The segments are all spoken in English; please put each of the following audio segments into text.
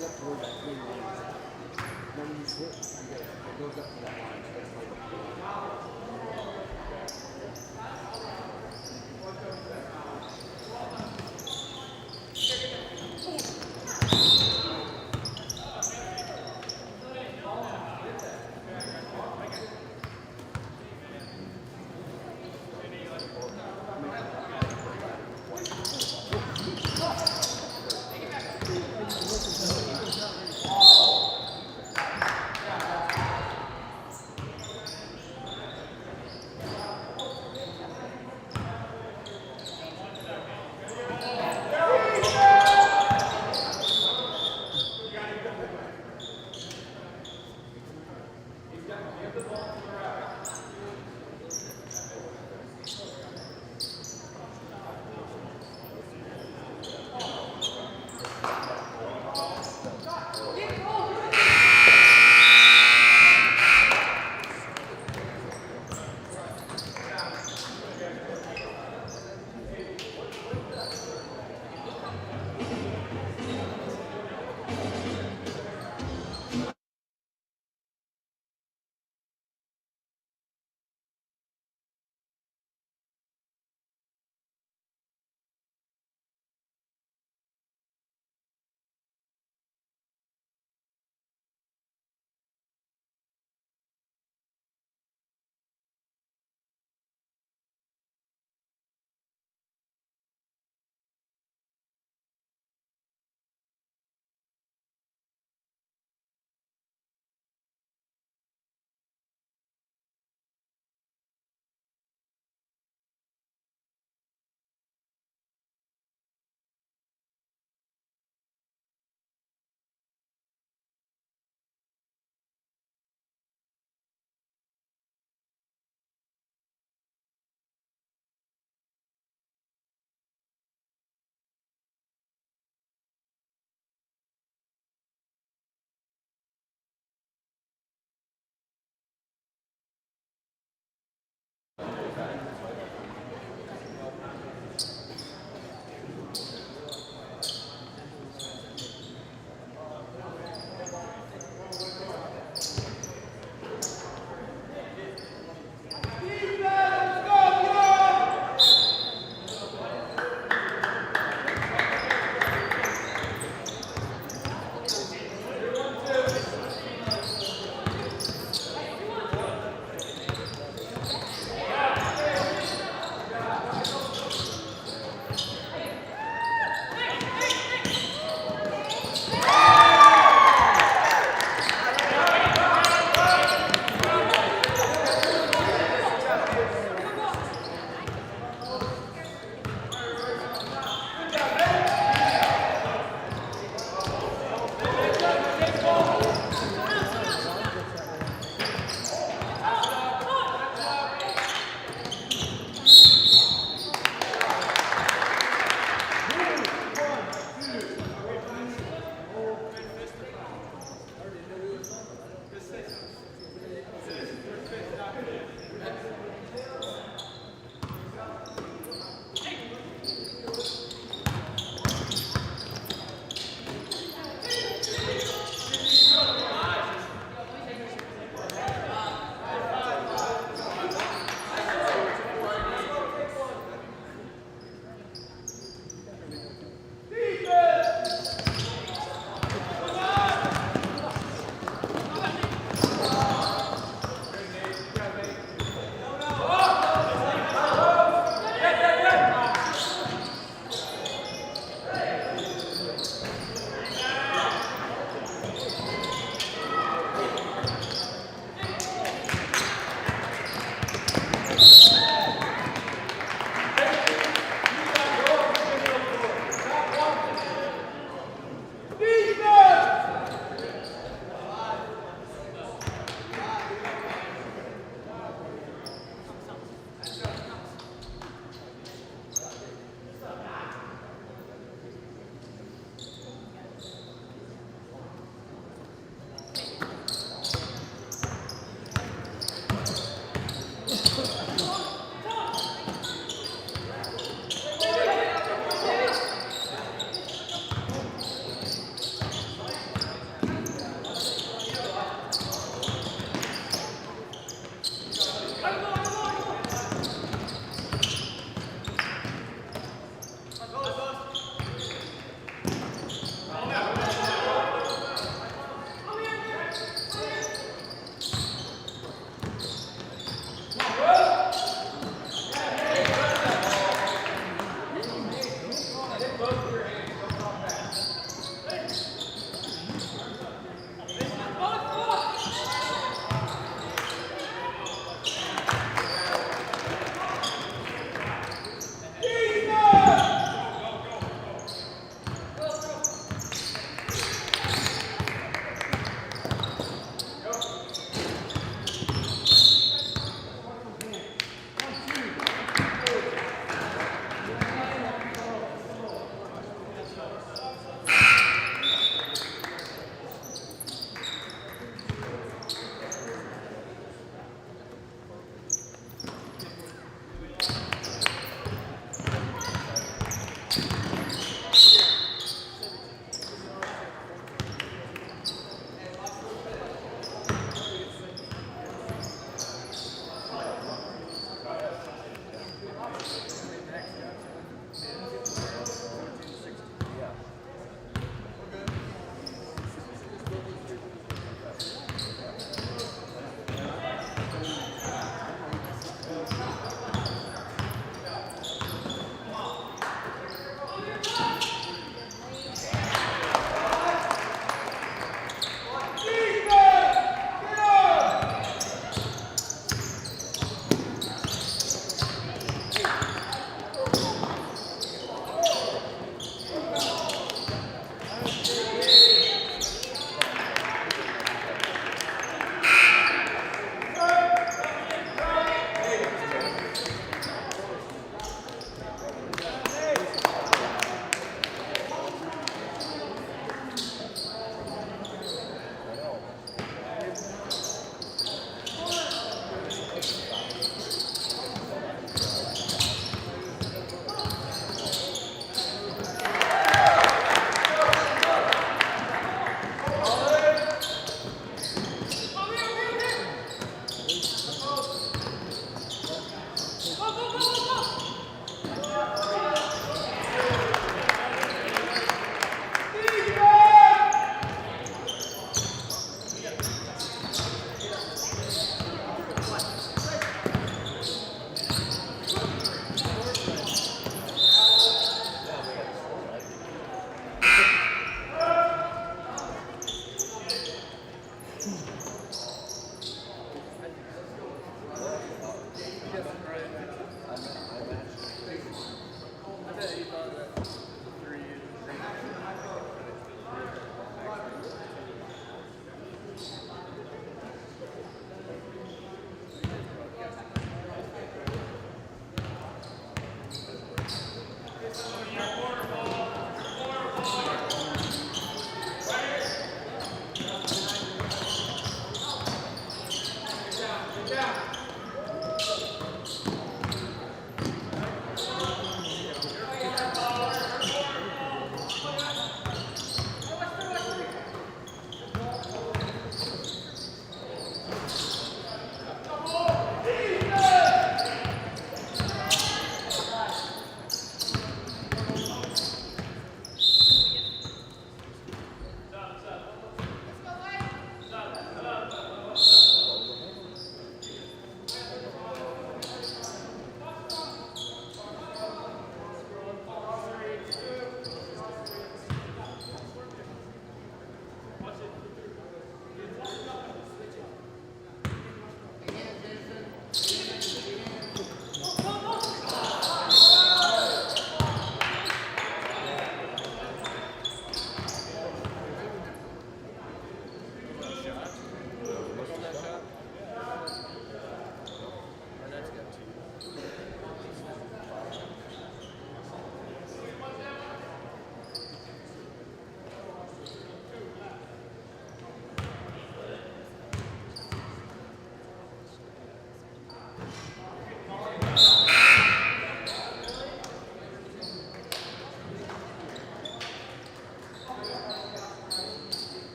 goes up toward that Greenlawn. Then when you switch, it goes up to that line. So it's like,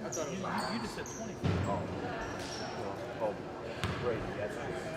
I thought it was You just said 20. Oh. Oh, Brady, that's great.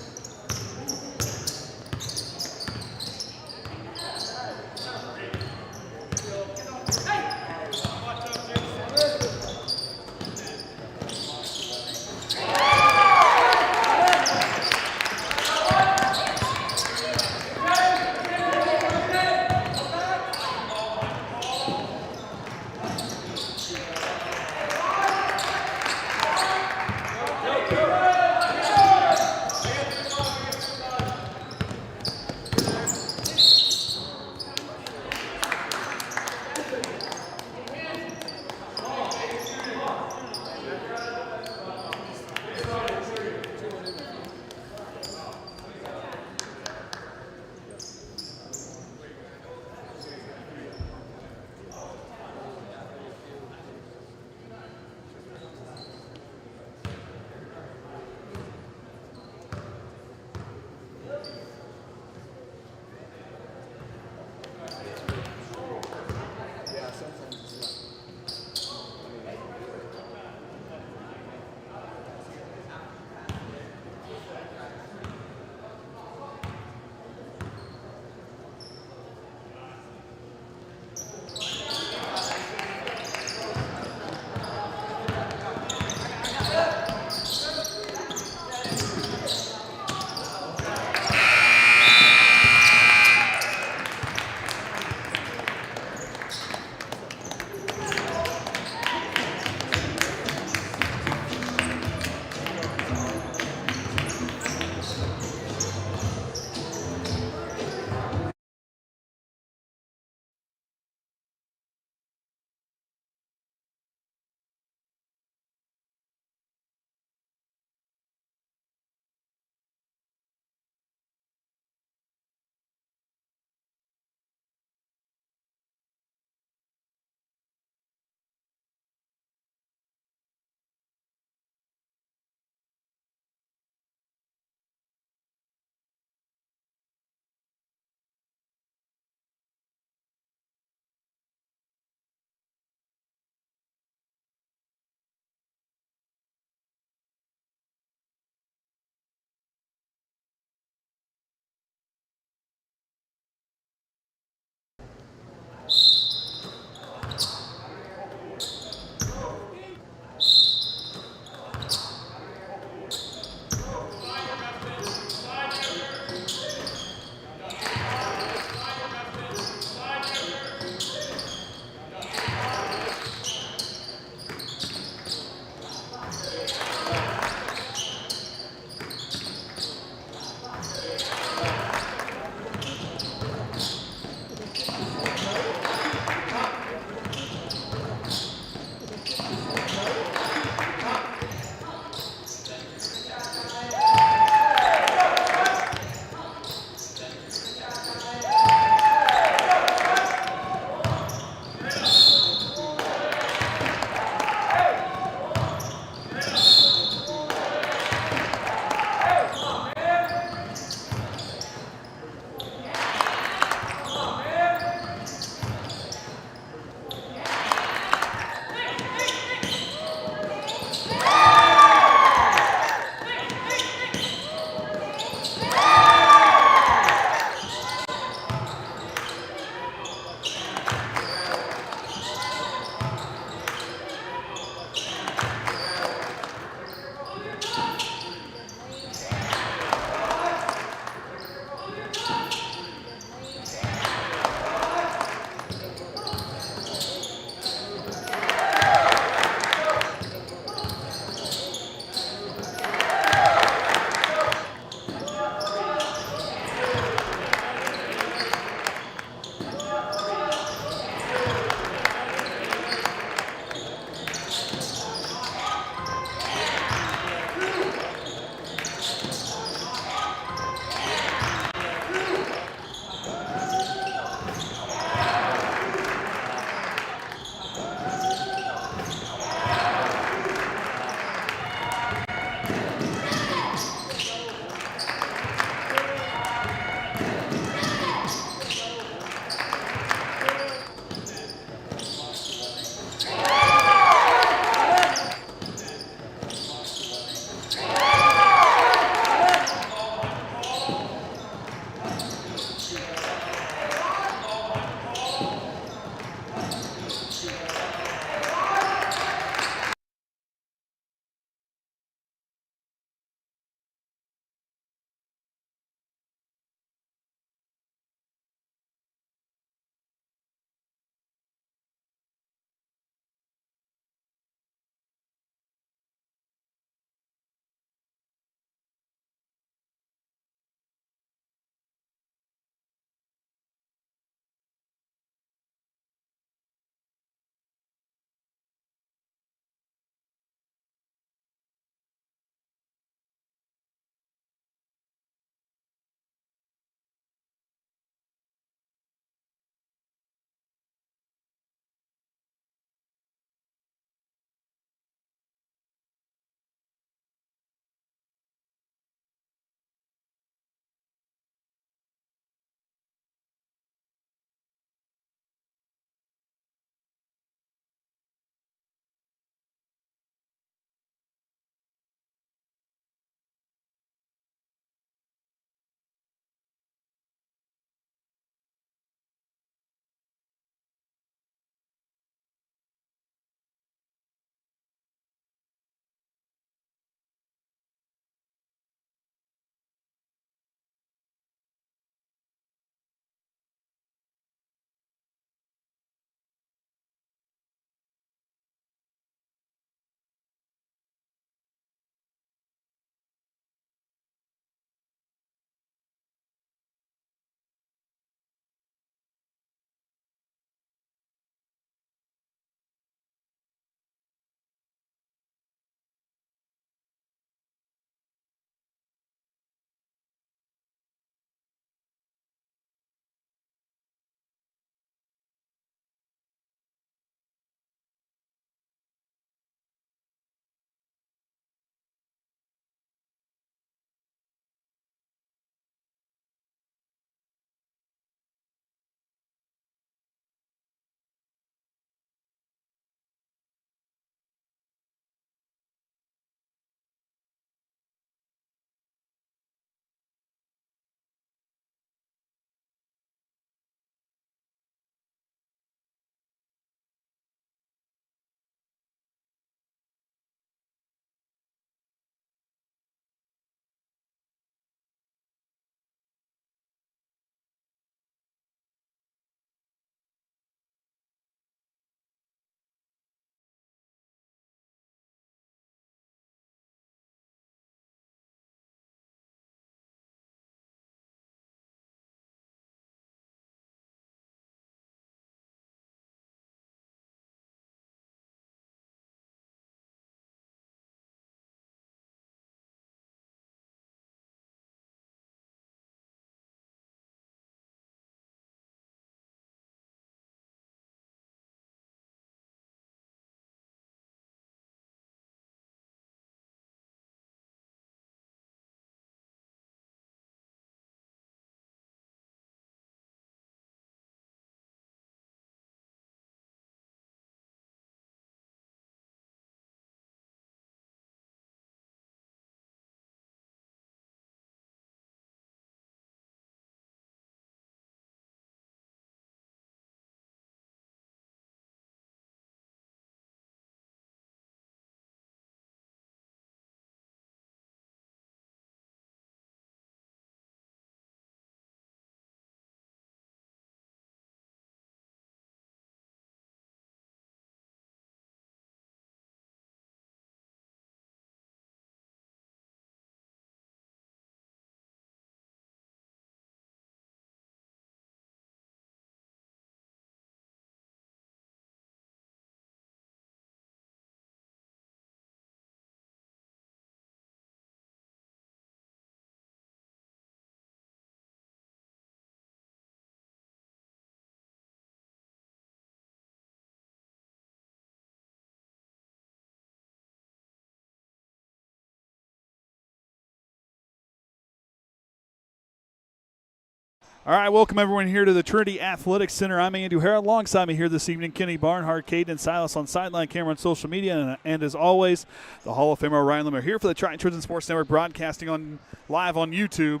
All right, welcome everyone here to the Trinity Athletics Center. I'm Andy Harrell. Alongside me here this evening, Kenny Barnhart, Caden, and Silas on sideline camera and social media. And as always, the Hall of Famer Ryan Limmer here for the Triton Sports Network, broadcasting live on YouTube.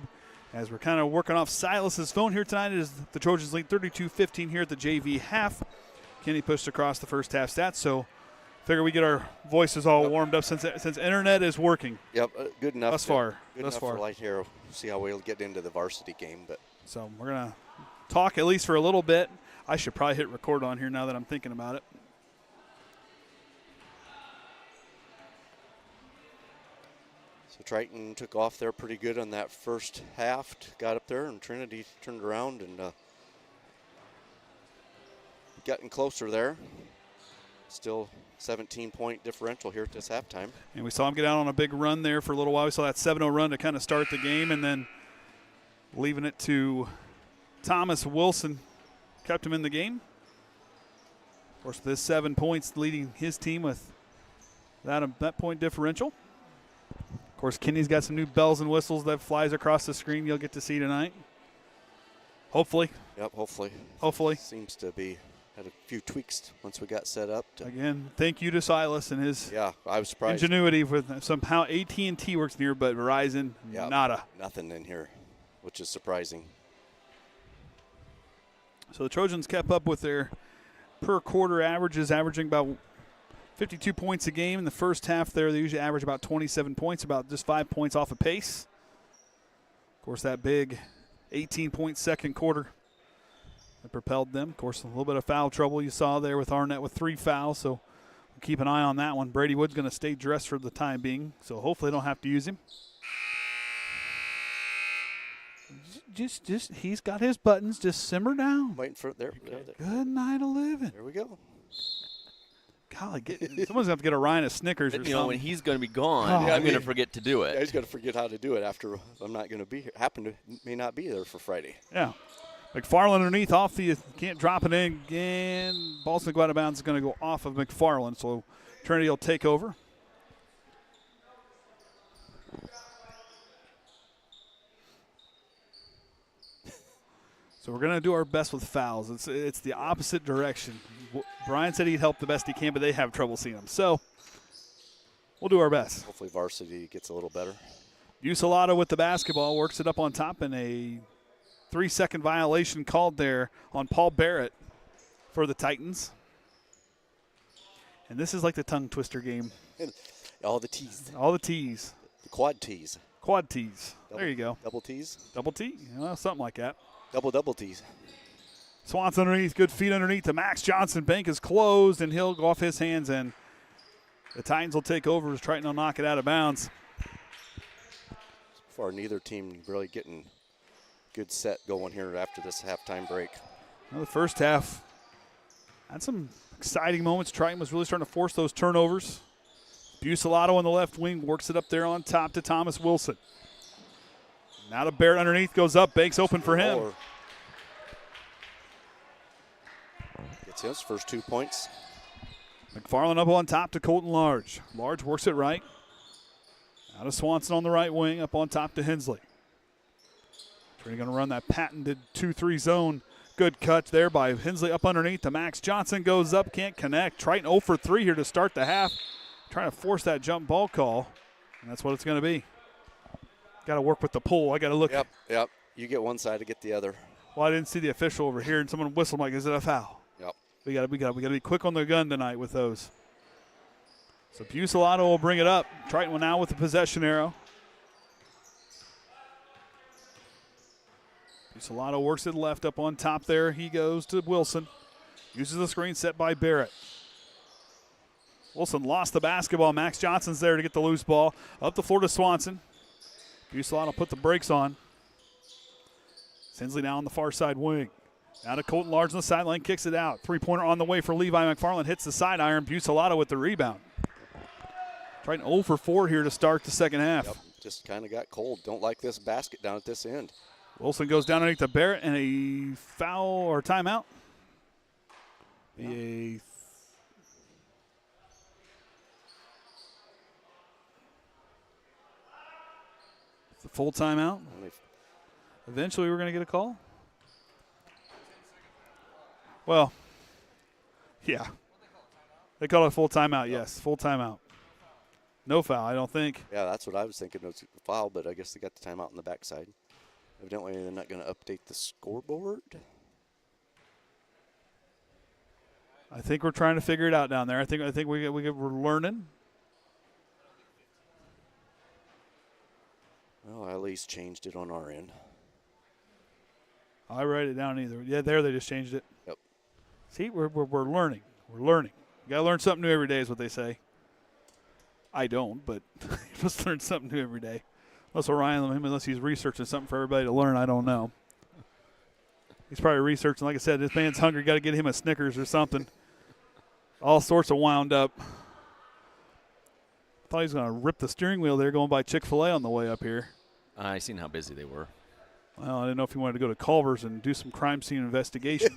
As we're kind of working off Silas's phone here tonight, as the Trojans lead 32-15 here at the JV half. Kenny pushed across the first half stats, so figure we get our voices all warmed up since internet is working. Yep, good enough. Thus far. Good enough for Light Hero. See how we'll get into the varsity game, but. So we're going to talk at least for a little bit. I should probably hit record on here now that I'm thinking about it. So Triton took off there pretty good on that first half, got up there, and Trinity turned around and getting closer there. Still 17-point differential here at this halftime. And we saw him get out on a big run there for a little while. We saw that 7-0 run to kind of start the game, and then leaving it to Thomas Wilson kept him in the game. Of course, this 7 points leading his team with that point differential. Of course, Kenny's got some new bells and whistles that flies across the screen you'll get to see tonight. Hopefully. Yep, hopefully. Hopefully. Seems to be had a few tweaks once we got set up. Again, thank you to Silas and his I was surprised. Ingenuity with somehow AT&T works in here, but Verizon, nada. Nothing in here, which is surprising. So the Trojans kept up with their per quarter averages, averaging about 52 points a game. In the first half there, they usually average about 27 points, about just 5 points off a pace. Of course, that big 18-point second quarter that propelled them. Of course, a little bit of foul trouble you saw there with Arnett with 3 fouls, so we'll keep an eye on that one. Brady Wood's going to stay dressed for the time being, so hopefully they don't have to use him. Just he's got his buttons. Just simmer down. Waiting for there. Good night of living. There we go. Golly, someone's going to have to get a Ryan of Snickers or something. You know, when he's going to be gone, I'm going to forget to do it. Yeah, he's going to forget how to do it after I'm not going to be here. May not be there for Friday. Yeah. McFarland underneath off the, can't drop it in again. Ball's going to go out of bounds. It's going to go off of McFarland, so Trinity will take over. So we're going to do our best with fouls. It's the opposite direction. Brian said he'd help the best he can, but they have trouble seeing them. So we'll do our best. Hopefully varsity gets a little better. Usalado with the basketball, works it up on top, and a 3-second violation called there on Paul Barrett for the Titans. And this is like the tongue twister game. All the T's. All the T's. The quad T's. Quad T's. There you go. Double T's. Double T? Well, something like that. Double T's. Swanson underneath, good feet underneath to Max Johnson. Bank is closed, and he'll go off his hands, and the Titans will take over as Triton will knock it out of bounds. So far, neither team really getting good set going here after this halftime break. Well, the first half had some exciting moments. Triton was really starting to force those turnovers. Bucelato on the left wing works it up there on top to Thomas Wilson. Now to Barrett underneath, goes up, Banks open for him. Gets his first 2 points. McFarland up on top to Colton Large. Large works it right. Out of Swanson on the right wing, up on top to Hensley. Trinity going to run that patented 2-3 zone. Good cut there by Hensley up underneath to Max Johnson. Goes up, can't connect. Triton 0 for 3 here to start the half. Trying to force that jump ball call, and that's what it's going to be. Got to work with the pull. I got to look. Yep. You get one side to get the other. Well, I didn't see the official over here, and someone whistled. I'm like, is it a foul? Yep. We got to be quick on the gun tonight with those. So Bucelato will bring it up. Triton will now with the possession arrow. Bucelato works it left up on top there. He goes to Wilson. Uses the screen set by Barrett. Wilson lost the basketball. Max Johnson's there to get the loose ball. Up the floor to Swanson. Bucelato put the brakes on. Hensley now on the far side wing. Now to Colton Large on the sideline, kicks it out. Three-pointer on the way for Levi McFarland. Hits the side iron. Bucelato with the rebound. Trying 0 for 4 here to start the second half. Yep, just kind of got cold. Don't like this basket down at this end. Wilson goes down underneath to Barrett, and a foul or timeout. It's a full timeout. Eventually we're going to get a call. Well, yeah. They called it a full timeout, yes. Full timeout. No foul, I don't think. Yeah, that's what I was thinking. It was a foul, but I guess they got the timeout on the backside. Evidently, they're not going to update the scoreboard. I think we're trying to figure it out down there. I think we're learning. Well, I at least changed it on our end. I write it down either. Yeah, there they just changed it. Yep. See, we're learning. We're learning. You got to learn something new every day is what they say. I don't, but you must learn something new every day. Unless he's researching something for everybody to learn, I don't know. He's probably researching. Like I said, this man's hungry. Got to get him a Snickers or something. All sorts of wound up. Thought he was going to rip the steering wheel there going by Chick-fil-A on the way up here. I seen how busy they were. Well, I didn't know if he wanted to go to Culver's and do some crime scene investigation.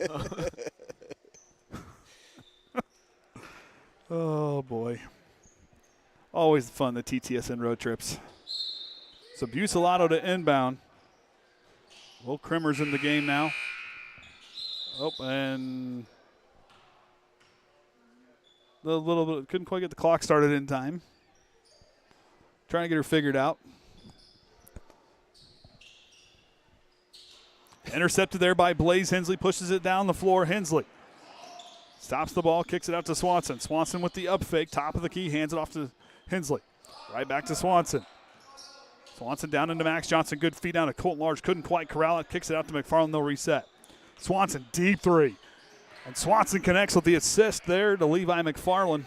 Oh, boy. Always fun, the TTSN road trips. So Bucelato to inbound. Will Krimmer's in the game now. Oh, and a little bit, couldn't quite get the clock started in time. Trying to get her figured out. Intercepted there by Blaze Hensley, pushes it down the floor. Hensley stops the ball, kicks it out to Swanson. Swanson with the up fake, top of the key, hands it off to Hensley. Right back to Swanson. Swanson down into Max Johnson, good feed down to Colton Large, couldn't quite corral it, kicks it out to McFarland, they'll reset. Swanson, deep three. And Swanson connects with the assist there to Levi McFarland.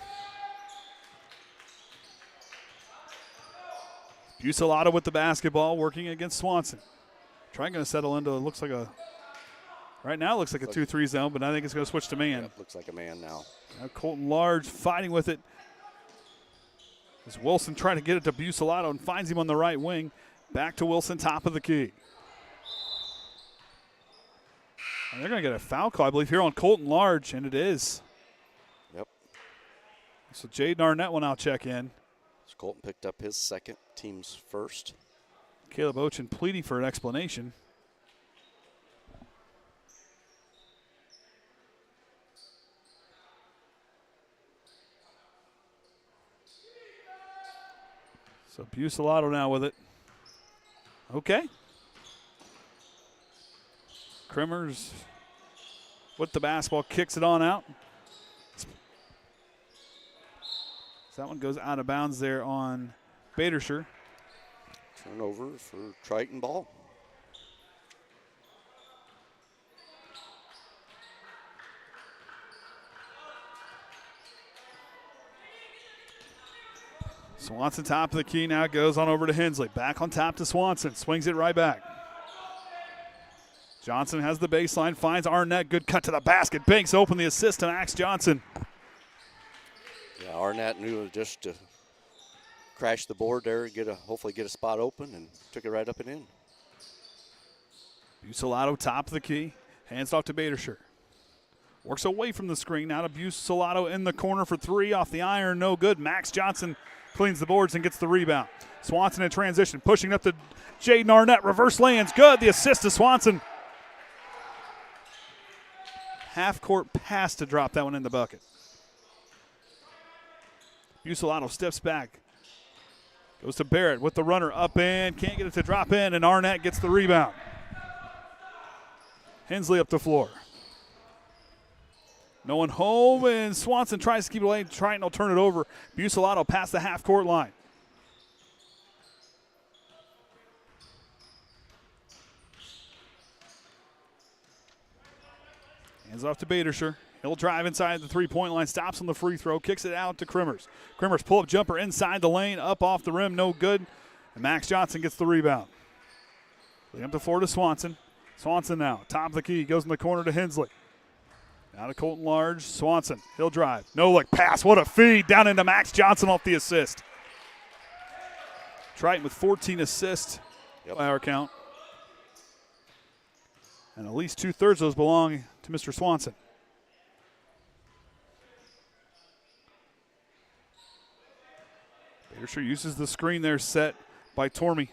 Bucelato with the basketball, working against Swanson. Trying to settle into, looks like a, right now it looks like a 2-3 zone, but I think it's going to switch to man. Yep, looks like a man now. Now Colton Large fighting with it. As Wilson trying to get it to Bucelato and finds him on the right wing. Back to Wilson, top of the key. And they're going to get a foul call, I believe, here on Colton Large, and it is. Yep. So Jaden Arnett will now check in. So Colton picked up his second, team's first. Caleb Ochin pleading for an explanation. So Bucelato now with it. Okay. Krimmers with the basketball, kicks it on out. So that one goes out of bounds there on Badershire. Turnover for Triton ball. Swanson top of the key now, goes on over to Hensley. Back on top to Swanson, swings it right back. Johnson has the baseline, finds Arnett, good cut to the basket. Banks open the assist to Max Johnson. Yeah, Arnett knew just to crash the board there, hopefully get a spot open, and took it right up and in. Bucelato top of the key, hands off to Badershire. Works away from the screen, now to Bucelato in the corner for three, off the iron, no good. Max Johnson cleans the boards and gets the rebound. Swanson in transition, pushing up to Jaden Arnett, reverse lands, good. The assist to Swanson. Half-court pass to drop that one in the bucket. Bucelato steps back. Goes to Barrett with the runner up in. Can't get it to drop in, and Arnett gets the rebound. Hensley up the floor. No one home, and Swanson tries to keep it away. Triton will turn it over. Bucelato past the half-court line. Hands off to Badershire. He'll drive inside the three-point line, stops on the free throw, kicks it out to Krimmers. Krimmers pull-up jumper inside the lane, up off the rim, no good. And Max Johnson gets the rebound. Lead up the floor to Swanson. Swanson now, top of the key, goes in the corner to Hensley. Now to Colton Large, Swanson, he'll drive. No look pass, what a feed, down into Max Johnson off the assist. Triton with 14 assists by our count. And at least two-thirds of those belong to Mr. Swanson. Badershire uses the screen there set by Tormey.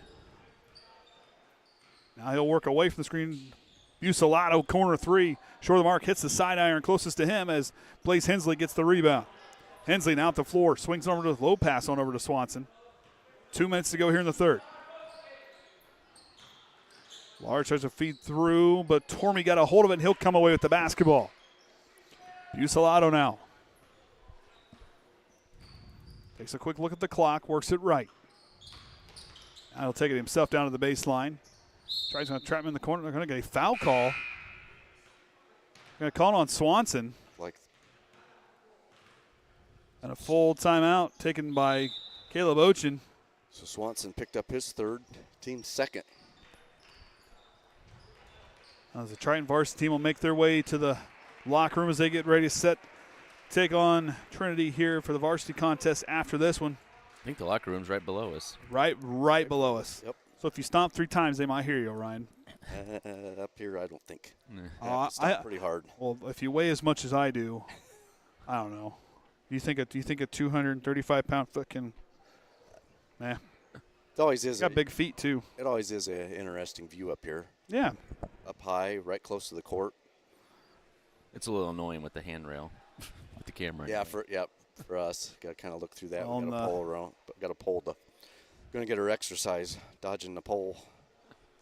Now he'll work away from the screen Bucelato, corner three. Short of the mark, hits the side iron closest to him as Blaze Hensley gets the rebound. Hensley now at the floor, swings over to low pass on over to Swanson. 2 minutes to go here in the third. Large tries to feed through, but Tormey got a hold of it, and he'll come away with the basketball. Bucelato now. Takes a quick look at the clock, works it right. Now he'll take it himself down to the baseline. Tries to trap him in the corner. They're going to get a foul call. Going to call it on Swanson. And a full timeout taken by Caleb Ochin. So Swanson picked up his third, team's second. As the Triton varsity team will make their way to the locker room as they get ready to take on Trinity here for the varsity contest after this one. I think the locker room's right below us. Right below us. Yep. So if you stomp 3 times, they might hear you, Ryan. Up here, I don't think. Nah. Stomp pretty hard. Well, if you weigh as much as I do, I don't know. Do you think a 235-pound foot can? Nah. It always is. Got big feet too. It always is an interesting view up here. Yeah. Up high, right close to the court. It's a little annoying with the handrail, with the camera. Yeah, for us, got to kind of look through that. On We got to pull around. Got to pull the. Going to get her exercise dodging the pole.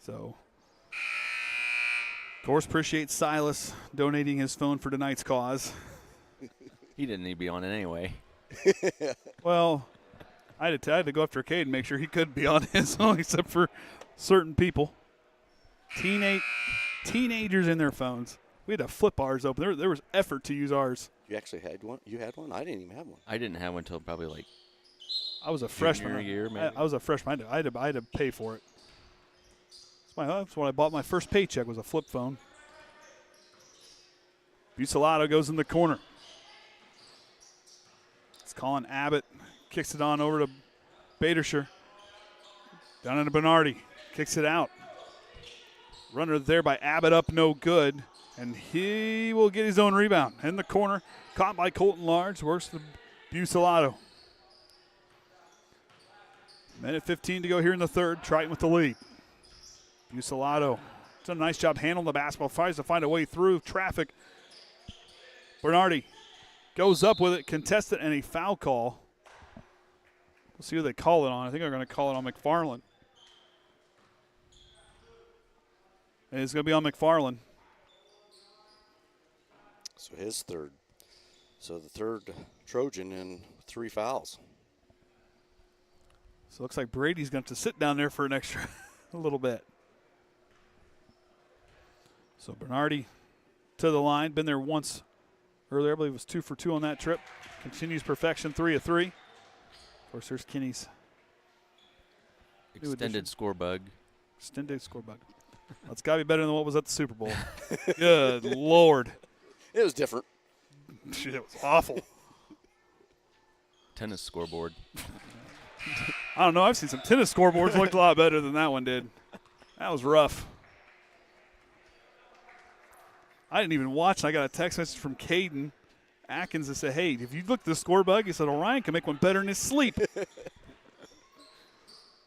So, of course, appreciate Silas donating his phone for tonight's cause. He didn't need to be on it anyway. Well, I had to go after Cade and make sure he could be on his own, except for certain people. Teenagers in their phones. We had to flip ours open. There was effort to use ours. You actually had one? You had one? I didn't even have one. I didn't have one until probably like I was a freshman. junior year, maybe. I was a freshman. I had to pay for it. That's when I bought my first paycheck, was a flip phone. Bucelato goes in the corner. It's Colin Abbott. Kicks it on over to Badersher. Down into Bernardi. Kicks it out. Runner there by Abbott, up no good. And he will get his own rebound. In the corner, caught by Colton Large. Works to Bucelato. Minute 15 to go here in the third. Triton with the lead. Bucelato does a nice job handling the basketball. Tries to find a way through traffic. Bernardi goes up with it, contested, and a foul call. We'll see who they call it on. I think they're going to call it on McFarland. And it's going to be on McFarland. So his third. So the third Trojan and 3 fouls. So it looks like Brady's going to have to sit down there for an extra a little bit. So Bernardi to the line. Been there once earlier. I believe it was 2 for 2 on that trip. Continues perfection, 3 of 3. Of course, there's Kinney's Extended score bug. extended score bug. That's got to be better than what was at the Super Bowl. Good Lord. It was different. Shit, it was awful. Tennis scoreboard. I don't know. I've seen some tennis scoreboards looked a lot better than that one did. That was rough. I didn't even watch. I got a text message from Caden Atkins that said, hey, if you look at the score bug, he said, Orion can make one better in his sleep.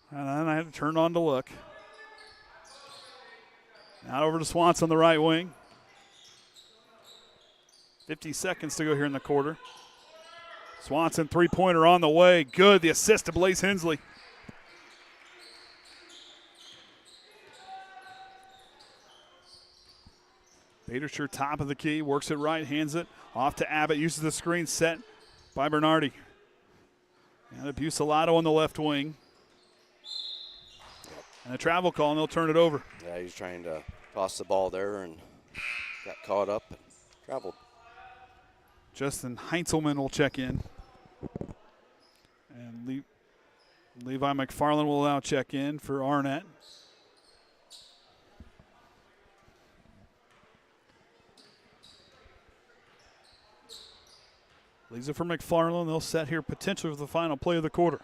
And then I had to turn on to look. Now over to Swanson on the right wing. 50 seconds to go here in the quarter. Swanson three-pointer on the way. Good. The assist to Blaze Hensley. Badersher top of the key. Works it right. Hands it off to Abbott. Uses the screen set by Bernardi. And a Bucelato on the left wing. And a travel call, and they'll turn it over. Yeah, he was trying to toss the ball there and got caught up and traveled. Justin Heinzelman will check in. And Levi McFarland will now check in for Arnett. Leaves it for McFarland. They'll set here potentially for the final play of the quarter.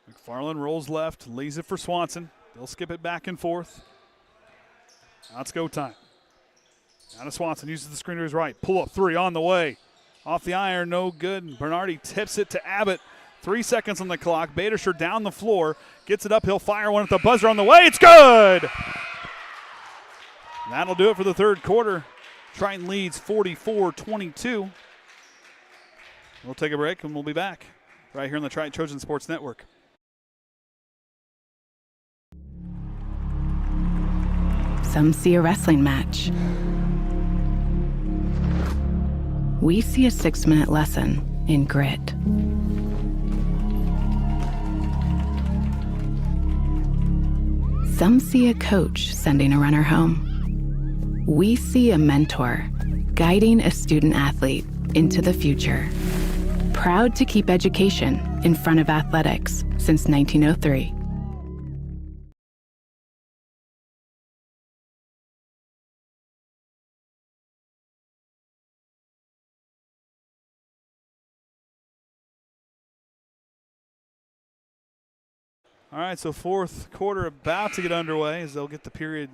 McFarland rolls left, leaves it for Swanson. They'll skip it back and forth. Now it's go time. Down to Swanson, uses the screen to his right. Pull up 3 on the way. Off the iron, no good. Bernardi tips it to Abbott. 3 seconds on the clock. Badershire down the floor. Gets it up. He'll fire one at the buzzer on the way. It's good! And that'll do it for the third quarter. Triton leads 44-22. We'll take a break and we'll be back right here on the Triton Trojan Sports Network. Some see a wrestling match. We see a 6-minute lesson in grit. Some see a coach sending a runner home. We see a mentor guiding a student athlete into the future. Proud to keep education in front of athletics since 1903. All right, so fourth quarter about to get underway as they'll get the period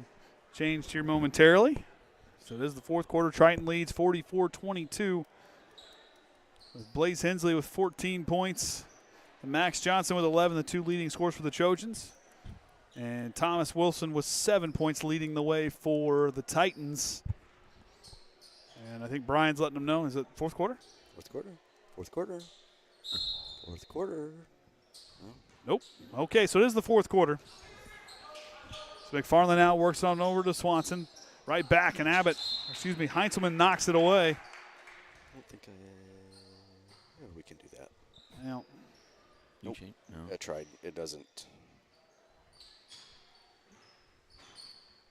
changed here momentarily. So it is the fourth quarter. Triton leads 44-22. With Blaze Hensley with 14 points. And Max Johnson with 11, the two leading scores for the Trojans. And Thomas Wilson with 7 points leading the way for the Titans. And I think Brian's letting them know. Is it fourth quarter? Fourth quarter. Fourth quarter. Fourth quarter. Nope. Okay, so it is the fourth quarter. So McFarland now works on over to Swanson. Right back, and Heinzelman knocks it away. I don't think we can do that. Now, nope. No. I tried. It doesn't.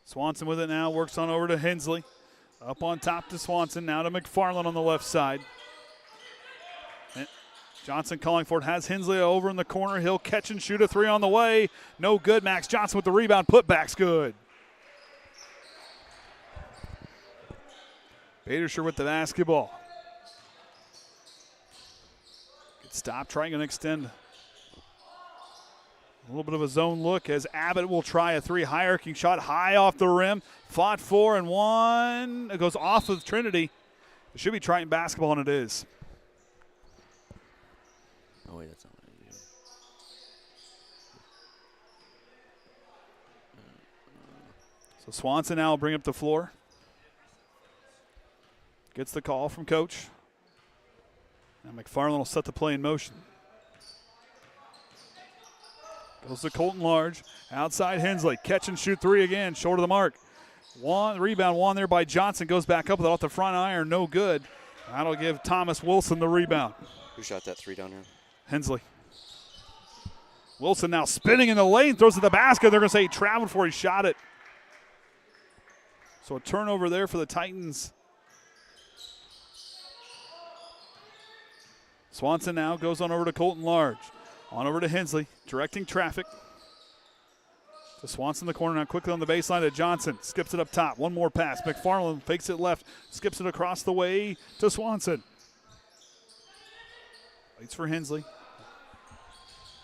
Swanson with it now, works on over to Hensley. Up on top to Swanson, now to McFarland on the left side. Johnson calling for it, has Hensley over in the corner. He'll catch and shoot a three on the way. No good. Max Johnson with the rebound. Putback's good. Badershire with the basketball. Good stop. Trying to extend. A little bit of a zone look as Abbott will try a three. High arcing shot high off the rim. Fought 4 and 1. It goes off of Trinity. It should be Triton basketball, and it is. Oh, wait, that's not what I do. So Swanson now will bring up the floor. Gets the call from coach. Now McFarland will set the play in motion. Goes to Colton Large. Outside Hensley. Catch and shoot three again. Short of the mark. Rebound won there by Johnson. Goes back up with it off the front iron. No good. That'll give Thomas Wilson the rebound. Who shot that three down here? Hensley. Wilson now spinning in the lane. Throws it to the basket. They're going to say he traveled before he shot it. So a turnover there for the Titans. Swanson now goes on over to Colton Large. On over to Hensley, directing traffic. To Swanson in the corner now quickly on the baseline to Johnson. Skips it up top. One more pass. McFarland fakes it left. Skips it across the way to Swanson. Waits for Hensley.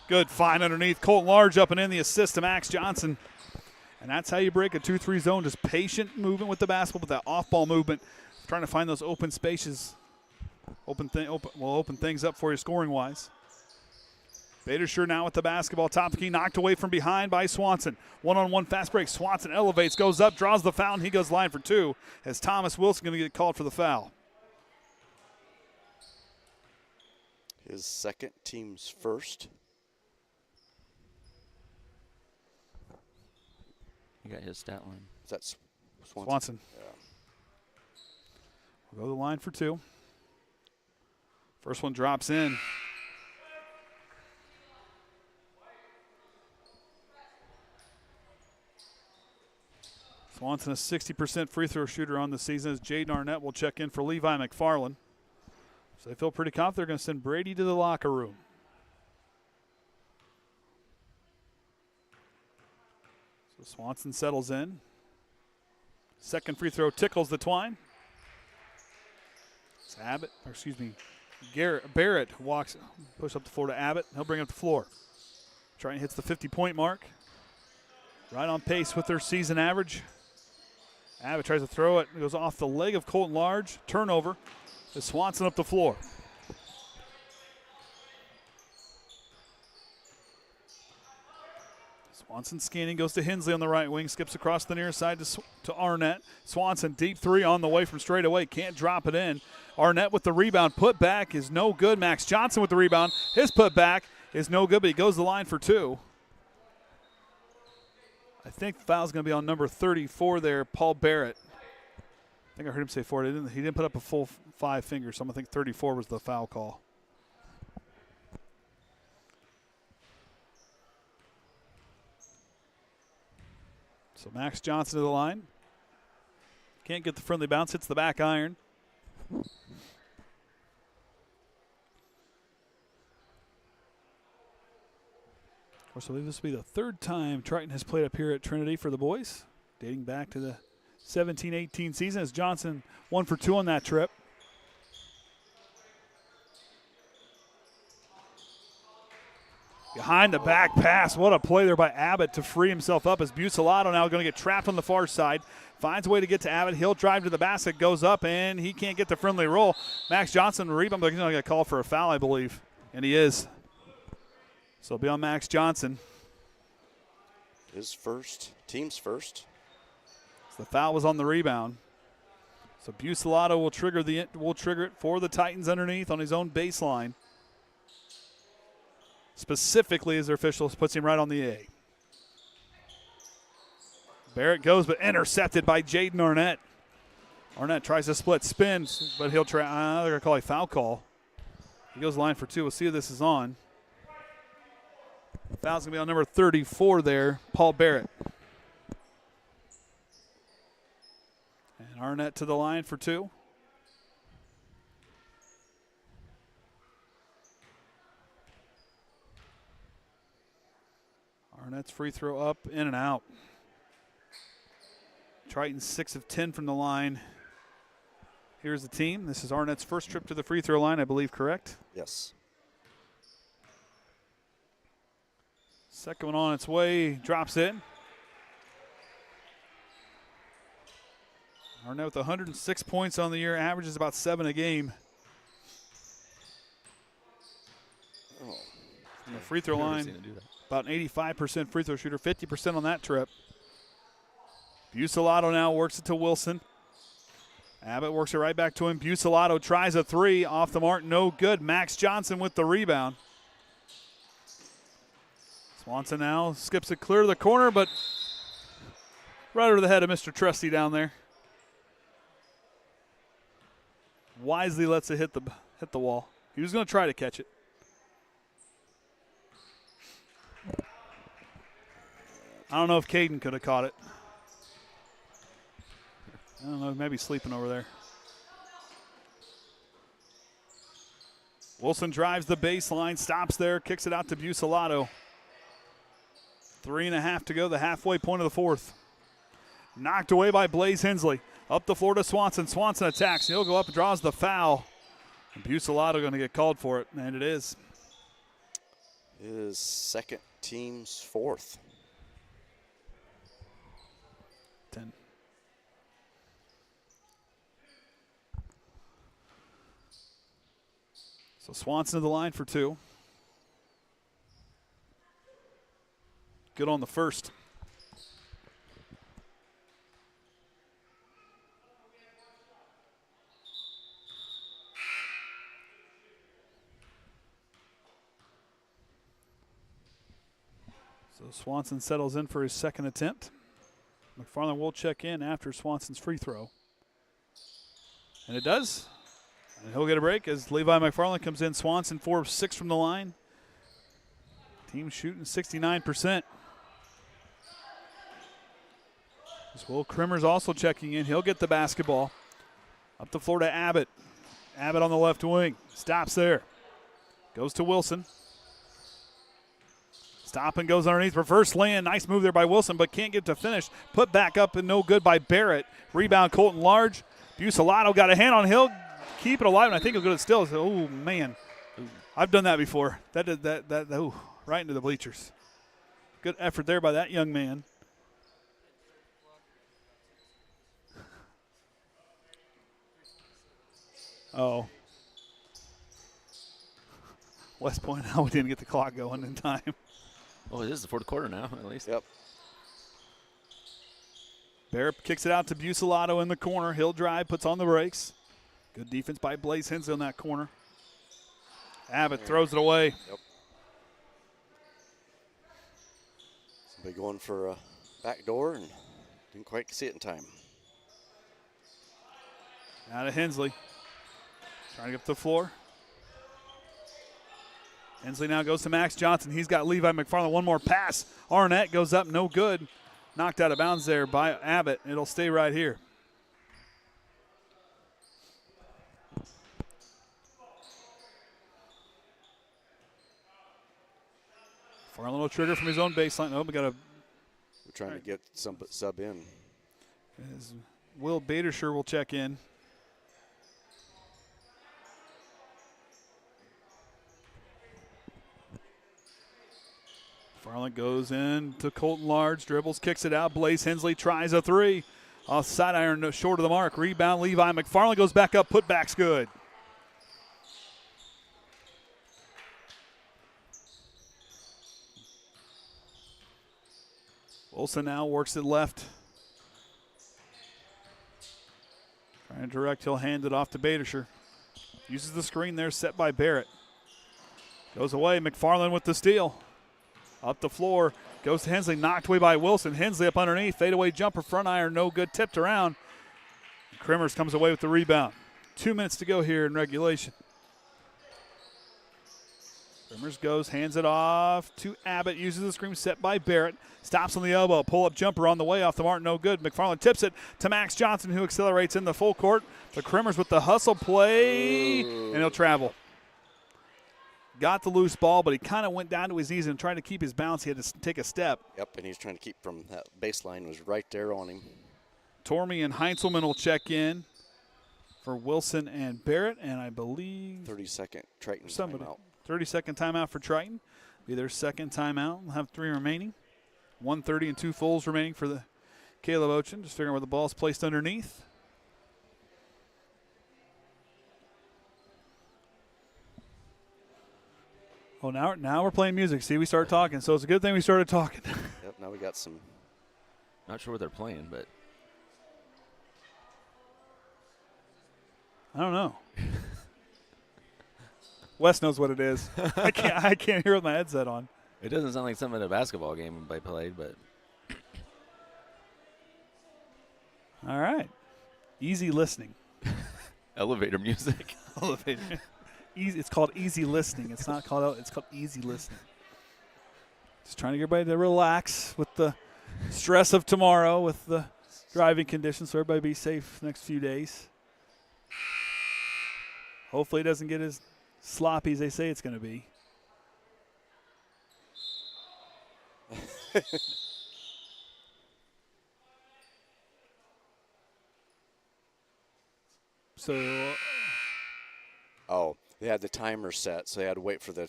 Good find underneath. Colton Large up and in, the assist to Max Johnson. And that's how you break a 2-3 zone. Just patient movement with the basketball, but that off-ball movement. Trying to find those open spaces. Open things up for you scoring-wise. Badershire now with the basketball. Top of the key, knocked away from behind by Swanson. One-on-one fast break. Swanson elevates, goes up, draws the foul, and he goes line for two as Thomas Wilson going to get called for the foul. His second, team's first. You got his stat line. Is that Swanson? Swanson. Yeah. We'll go to the line for two. First one drops in. Swanson a 60% free throw shooter on the season as Jaden Arnett will check in for Levi McFarland. So they feel pretty confident they're going to send Brady to the locker room. So Swanson settles in. Second free throw tickles the twine. It's Barrett push up the floor to Abbott. He'll bring up the floor. Triton hits the 50-point mark. Right on pace with their season average. Abbott tries to throw it. It goes off the leg of Colton Large. Turnover. Is Swanson up the floor. Swanson scanning, goes to Hensley on the right wing, skips across the near side to Arnett. Swanson, deep three on the way from straight away, can't drop it in. Arnett with the rebound, put back is no good. Max Johnson with the rebound, his put back is no good, but he goes to the line for 2. I think the foul's going to be on number 34 there, Paul Barrett. I think I heard him say 4. He didn't put up a full 5 fingers, so I think 34 was the foul call. So Max Johnson to the line. Can't get the friendly bounce, hits the back iron. Of course, I believe this will be the 3rd time Triton has played up here at Trinity for the boys, dating back to the 17-18 season, as Johnson 1 for 2 on that trip. Behind the back pass. What a play there by Abbott to free himself up, as Bucelato now going to get trapped on the far side. Finds a way to get to Abbott. He'll drive to the basket, goes up, and he can't get the friendly roll. Max Johnson rebound, but he's going to get called for a foul, I believe. And he is. So it'll be on Max Johnson. His first, team's first. So the foul was on the rebound. So Bucelato will trigger it for the Titans underneath on his own baseline. Specifically, as their officials puts him right on the A. Barrett goes, but intercepted by Jaden Arnett. Arnett tries to split, spins, but he'll try. They're going to call a foul call. He goes line for 2. We'll see if this is on. Foul's going to be on number 34 there, Paul Barrett. And Arnett to the line for 2. Arnett's free throw up, in and out. Triton 6 of 10 from the line. Here's the team. This is Arnett's first trip to the free throw line, I believe, correct? Yes. Second one on its way, drops in. Arnett with 106 points on the year, averages about 7 a game. Oh. From the free throw line, about an 85% free throw shooter, 50% on that trip. Bucelato now works it to Wilson. Abbott works it right back to him. Bucelato tries a 3, off the mark, no good. Max Johnson with the rebound. Swanson now skips it clear to the corner, but right over the head of Mr. Trusty down there. Wisely lets it hit the wall. He was going to try to catch it. I don't know if Caden could have caught it. I don't know, maybe sleeping over there. Wilson drives the baseline, stops there, kicks it out to Bucelato. 3.5 to go, the halfway point of the 4th. Knocked away by Blaze Hensley. Up the floor to Swanson. Swanson attacks. He'll go up and draws the foul. And Bucelato going to get called for it, and it is. His second, team's 4th. 10. So Swanson to the line for 2. Good on the first. So Swanson settles in for his second attempt. McFarland will check in after Swanson's free throw. And it does. And he'll get a break as Levi McFarland comes in. Swanson 4 of 6 from the line. Team shooting 69%. As Will Krimmer's also checking in. He'll get the basketball. Up the floor to Abbott. Abbott on the left wing. Stops there. Goes to Wilson. Stop and goes underneath. Reverse lay-in. Nice move there by Wilson, but can't get to finish. Put back up and no good by Barrett. Rebound Colton Large. Bucelato got a hand on Hill. Keep it alive, and I think he'll go to still. Oh, man. I've done that before. That did that right into the bleachers. Good effort there by that young man. Oh. West Point, we didn't get the clock going in time. Oh, it is the fourth quarter now, at least. Yep. Barrett kicks it out to Bucelato in the corner. He'll drive, puts on the brakes. Good defense by Blaze Hensley on that corner. Abbott throws it away. Yep. Somebody going for a back door and didn't quite see it in time. Out of Hensley. Trying to get up the floor. Hensley now goes to Max Johnson. He's got Levi McFarland. One more pass. Arnett goes up, no good. Knocked out of bounds there by Abbott. It'll stay right here. Farland will trigger from his own baseline. Oh, we got a. We're trying to get some sub in. Will Badersher will check in. Farland goes in to Colton Large, dribbles, kicks it out. Blaze Hensley tries a three. Off side iron, short of the mark. Rebound, Levi McFarland goes back up. Putback's good. Wilson now works it left. Trying to direct, he'll hand it off to Badersher. Uses the screen there, set by Barrett. Goes away, McFarland with the steal. Up the floor, goes to Hensley, knocked away by Wilson. Hensley up underneath, fadeaway jumper, front iron, no good, tipped around. Krimmers comes away with the rebound. 2 minutes to go here in regulation. Krimmers goes, hands it off to Abbott, uses the screen set by Barrett. Stops on the elbow, pull-up jumper on the way off the mark, no good. McFarland tips it to Max Johnson, who accelerates in the full court. The Krimmers with the hustle play, and he'll travel. Got the loose ball, but he kind of went down to his knees and tried to keep his balance. He had to take a step. Yep, and he's trying to keep from that baseline was right there on him. Tormey and Heinzelman will check in for Wilson and Barrett, and I believe 30-second Triton somebody. timeout. 30-second timeout for Triton. Be their second timeout. We'll have 3 remaining. 1:30 and 2 fulls remaining for the Caleb Ochin. Just figuring where the ball is placed underneath. Oh, now we're playing music. See, we started talking, so it's a good thing we started talking. Yep, now we got some. Not sure what they're playing, but I don't know. Wes knows what it is. I can't hear with my headset on. it doesn't sound like something at a basketball game they played, but All right. Easy listening. elevator music. Elevator. Easy. It's called easy listening. It's not called. It's called easy listening. Just trying to get everybody to relax with the stress of tomorrow, with the driving conditions, so everybody be safe next few days. Hopefully, it doesn't get as sloppy as they say it's going to be. So. Oh, they had the timer set, so they had to wait for the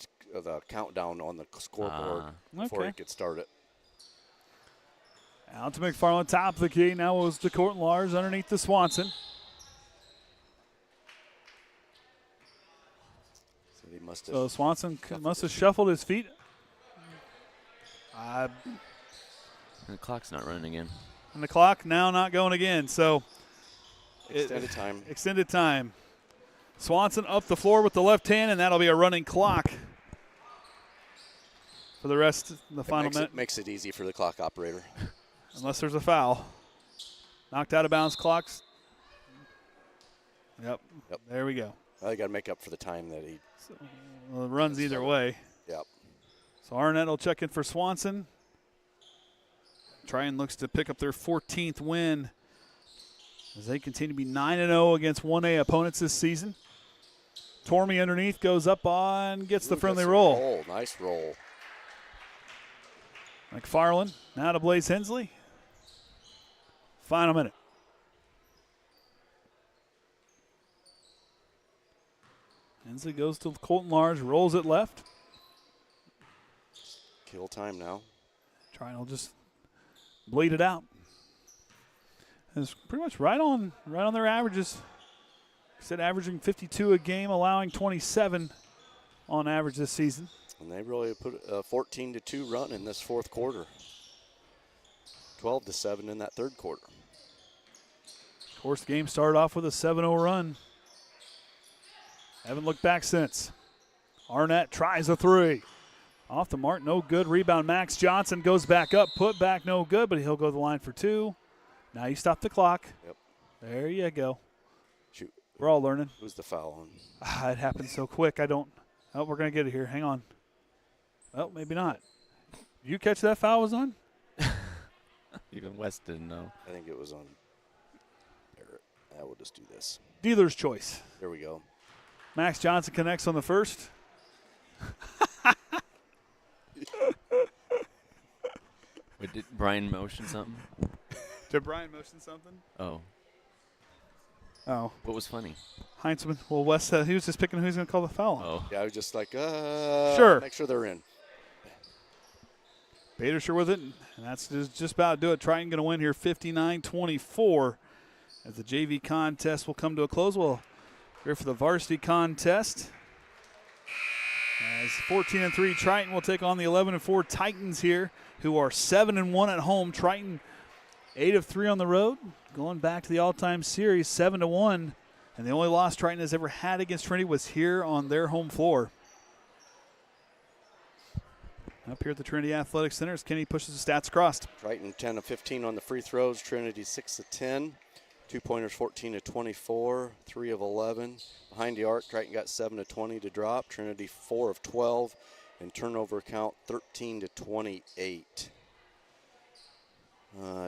countdown on the scoreboard before Okay. he could start it. Out to McFarland, top of the key. Now it was to Courtney Lars underneath the Swanson. So he must have. So Swanson must have shuffled his feet. The clock's not running again. And the clock now not going again. So Extended time. Extended time. Swanson up the floor with the left hand, and that'll be a running clock for the rest of the final minute. Makes it easy for the clock operator. Unless there's a foul. Knocked out of bounds clocks. Yep. There we go. Well, they got to make up for the time that he. Well, it runs either way. Yep. So Arnett will check in for Swanson. Triton looks to pick up their 14th win as they continue to be 9-0 against 1A opponents this season. Tormey underneath goes up on, gets the friendly roll. Nice roll. McFarland now to Blaze Hensley. Final minute. Hensley goes to Colton Large, rolls it left. Kill time now. Triton will just bleed it out. It's pretty much right on their averages. Said averaging 52 a game, allowing 27 on average this season. And they really put a 14-2 run in this fourth quarter. 12-7 in that third quarter. Of course, the game started off with a 7-0 run. Haven't looked back since. Arnett tries a three. Off the mark, no good. Rebound, Max Johnson goes back up. Put back, no good, but he'll go to the line for two. Now you stop the clock. Yep. There you go. Shoot. We're all learning. Who's the foul on? It happened so quick. I don't. Oh, we're going to get it here. Hang on. Oh, maybe not. Did you catch that foul was on? Even West didn't know. I think it was on Barrett. We'll just do this. Dealer's choice. There we go. Max Johnson connects on the first. Wait, did Brian motion something? Did Brian motion something? Oh. Oh. What was funny? Heinzman. Well, Wes said he was just picking who's going to call the foul on. Oh. Yeah, I was just like, Sure. make sure they're in. Badershire with it, and that's just about to do it. Triton going to win here 59-24 as the JV contest will come to a close. We'll here for the varsity contest. As 14-3, Triton will take on the 11-4 Titans here, who are 7-1 at home. Triton 8 of 3 on the road, going back to the all-time series 7-1, and the only loss Triton has ever had against Trinity was here on their home floor. Up here at the Trinity Athletic Center as Kenny pushes the stats across. Triton 10 of 15 on the free throws. Trinity 6 of 10. 2-pointers 14 of 24. 3 of 11. Behind the arc, Triton got 7 of 20 to drop. Trinity 4 of 12. And turnover count 13 to 28.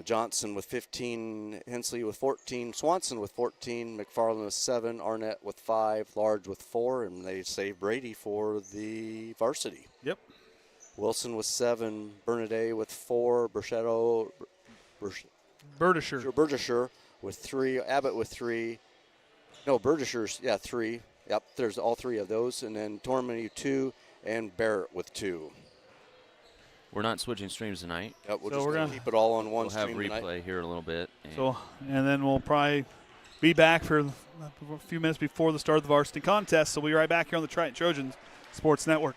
Johnson with 15. Hensley with 14. Swanson with 14. McFarland with 7. Arnett with 5. Large with 4. And they save Brady for the varsity. Yep. Wilson with 7, Bernadette with 4, Burgessher with 3, Abbott with 3. No, Burgesser's, 3. Yep, there's all 3 of those. And then Tormany 2 and Barrett with 2. We're not switching streams tonight. Yep, we're So just we're going gonna to keep it all on one We'll have stream replay tonight. here in a little bit. And then we'll probably be back for a few minutes before the start of the varsity contest. So we'll be right back here on the Triton Trojans Sports Network.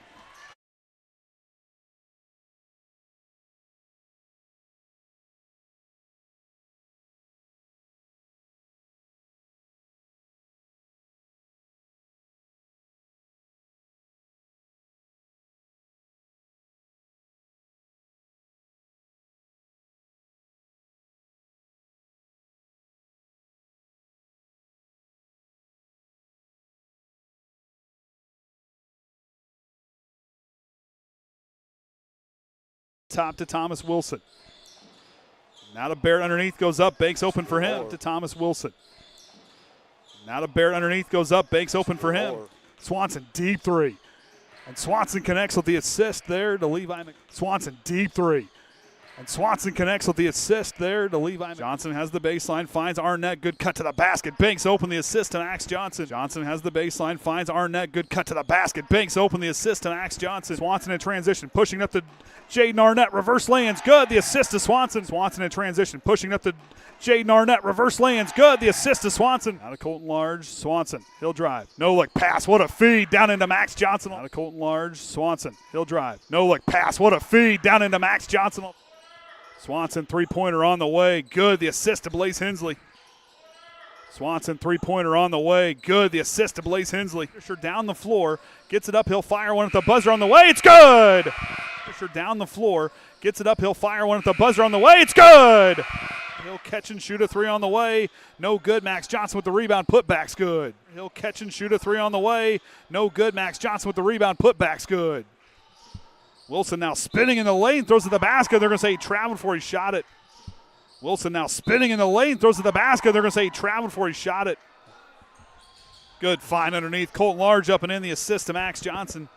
Top to Thomas Wilson. Now to Barrett underneath, goes up, banks open for him to Thomas Wilson. Now to Barrett underneath, goes up, banks open for him. Swanson, deep three. And Swanson connects with the assist there to Levi. Swanson, deep three. And Swanson connects with the assist there to Levi. Johnson has the baseline, finds Arnett, good cut to the basket. Banks open the assist to Max Johnson. Johnson has the baseline, finds Arnett, good cut to the basket. Banks open the assist to Max Johnson. Swanson in transition, pushing up to Jaden Arnett, reverse lay-ins, good. The assist to Swanson. Swanson in transition, pushing up to Jaden Arnett, reverse lay-ins, good. The assist to Swanson. Out of Colton Large, Swanson, he'll drive. No look pass, what a feed, down into Max Johnson. Out of Colton Large, Swanson, he'll drive. No look pass, what a feed, down into Max Johnson. Swanson three-pointer on the way, good. The assist to Blaze Hensley. Swanson three-pointer on the way, good. The assist to Blaze Hensley. Fisher down the floor, gets it up, he'll fire one at the buzzer on the way, it's good. Fisher down the floor, gets it up, he'll fire one at the buzzer on the way, it's good. He'll catch and shoot a three on the way, no good. Max Johnson with the rebound, putback's good. He'll catch and shoot a three on the way, no good. Max Johnson with the rebound, putback's good. Wilson now spinning in the lane, throws to the basket. They're going to say he traveled before he shot it. Wilson now spinning in the lane, throws to the basket. They're going to say he traveled before he shot it. Good find underneath. Colton Large up and in, the assist to Max Johnson.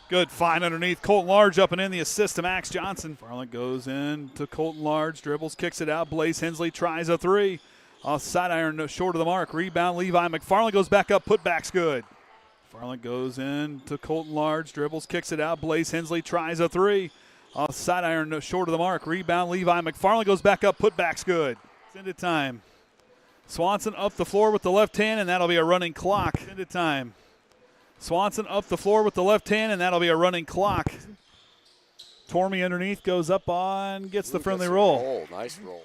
Good find underneath. Colton Large up and in, the assist to Max Johnson. Farland goes in to Colton Large, dribbles, kicks it out. Blaze Hensley tries a three. Off the side iron, short of the mark. Rebound, Levi. McFarland goes back up, putback's good. Farland goes in to Colton Large, dribbles, kicks it out. Blaze Hensley tries a three. Off the side iron, short of the mark. Rebound, Levi. McFarland goes back up, putback's good. It's into time. Swanson up the floor with the left hand, and that'll be a running clock. Into time. Swanson up the floor with the left hand, and that'll be a running clock. Tormey underneath goes up on, gets the friendly roll. Nice roll.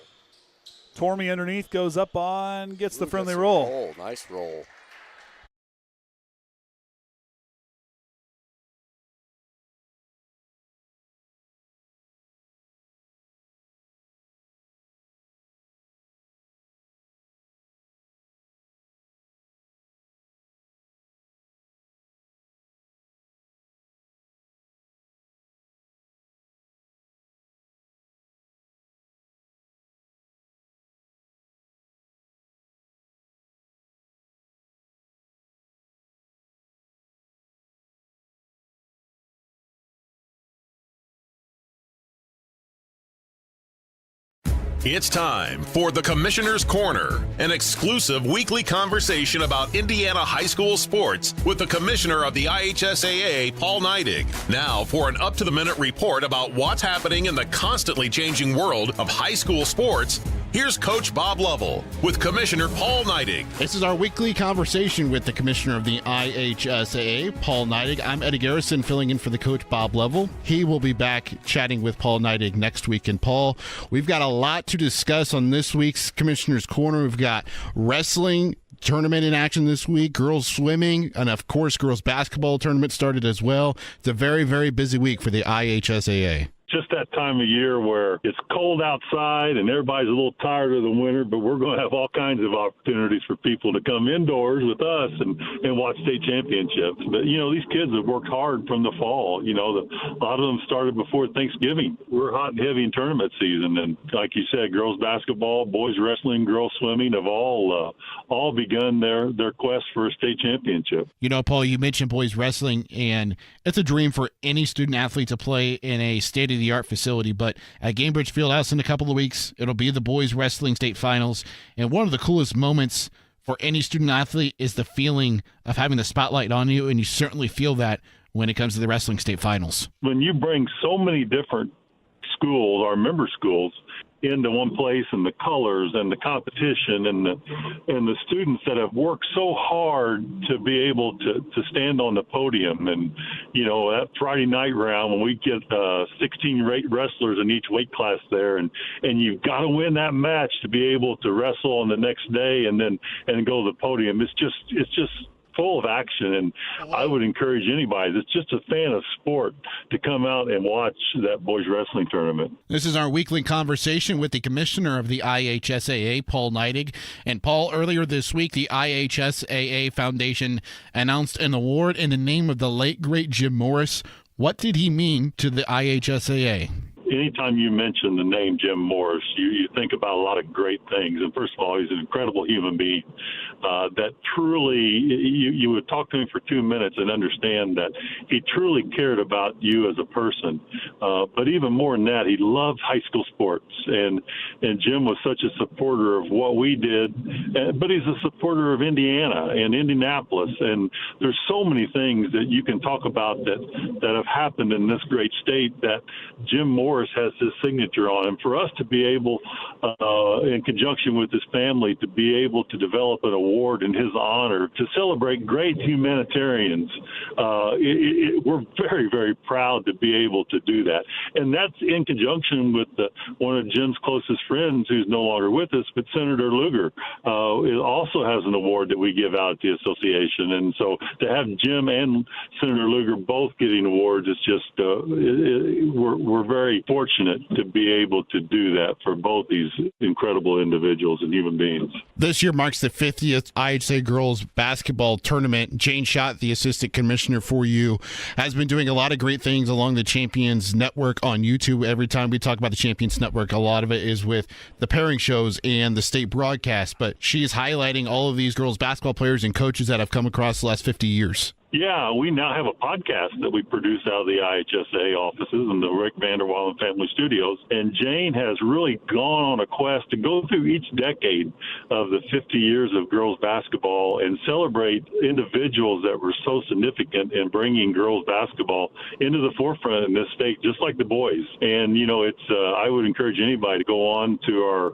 Tormey underneath goes up on, gets the friendly roll. Nice roll. It's time for the Commissioner's Corner, an exclusive weekly conversation about Indiana high school sports with the Commissioner of the IHSAA, Paul Neidig. Now for an up-to-the-minute report about what's happening in the constantly changing world of high school sports, here's Coach Bob Lovell with Commissioner Paul Neidig. This is our weekly conversation with the Commissioner of the IHSAA, Paul Neidig. I'm Eddie Garrison, filling in for the Coach Bob Lovell. He will be back chatting with Paul Neidig next week. And Paul, we've got a lot to discuss on this week's Commissioner's Corner. We've got wrestling tournament in action this week, girls swimming, and of course girls basketball tournament started as well. It's a very, very busy week for the IHSAA. Just that time of year where it's cold outside and everybody's a little tired of the winter, but we're going to have all kinds of opportunities for people to come indoors with us and watch state championships. But, you know, these kids have worked hard from the fall. You know, a lot of them started before Thanksgiving. We're hot and heavy in tournament season. And like you said, girls basketball, boys wrestling, girls swimming have all begun their quest for a state championship. You know, Paul, you mentioned boys wrestling, and it's a dream for any student athlete to play in a state-of-the-art facility, but at Gainbridge Fieldhouse in a couple of weeks, it'll be the boys wrestling state finals, and one of the coolest moments for any student athlete is the feeling of having the spotlight on you, and you certainly feel that when it comes to the wrestling state finals. When you bring so many different schools, our member schools, into one place, and the colors and the competition and the students that have worked so hard to be able to stand on the podium. And, you know, that Friday night round when we get 16 wrestlers in each weight class there, and you've got to win that match to be able to wrestle on the next day and go to the podium. It's just full of action, and I would encourage anybody that's just a fan of sport to come out and watch that boys wrestling tournament. This is our weekly conversation with the Commissioner of the IHSAA, Paul Neidig. And Paul, earlier this week, the IHSAA Foundation announced an award in the name of the late, great Jim Morris. What did he mean to the IHSAA? Anytime you mention the name Jim Morris, you think about a lot of great things. And first of all, he's an incredible human being that truly, you would talk to him for 2 minutes and understand that he truly cared about you as a person. But even more than that, he loved high school sports. And Jim was such a supporter of what we did, but he's a supporter of Indiana and Indianapolis. And there's so many things that you can talk about that have happened in this great state that Jim Morris has his signature on. And for us to be able, in conjunction with his family, to be able to develop an award in his honor to celebrate great humanitarians, we're very, very proud to be able to do that. And that's in conjunction with one of Jim's closest friends who's no longer with us, but Senator Lugar also has an award that we give out at the association. And so to have Jim and Senator Lugar both getting awards is just, we're very fortunate to be able to do that for both these incredible individuals and human beings. This year marks the 50th IHSA girls basketball tournament. Jane Schott, the assistant commissioner for you, has been doing a lot of great things along the Champions Network on YouTube. Every time we talk about the Champions Network, a lot of it is with the pairing shows and the state broadcast, but she's highlighting all of these girls basketball players and coaches that have come across the last 50 years. Yeah, we now have a podcast that we produce out of the IHSA offices and the Rick Vanderweilen Family Studios. And Jane has really gone on a quest to go through each decade of the 50 years of girls basketball and celebrate individuals that were so significant in bringing girls basketball into the forefront in this state, just like the boys. And, you know, I would encourage anybody to go on to our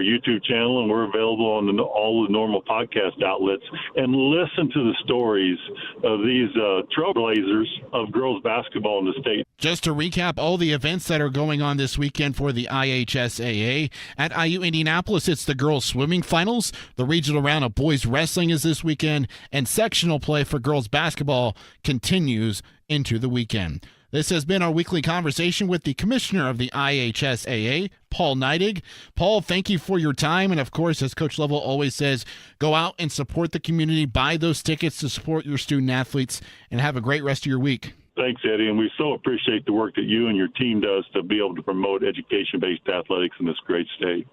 YouTube channel, and we're available on all the normal podcast outlets, and listen to the stories of these trailblazers of girls basketball in the state. Just to recap all the events that are going on this weekend for the IHSAA. At IU Indianapolis, it's the girls swimming finals. The regional round of boys wrestling is this weekend, and sectional play for girls basketball continues into the weekend. This has been our weekly conversation with the commissioner of the IHSAA, Paul Neidig. Paul, thank you for your time. And, of course, as Coach Lovell always says, go out and support the community, buy those tickets to support your student athletes, and have a great rest of your week. Thanks, Eddie, and we so appreciate the work that you and your team does to be able to promote education-based athletics in this great state.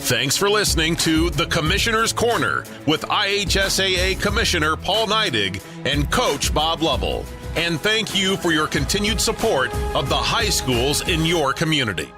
Thanks for listening to The Commissioner's Corner with IHSAA Commissioner Paul Neidig and Coach Bob Lovell. And thank you for your continued support of the high schools in your community.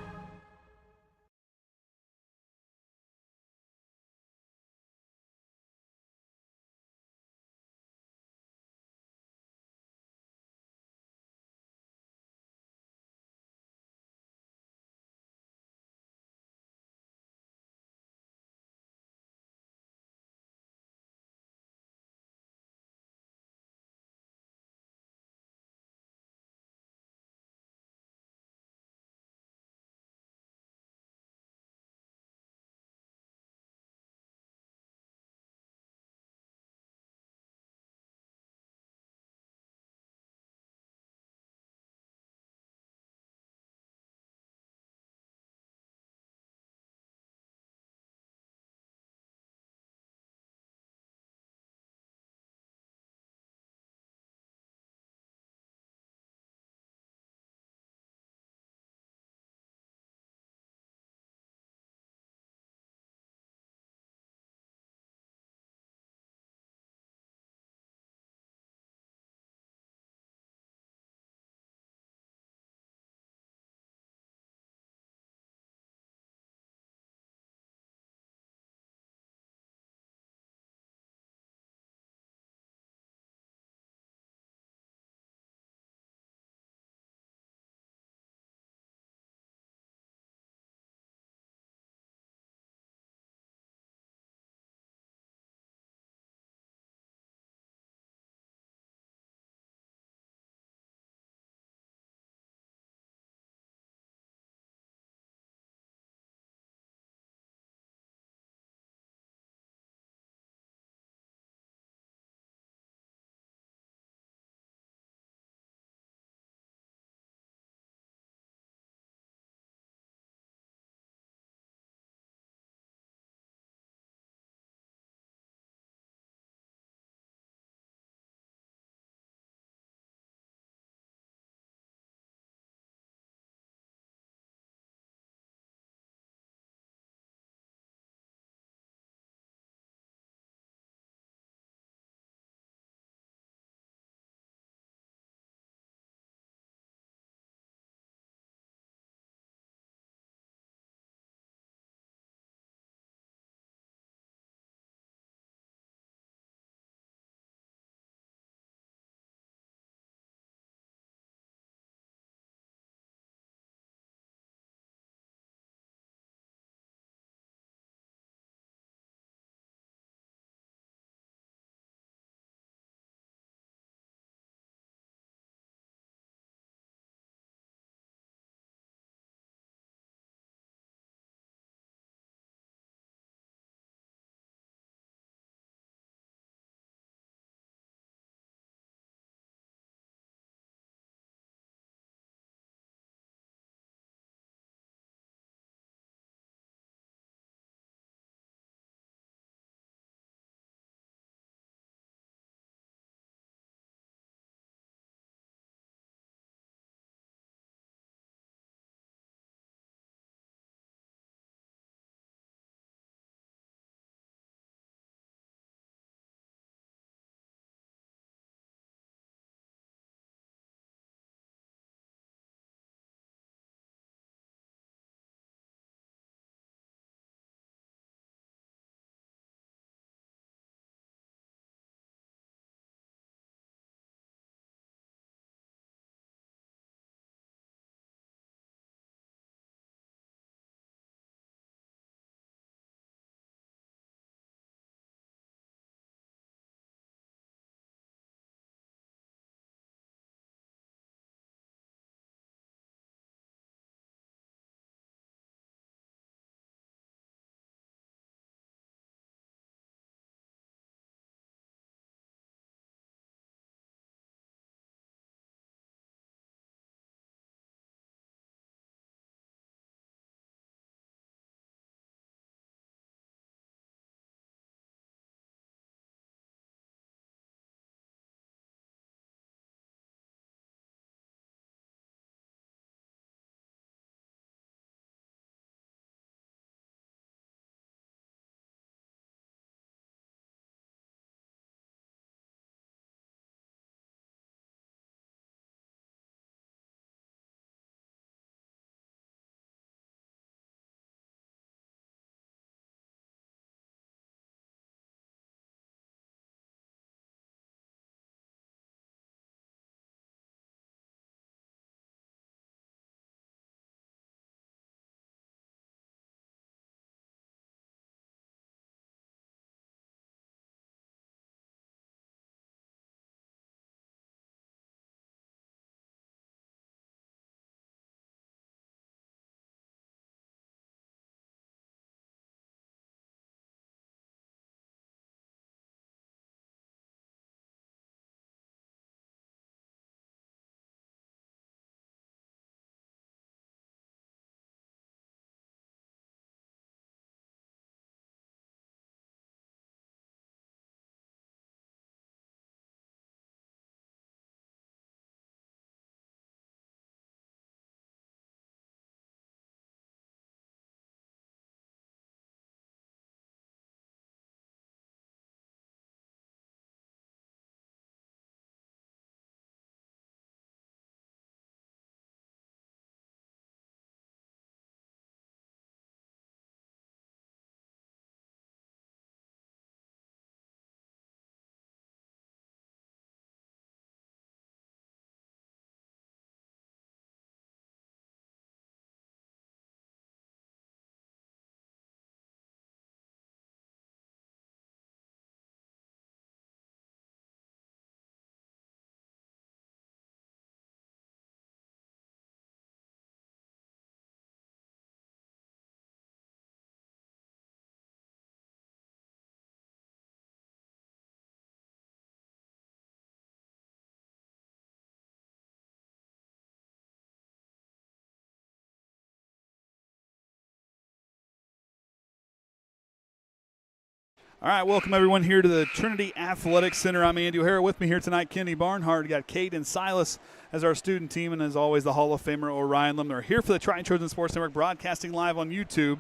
All right, welcome everyone here to the Trinity Athletic Center. I'm Andy O'Hara. With me here tonight, Kenny Barnhart. We got Kate and Silas as our student team, and as always, the Hall of Famer Orion Lim. They're here for the Triton Trojan Sports Network, broadcasting live on YouTube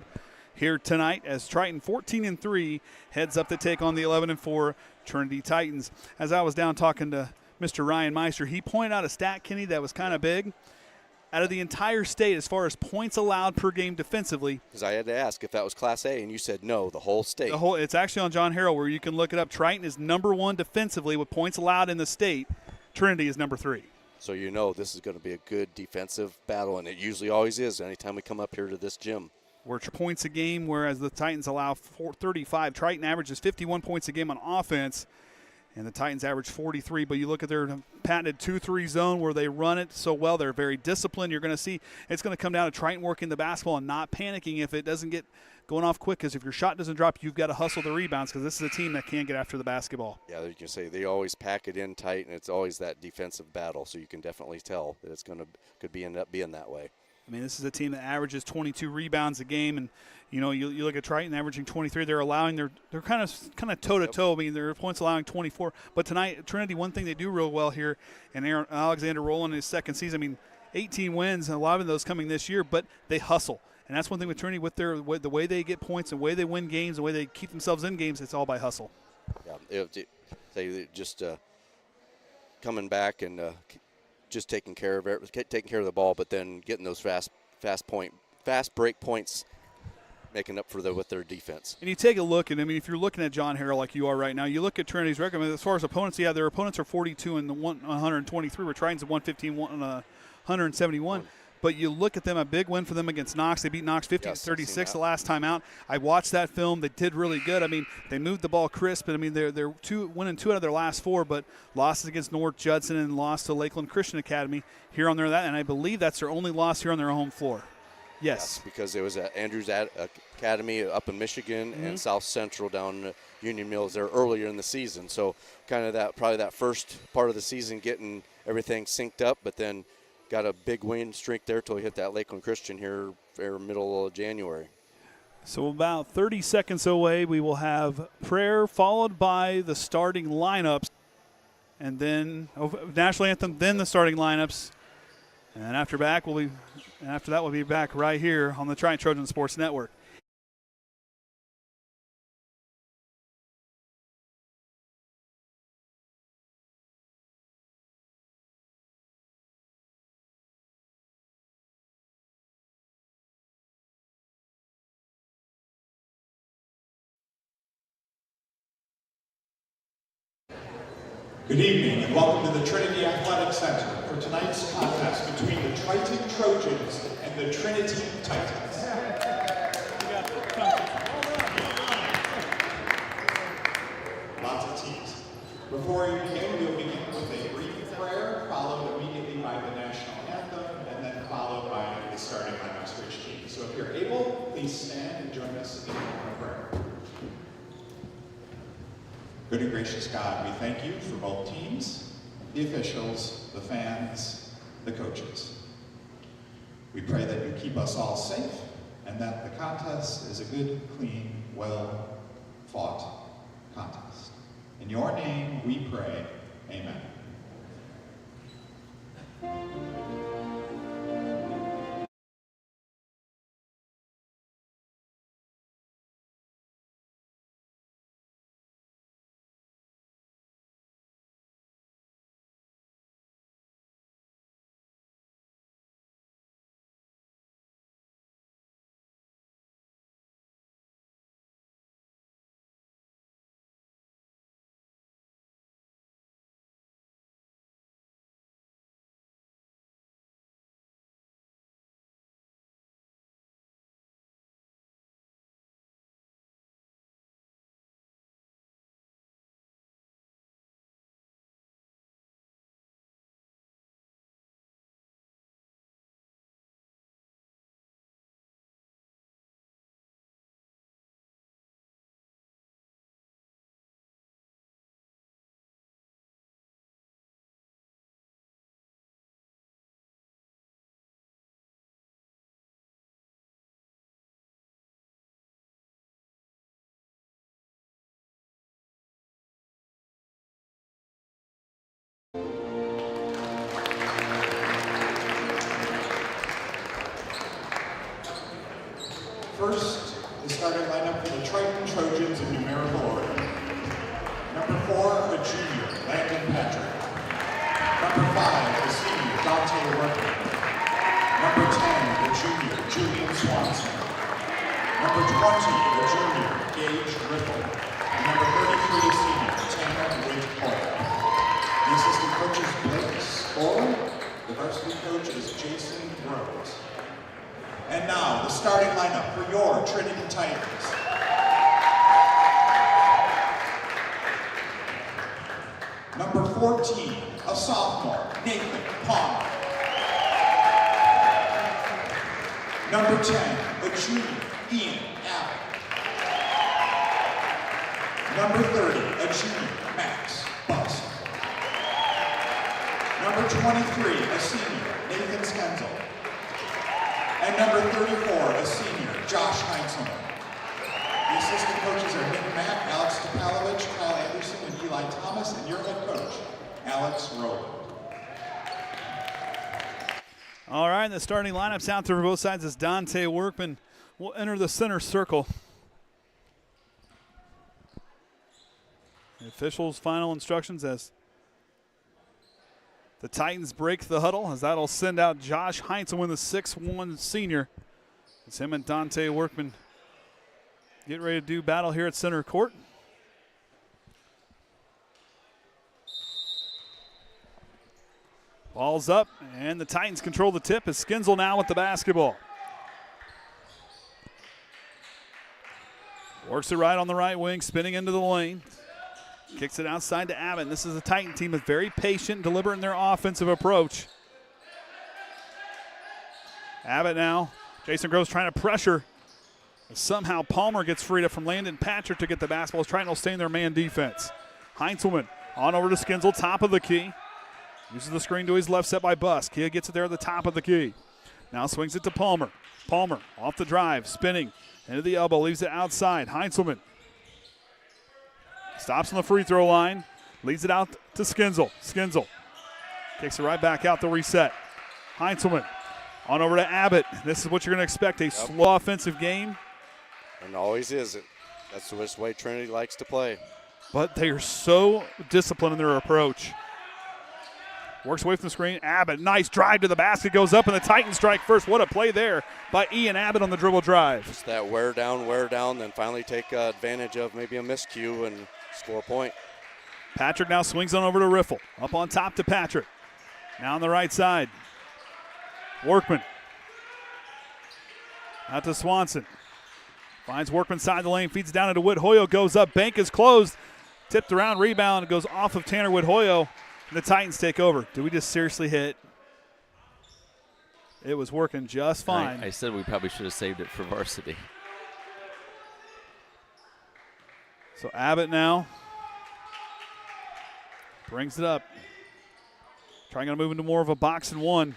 here tonight as Triton 14-3 heads up to take on the 11-4 Trinity Titans. As I was down talking to Mr. Ryan Meister, he pointed out a stat, Kenny, that was kind of big. Out of the entire state, as far as points allowed per game defensively. Because I had to ask if that was Class A, and you said no, the whole state. It's actually on John Harrell, where you can look it up. Triton is number 1 defensively with points allowed in the state. Trinity is number 3. So you know this is going to be a good defensive battle, and it usually always is anytime we come up here to this gym. We're points a game, whereas the Titans allow 35. Triton averages 51 points a game on offense, and the Titans average 43. But you look at their patented 2-3 zone where they run it so well. They're very disciplined. You're going to see it's going to come down to Triton working the basketball and not panicking if it doesn't get going off quick, because if your shot doesn't drop, you've got to hustle the rebounds, because this is a team that can't get after the basketball. Yeah, you can say they always pack it in tight, and it's always that defensive battle. So you can definitely tell that it's could end up being that way. I mean, this is a team that averages 22 rebounds a game, and you look at Triton averaging 23. They're allowing they're kind of toe to toe. I mean, their points allowing 24. But tonight, Trinity, one thing they do real well here, and Alexander Rowland in his second season. I mean, 18 wins, and a lot of those coming this year. But they hustle, and that's one thing with Trinity with the way they get points, and the way they win games, the way they keep themselves in games. It's all by hustle. Yeah, they just coming back and. Just taking care of the ball, but then getting those fast break points, making up for with their defense. And you take a look, and I mean, if you're looking at John Harrell like you are right now, you look at Trinity's record. I mean, as far as opponents, their opponents are 42 and 123. Where Triton's at 115 and 171. But you look at them, a big win for them against Knox. They beat Knox 50-36 the last time out. I watched that film. They did really good. I mean, they moved the ball crisp, but I mean, they're winning 2 out of their last 4, but losses against North Judson and lost to Lakeland Christian Academy here on their and I believe that's their only loss here on their home floor. Yes, because it was at Andrews Academy up in Michigan and South Central down Union Mills there earlier in the season. So kind of probably that first part of the season getting everything synced up, but then got a big win streak there till we hit that Lakeland Christian here middle of January. So about 30 seconds away, we will have prayer followed by the starting lineups, and then national anthem, then the starting lineups, and after that we'll be back right here on the Triton Trojan Sports Network. Good evening and welcome to the Trinity Athletic Center for tonight's contest between the Triton Trojans and the Trinity Titans. Lots of teams. Before we begin, we'll begin with a brief prayer, followed immediately by the national anthem, and then followed by the starting lineups for each team. So if you're able, please stand and join us in the moment of prayer. Good and gracious God, we thank you for both teams, the officials, the fans, the coaches. We pray that you keep us all safe and that the contest is a good, clean, well-fought contest. In your name we pray, amen. First, the starting lineup for the Triton Trojans in numerical order. Number 4, a junior, Landon Patrick. Number 5, a senior, Dante Workman. Number 10, a junior, Julian Swanson. Number 20, a junior, Gage Ripple. And number 33, a senior, Tanner Witt-Hoyle. The assistant coach is Blake Spohr. The varsity coach is Jason Rose. And now, the starting lineup for your Trinity Titans. Number 14, a sophomore, Nathan Palmer. Number 10, a junior, Ian Allen. Number 30, a junior, Max Busk. Number 23, a senior, Nathan Skenzel. And number 34, a senior, Josh Heinzelman. The assistant coaches are Nick Mack, Alex Topalovich, Kyle Anderson, and Eli Thomas, and your head coach, Alex Rowland. All right, the starting lineups out there for both sides as Dante Workman will enter the center circle. The officials' final instructions as the Titans break the huddle, as that'll send out Josh Heinzelman, the 6'1 senior. It's him and Dante Workman getting ready to do battle here at center court. Ball's up, and the Titans control the tip as Skenzel now with the basketball. Works it right on the right wing, spinning into the lane. Kicks it outside to Abbott. This is a Titan team that's very patient, deliberate in their offensive approach. Abbott now. Jason Groves trying to pressure. Somehow Palmer gets freed up from Landon Patrick to get the basketball. Triton will stay in their man defense. Heinzelman on over to Skenzel, top of the key. Uses the screen to his left, set by Busk. He gets it there at the top of the key. Now swings it to Palmer. Palmer off the drive, spinning into the elbow, leaves it outside. Heinzelman stops on the free throw line, leads it out to Skenzel. Skenzel kicks it right back out to reset. Heinzelman on over to Abbott. This is what you're going to expect, a slow offensive game. And always is it. That's the way Trinity likes to play. But they are so disciplined in their approach. Works away from the screen. Abbott, nice drive to the basket, goes up, and the Titans strike first. What a play there by Ian Abbott on the dribble drive. Just that wear down, then finally take advantage of maybe a miscue and score a point. Patrick now swings on over to Riffle. Up on top to Patrick. Now on the right side. Workman. Out to Swanson. Finds Workman side of the lane, feeds down into Witt-Hoyle, goes up, bank is closed. Tipped around, rebound, it goes off of Tanner Witt-Hoyle. And the Titans take over. Did we just seriously hit? It was working just fine. I said we probably should have saved it for varsity. So Abbott now brings it up. Trying to move into more of a box and one.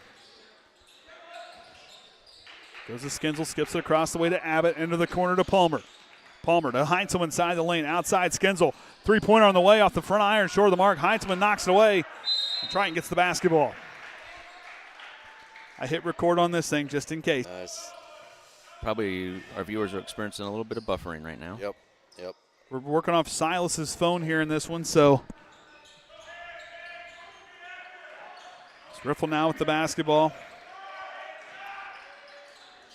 Goes to Skenzel, skips it across the way to Abbott, into the corner to Palmer. Palmer to Heinzelman inside the lane, outside Skenzel. Three-pointer on the way off the front iron, short of the mark. Heinzelman knocks it away. And Triton gets the basketball. I hit record on this thing just in case. Probably our viewers are experiencing a little bit of buffering right now. Yep. We're working off Silas's phone here in this one, so. It's Riffle now with the basketball.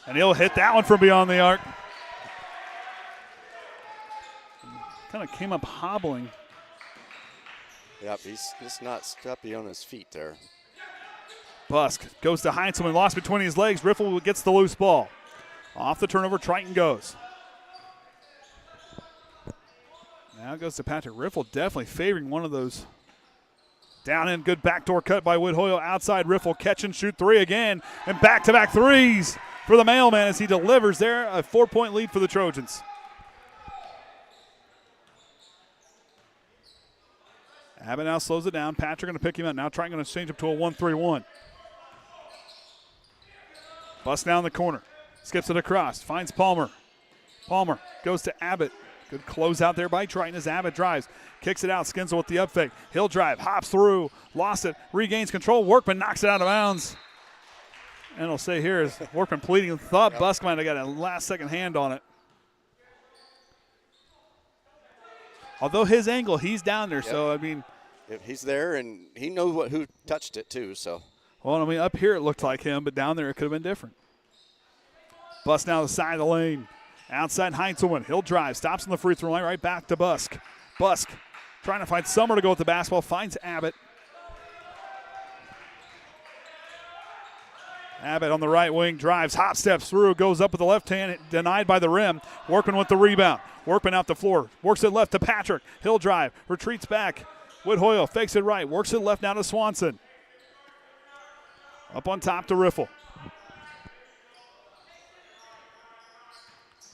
And he'll hit that one from beyond the arc. Kind of came up hobbling. Yep, he's just not steppy on his feet there. Busk goes to Heinzelman, lost between his legs. Riffle gets the loose ball. Off the turnover, Triton goes. Now it goes to Patrick. Riffle definitely favoring one of those. Down in, good backdoor cut by Witt-Hoyle. Outside, Riffle catch and shoot three again. And back-to-back threes for the mailman as he delivers there. A 4-point lead for the Trojans. Abbott now slows it down. Patrick going to pick him up. Now Triton going to change up to a 1-3-1. Bust down the corner. Skips it across. Finds Palmer. Palmer goes to Abbott. Good close out there by Triton as Abbott drives. Kicks it out. Skenzel with the up fake. He'll drive. Hops through. Lost it. Regains control. Workman knocks it out of bounds. And I'll say here is Workman pleading. Thought Busk might have got a last-second hand on it. Although his angle, he's down there, so, I mean. He's there, and he knows who touched it, too, so. Well, I mean, up here it looked like him, but down there it could have been different. Busk now the side of the lane. Outside Heintzelman. He'll drive. Stops on the free throw line. Right back to Busk. Busk trying to find Summer to go with the basketball. Finds Abbott. Abbott on the right wing, drives, hop steps through, goes up with the left hand, denied by the rim. Workman with the rebound. Workman out the floor, works it left to Patrick. He'll drive, retreats back. Woodhoyle fakes it right, works it left now to Swanson. Up on top to Riffle.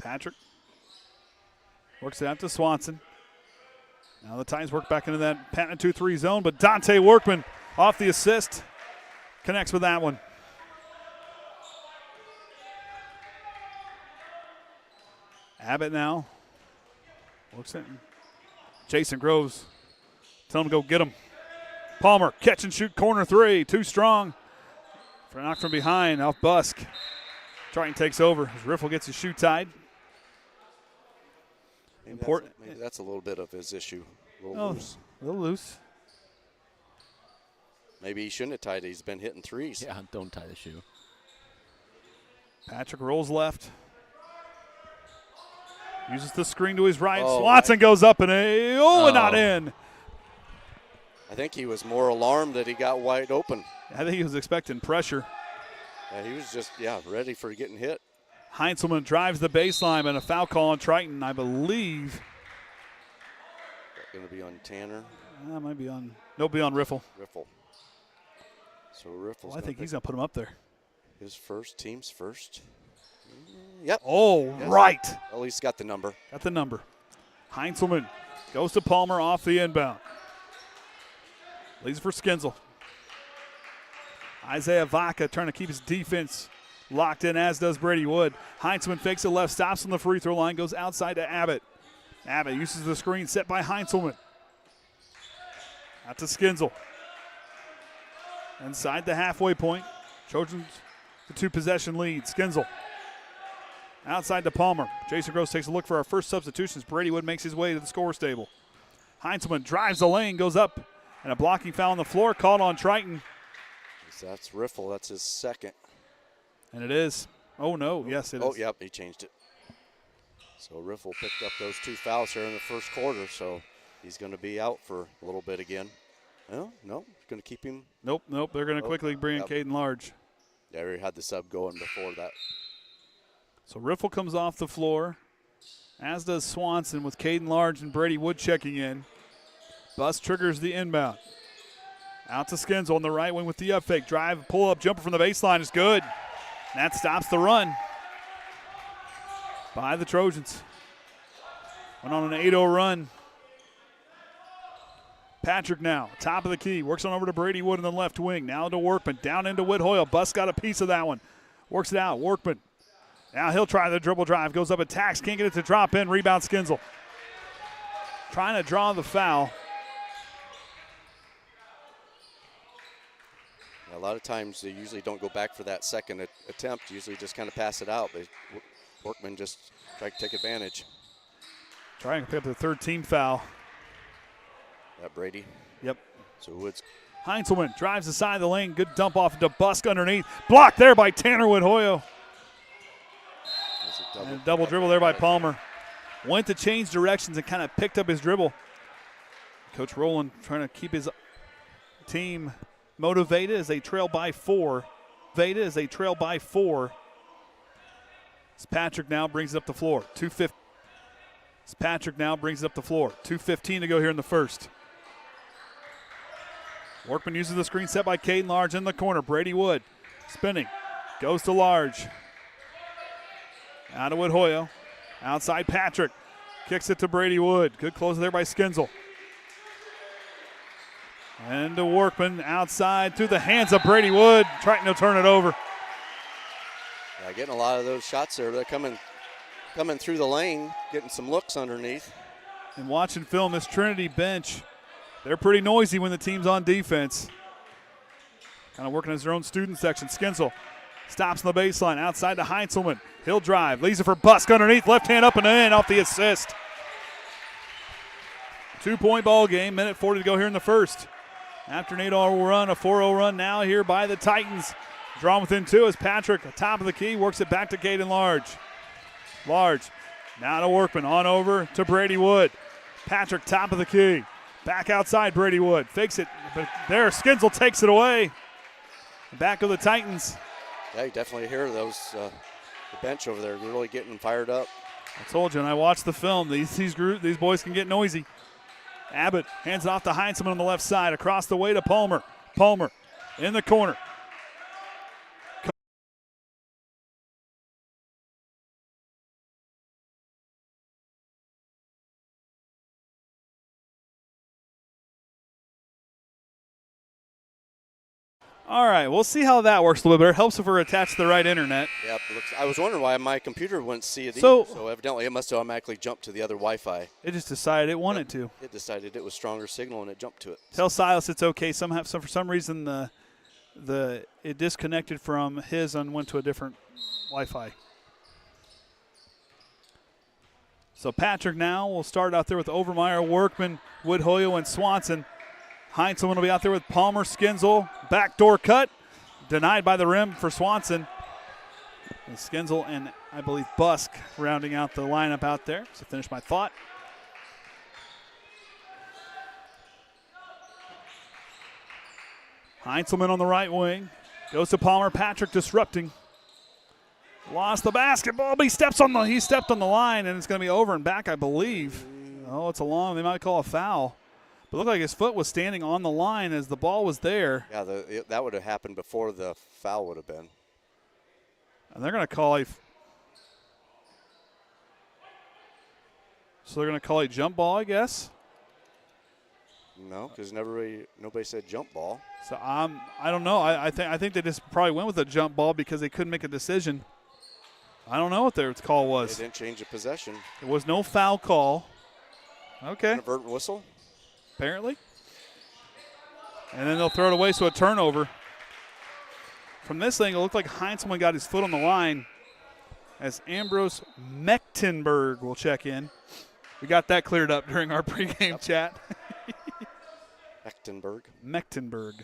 Patrick works it out to Swanson. Now the Titans work back into that patent 2-3 zone, but Dante Workman off the assist, connects with that one. Abbott now looks at Jason Groves. Tell him to go get him. Palmer, catch and shoot, corner three. Too strong. For a knock from behind off Busk. Triton takes over as Riffle gets his shoe tied. Maybe that's a little bit of his issue. A little loose. A little loose. Maybe he shouldn't have tied it. He's been hitting threes. Yeah, don't tie the shoe. Patrick rolls left. Uses the screen to his right. Oh, Swanson goes up and and not in. I think he was more alarmed that he got wide open. I think he was expecting pressure. Yeah, he was just, ready for getting hit. Heintzelman drives the baseline and a foul call on Triton, I believe. Going to be on Tanner. Might be on. No, be on Riffle. So Riffle's. I think he's going to put him up there. His first, team's first. Yep. Oh, yes. Right. At least got the number. Got the number. Heintzelman goes to Palmer off the inbound. Leads for Skinzel. Isaiah Vaca trying to keep his defense locked in, as does Brady Wood. Heintzelman fakes it left, stops on the free throw line, goes outside to Abbott. Abbott uses the screen set by Heintzelman. Out to Skinzel. Inside the halfway point. Trojans the 2-possession lead. Skinzel. Outside to Palmer. Jason Gross takes a look for our first substitutions. Brady Wood makes his way to the scorer's table. Heintzelman drives the lane, goes up, and a blocking foul on the floor called on Triton. So that's Riffle. That's his second. And it is. Oh, no. Yes, it is. Oh, yep, he changed it. So Riffle picked up those 2 fouls here in the first quarter, so he's going to be out for a little bit again. No, going to keep him. Nope. They're going to quickly bring in Caden Large. Yeah, we had the sub going before that. So Riffle comes off the floor, as does Swanson with Caden Large and Brady Wood checking in. Bus triggers the inbound. Out to Skinzel on the right wing with the up fake. Drive, pull up, jumper from the baseline is good. That stops the run by the Trojans. Went on an 8-0 run. Patrick now, top of the key, works on over to Brady Wood in the left wing. Now to Workman, down into Woodhoyle. Bus got a piece of that one. Works it out, Workman. Now he'll try the dribble drive, goes up, attacks, can't get it to drop in, rebound Skinzel. Trying to draw the foul. A lot of times they usually don't go back for that second attempt, usually just kind of pass it out, but Workman just tried to take advantage. Trying to pick up the third team foul. That Brady? Yep. So Woods. Heintzelman drives the side of the lane, good dump off to Busk underneath. Blocked there by Tanner Woodhoyle. And a double dribble there by Palmer. Went to change directions and kind of picked up his dribble. Coach Rowland trying to keep his team motivated as they trail by 4. Veda as they trail by 4. As Patrick now brings it up the floor. 2:15 to go here in the first. Workman uses the screen set by Caden Large in the corner. Brady Wood spinning. Goes to Large. Out of Woodhoyle. Outside Patrick. Kicks it to Brady Wood. Good close there by Skinzel. And to Workman outside through the hands of Brady Wood. Triton will turn it over. Yeah, getting a lot of those shots there. They're coming through the lane, getting some looks underneath. And watching film, this Trinity bench, they're pretty noisy when the team's on defense. Kind of working as their own student section. Skinzel Stops on the baseline, outside to Heinzelman. He'll drive, leaves it for Busk underneath, left hand up and in off the assist. 2-point ball game, minute 40 to go here in the first. After an 8-0 run, a 4-0 run now here by the Titans. Drawn within 2 as Patrick, top of the key, works it back to Caden Large. Large, now to Workman, on over to Brady Wood. Patrick, top of the key. Back outside, Brady Wood. Fakes it, but there, Skinsel takes it away. Back of the Titans. Yeah, you definitely hear those, the bench over there really getting fired up. I told you, and I watched the film, these boys can get noisy. Abbott hands it off to Heinzelman on the left side, across the way to Palmer. Palmer in the corner. All right, we'll see how that works a little bit. It helps if we're attached to the right internet. Yep, I was wondering why my computer wouldn't see it So- either. So evidently it must have automatically jumped to the other Wi-Fi. It just decided it wanted to. It decided it was stronger signal and it jumped to it. Tell Silas it's okay. For some reason it disconnected from his and went to a different Wi-Fi. So Patrick now will start out there with Overmeyer, Workman, Woodhoyo, and Swanson. Heinzelman will be out there with Palmer, Skinsel. Backdoor cut. Denied by the rim for Swanson. And Skinsel and I believe Busk rounding out the lineup out there. So finish my thought. Heinzelman on the right wing. Goes to Palmer. Patrick disrupting. Lost the basketball, but he stepped on the line, and it's going to be over and back, I believe. Oh, it's a long. They might call a foul. But it looked like his foot was standing on the line as the ball was there. Yeah, that would have happened before the foul would have been. And they're going to call a jump ball, I guess. No, because nobody said jump ball. So I don't know. I think they just probably went with a jump ball because they couldn't make a decision. I don't know what their call was. They didn't change the possession. There was no foul call. Okay. Inadvertent whistle. Apparently. And then they'll throw it away, so a turnover. From this thing, it looked like Heinzelman got his foot on the line as Ambrose Mechtenberg will check in. We got that cleared up during our pregame chat. Mechtenberg.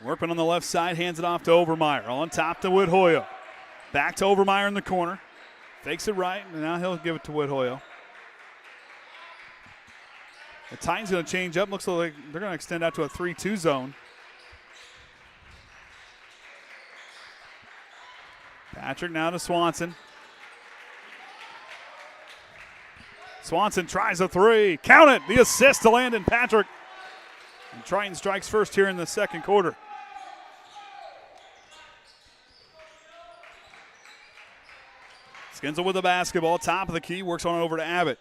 Workman on the left side, hands it off to Overmeyer. On top to Woodhoyo. Back to Overmeyer in the corner. Fakes it right, and now he'll give it to Woodhoyo. The Titans going to change up. Looks like they're going to extend out to a 3-2 zone. Patrick now to Swanson. Swanson tries a three. Count it. The assist to Landon Patrick. And Triton strikes first here in the second quarter. Skinsel with the basketball. Top of the key. Works on over to Abbott.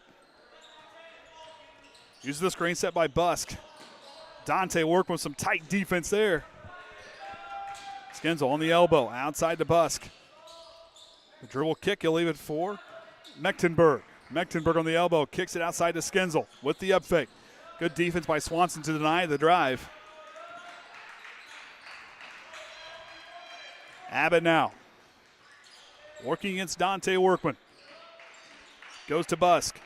Uses the screen set by Busk. Dante working with some tight defense there. Skinsel on the elbow. Outside to Busk. The dribble kick. He'll leave it for Mechtenberg. Mechtenberg on the elbow. Kicks it outside to Skinsel with the up fake. Good defense by Swanson to deny the drive. Abbott now. Working against Dante Workman. Goes to Busk.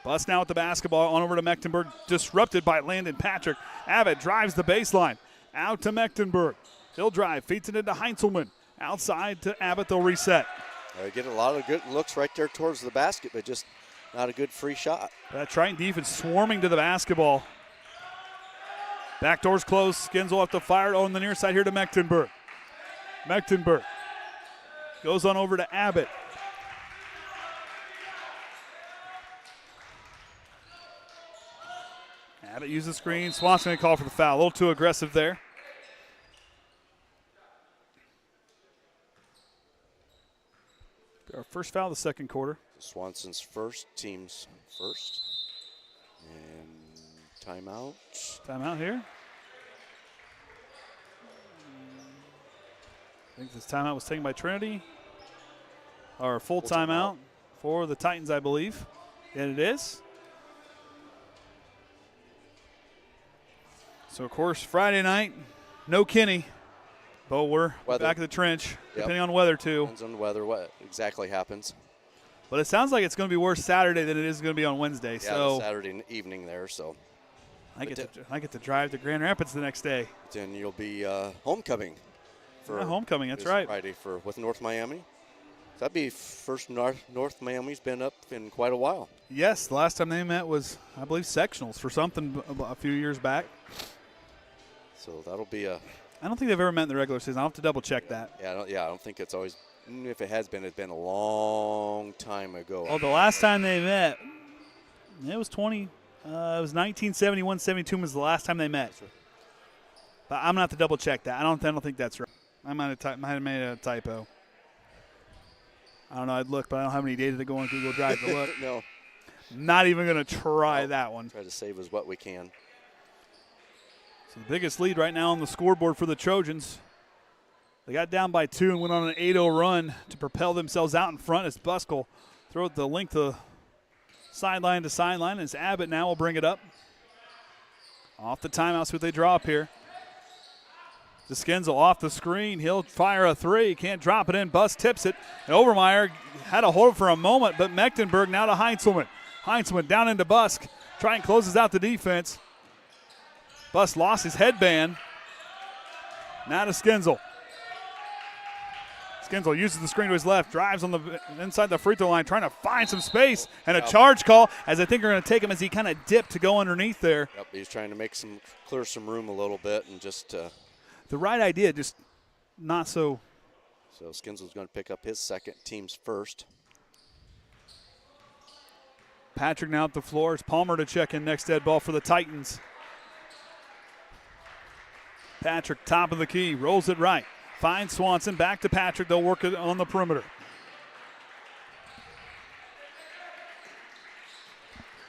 Busk now with the basketball on over to Mechtenberg. Disrupted by Landon Patrick. Abbott drives the baseline. Out to Mechtenberg. He'll drive. Feeds it into Heinzelman. Outside to Abbott. They'll reset. They get a lot of good looks right there towards the basket, but just not a good free shot. That Triton defense swarming to the basketball. Back door's closed. Skinsel up to fire on the near side here to Mechtenberg. Mechtenberg goes on over to Abbott. Abbott uses the screen. Swanson going to call for the foul. A little too aggressive there. Our first foul of the second quarter. Swanson's first, team's first. And timeout. Timeout here. I think this timeout was taken by Trinity. Or full timeout for the Titans, I believe. And it is. So, of course, Friday night, no Kenny, but we're Weather. back at the trench, Yep. depending on weather, too. Depends on the weather, what exactly happens. But it sounds like it's going to be worse Saturday than it is going to be on Wednesday. Yeah, so Saturday evening there, so. I get to drive to Grand Rapids the next day. Then you'll be homecoming. Homecoming, that's this right. Friday with North Miami. That'd be first North Miami's been up in quite a while. Yes, the last time they met was, I believe, sectionals for something a few years back. So that'll be a. I don't think they've ever met in the regular season. I'll have to double check that. Yeah, I don't think it's always. If it has been, it's been a long time ago. Oh, the last time they met, it was 1971-72 was the last time they met. But I'm gonna have to double check that. I don't think that's right. I might have made a typo. I don't know. I'd look, but I don't have any data to go on Google Drive to look. No. Not even gonna try that one. Try to save as what we can. So the biggest lead right now on the scoreboard for the Trojans. They got down by 2 and went on an 8-0 run to propel themselves out in front as Buskell throw it the length of sideline to sideline as Abbott now will bring it up. Off the timeout, see what they draw up here. Deskenzel off the screen. He'll fire a 3. Can't drop it in. Bus tips it. And Overmeyer had a hold for a moment, but Mechtenberg now to Heinzelman. Heinzelman down into Busk. Try and closes out the defense. Bus lost his headband. Now to Skenzel. Skenzel uses the screen to his left, drives on the inside the free throw line, trying to find some space, and a charge call as I think they're going to take him as he kind of dipped to go underneath there. Yep, he's trying to clear some room a little bit and just. The right idea, just not so. So Skenzel's going to pick up his second, team's first. Patrick now at the floor. It's Palmer to check in next dead ball for the Titans. Patrick, top of the key, rolls it right. Finds Swanson, back to Patrick. They'll work it on the perimeter.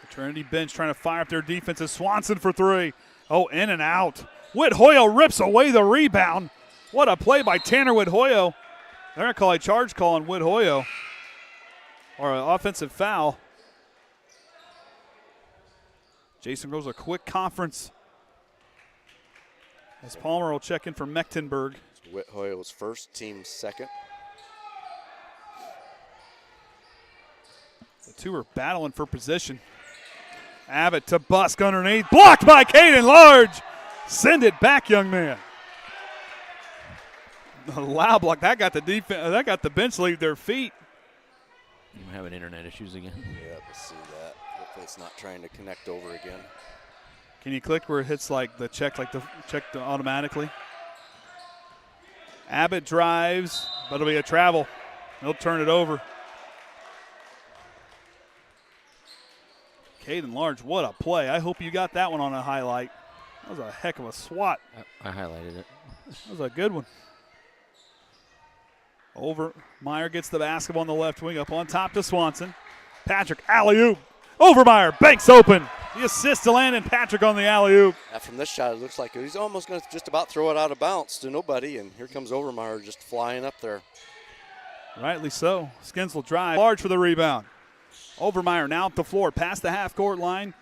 The Trinity bench trying to fire up their defense as Swanson for 3. Oh, in and out. Whithoyo rips away the rebound. What a play by Tanner Whithoyo. They're going to call a charge call on Whithoyo, or an offensive foul. Jason goes a quick conference as Palmer will check in for Mechtenberg. Whithoyo's first, team's second. The two are battling for position. Abbott to Busk underneath. Blocked by Caden Large. Send it back, young man. A loud block. That got the defense. That got the bench leave their feet. I'm having internet issues again. Yeah, let's see that. Hopefully it's not trying to connect over again. Can you click where it hits like the check automatically? Abbott drives, but it'll be a travel. He'll turn it over. Caden Large, what a play. I hope you got that one on a highlight. That was a heck of a swat. I highlighted it. That was a good one. Overmeyer gets the basketball on the left wing, up on top to Swanson. Patrick, alley-oop. Overmeyer banks open. The assist to Landon Patrick on the alley-oop. From this shot, it looks like he's almost going to just about throw it out of bounds to nobody, and here comes Overmeyer just flying up there. Rightly so. Skensel drive. Large for the rebound. Overmeyer now up the floor, past the half-court line.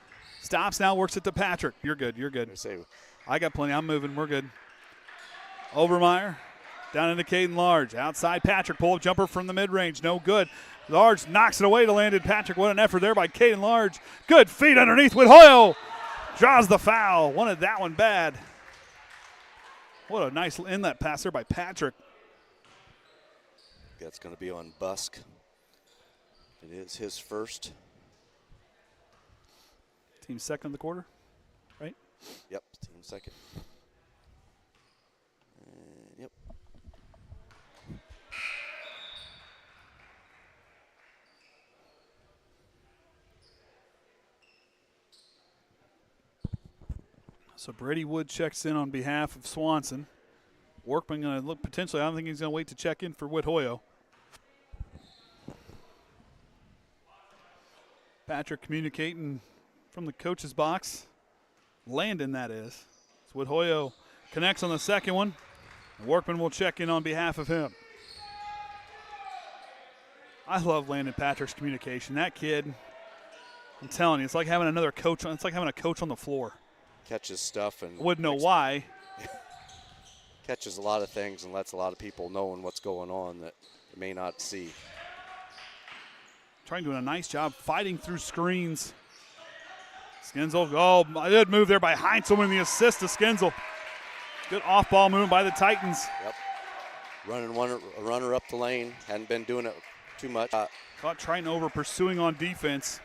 Stops now, works it to Patrick. You're good, you're good. I got plenty, I'm moving, we're good. Overmeyer down into Caden Large. Outside Patrick, pull-up jumper from the mid-range, no good. Large knocks it away to Landon Patrick. What an effort there by Caden Large. Good feet underneath with Hoyle. Draws the foul. Wanted that one bad. What a nice inlet pass there by Patrick. That's going to be on Busk. It is his first. Team second in the quarter, right? Yep, team second. Yep. So Brady Wood checks in on behalf of Swanson. Workman going to look potentially. I don't think he's going to wait to check in for Whithoyo. Patrick communicating from the coach's box. Landon, that is. So Whithoyo connects on the second one. Workman will check in on behalf of him. I love Landon Patrick's communication. That kid, I'm telling you, it's like having another coach. It's like having a coach on the floor. catches stuff and wouldn't know why. Catches a lot of things and lets a lot of people know what's going on that they may not see. Trying to do a nice job fighting through screens. Skinzel, oh, a good move there by Heinzelman, the assist to Skinzel. Good off-ball move by the Titans. Yep. Running a runner up the lane. Hadn't been doing it too much. Caught Triton over pursuing on defense.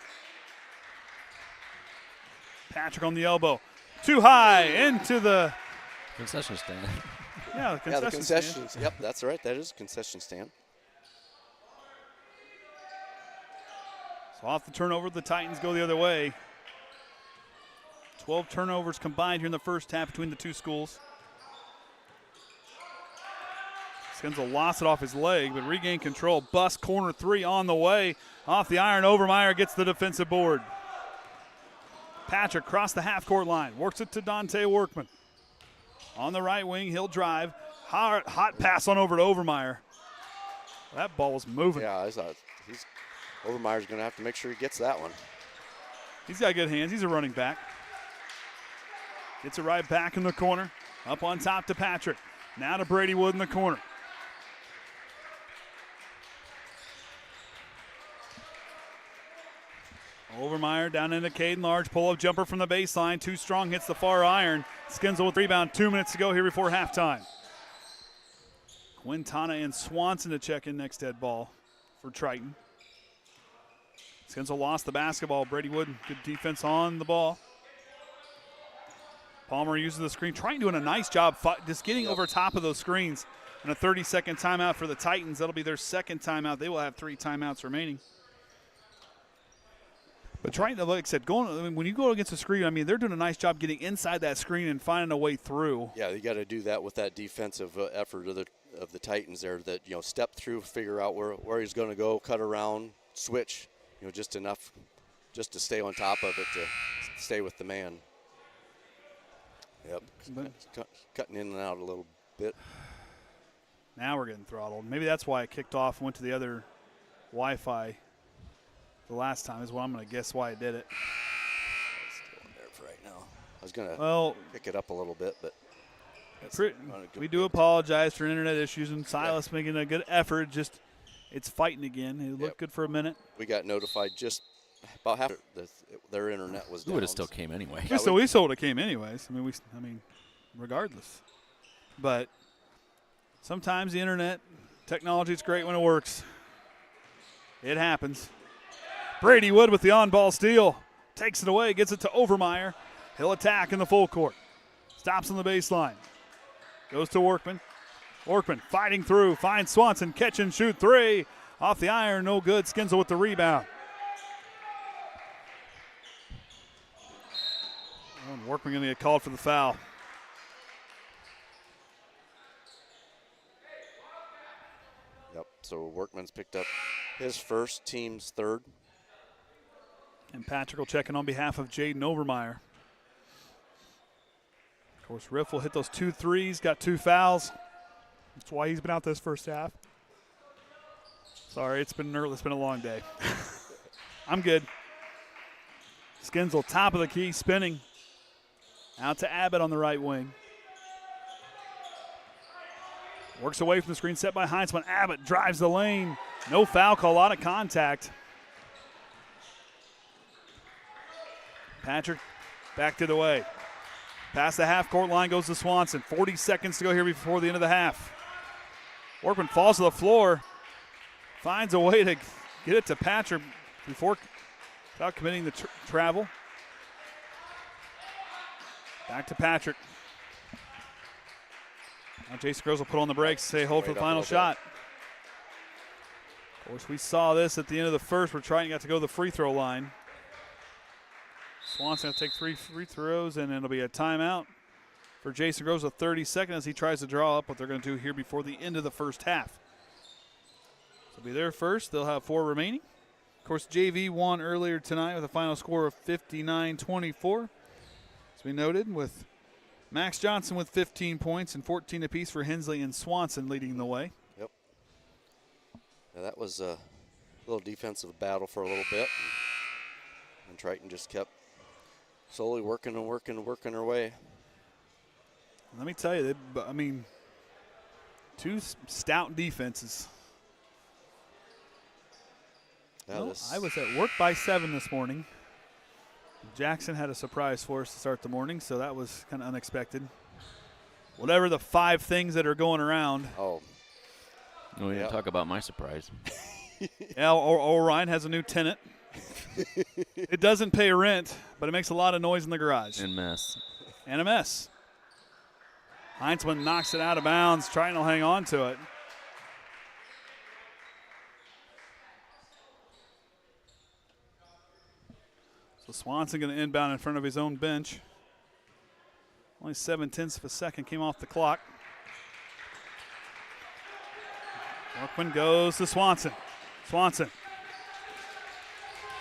Patrick on the elbow. Too high into the concession stand. Yeah, the concession concessions. stand. Yep, that's right. That is a concession stand. So off the turnover, the Titans go the other way. 12 turnovers combined here in the first half between the two schools. Skinzel lost it off his leg, but regained control. Bust corner three on the way. Off the iron, Overmeyer gets the defensive board. Patrick across the half-court line. Works it to Dante Workman. On the right wing, he'll drive. Hot pass on over to Overmeyer. That ball was moving. Yeah, Overmeyer's going to have to make sure he gets that one. He's got good hands. He's a running back. Gets it right back in the corner. Up on top to Patrick. Now to Brady Wood in the corner. Overmeyer down into Caden Large. Pull-up jumper from the baseline. Too strong, hits the far iron. Skinzel with rebound. 2 minutes to go here before halftime. Quintana and Swanson to check in next head ball for Triton. Skinzel lost the basketball. Brady Wood, good defense on the ball. Palmer uses the screen. Triton doing a nice job just getting over top of those screens. And a 30-second timeout for the Titans. That'll be their second timeout. They will have 3 timeouts remaining. But Triton, like I said, when you go against a screen, I mean, they're doing a nice job getting inside that screen and finding a way through. Yeah, you got to do that with that defensive effort of the Titans there. That step through, figure out where he's going to go, cut around, switch. Just enough, just to stay on top of it to stay with the man. Yep, cutting in and out a little bit. Now we're getting throttled. Maybe that's why it kicked off and went to the other Wi-Fi the last time is what I'm going to guess why it did it. Still on there for right now. I was going to pick it up a little bit, but we do apologize for internet issues and Silas making a good effort. Just it's fighting again. It looked good for a minute. We got notified just about half their internet was down. We would have still came anyway. We still would have came anyways. I mean, regardless. But sometimes the internet technology is great when it works. It happens. Brady Wood with the on-ball steal. Takes it away, gets it to Overmeyer. He'll attack in the full court. Stops on the baseline. Goes to Workman. Workman fighting through, finds Swanson, catch and shoot three. Off the iron, no good. Skinzel with the rebound. And Workman going to get called for the foul. Yep, so Workman's picked up his first, team's third. And Patrick will check in on behalf of Jaden Overmeyer. Of course, Riff will hit those 2 threes, got 2 fouls. That's why he's been out this first half. Sorry, it's been early. It's been a long day. I'm good. Skinzel, top of the key, spinning. Out to Abbott on the right wing. Works away from the screen set by Heinzman. Abbott drives the lane. No foul call, a lot of contact. Patrick back to the way. Past the half-court line goes to Swanson. 40 seconds to go here before the end of the half. Workman falls to the floor. Finds a way to get it to Patrick without committing the travel. Back to Patrick. Now Jason Gross will put on the brakes, say hold for the final shot. Of course, we saw this at the end of the first. We're trying to go to the free throw line. Swanson will take 3 free throws, and it'll be a timeout for Jason Groves with 30 seconds as he tries to draw up what they're going to do here before the end of the first half. So be there first. They'll have 4 remaining. Of course, JV won earlier tonight with a final score of 59-24. As we noted, with Max Johnson with 15 points and 14 apiece for Hensley and Swanson leading the way. Yep. Now that was a little defensive battle for a little bit. And Triton just kept slowly working her way. Let me tell you, two stout defenses. Well, I was at work by 7 this morning. Jackson had a surprise for us to start the morning, so that was kind of unexpected. Whatever the 5 things that are going around. Oh. We didn't talk about my surprise. Yeah, Orion has a new tenant. It doesn't pay rent, but it makes a lot of noise in the garage. And mess. And a mess. Heinzman knocks it out of bounds. Triton will hang on to it. So Swanson going to inbound in front of his own bench. Only 7/10 of a second came off the clock. Workman goes to Swanson. Swanson.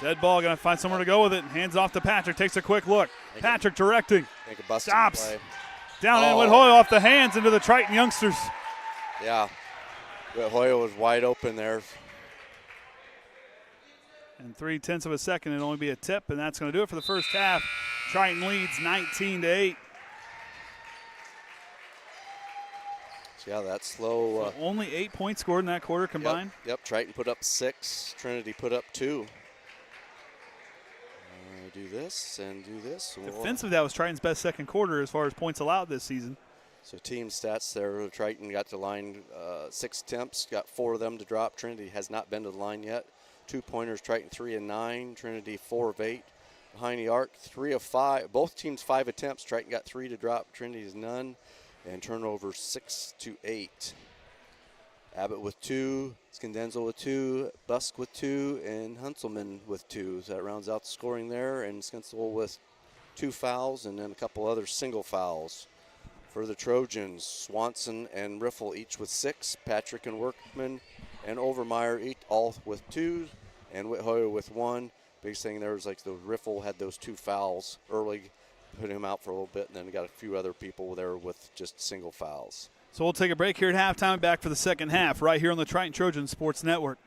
Dead ball, going to find somewhere to go with it. Hands off to Patrick. Takes a quick look. Patrick directing. Stops. Play. Down in with Hoyle off the hands into the Triton youngsters. Yeah. But Hoyle was wide open there. And 3/10 of a second, it'll only be a tip, and that's going to do it for the first half. Triton leads 19-8. So yeah, that's slow. So only 8 points scored in that quarter combined. Yep. Triton put up 6. Trinity put up 2. Do this and do this. Defensively, that was Triton's best second quarter as far as points allowed this season. So team stats there. Triton got to the line 6 attempts, got 4 of them to drop. Trinity has not been to the line yet. 2-pointers, Triton 3 of 9. Trinity 4 of 8. Behind the arc, 3 of 5. Both teams 5 attempts. Triton got 3 to drop. Trinity has none. And turnover 6 to 8. Abbott with 2, Skendenzel with 2, Busk with 2, and Hunselman with 2. So that rounds out the scoring there. And Skendenzel with 2 fouls and then a couple other single fouls. For the Trojans, Swanson and Riffle each with 6. Patrick and Workman and Overmeyer each all with 2. And Whithoyer with 1. Biggest thing there was like the Riffle had those 2 fouls early, put him out for a little bit, and then got a few other people there with just single fouls. So we'll take a break here at halftime, back for the second half right here on the Triton Trojan Sports Network.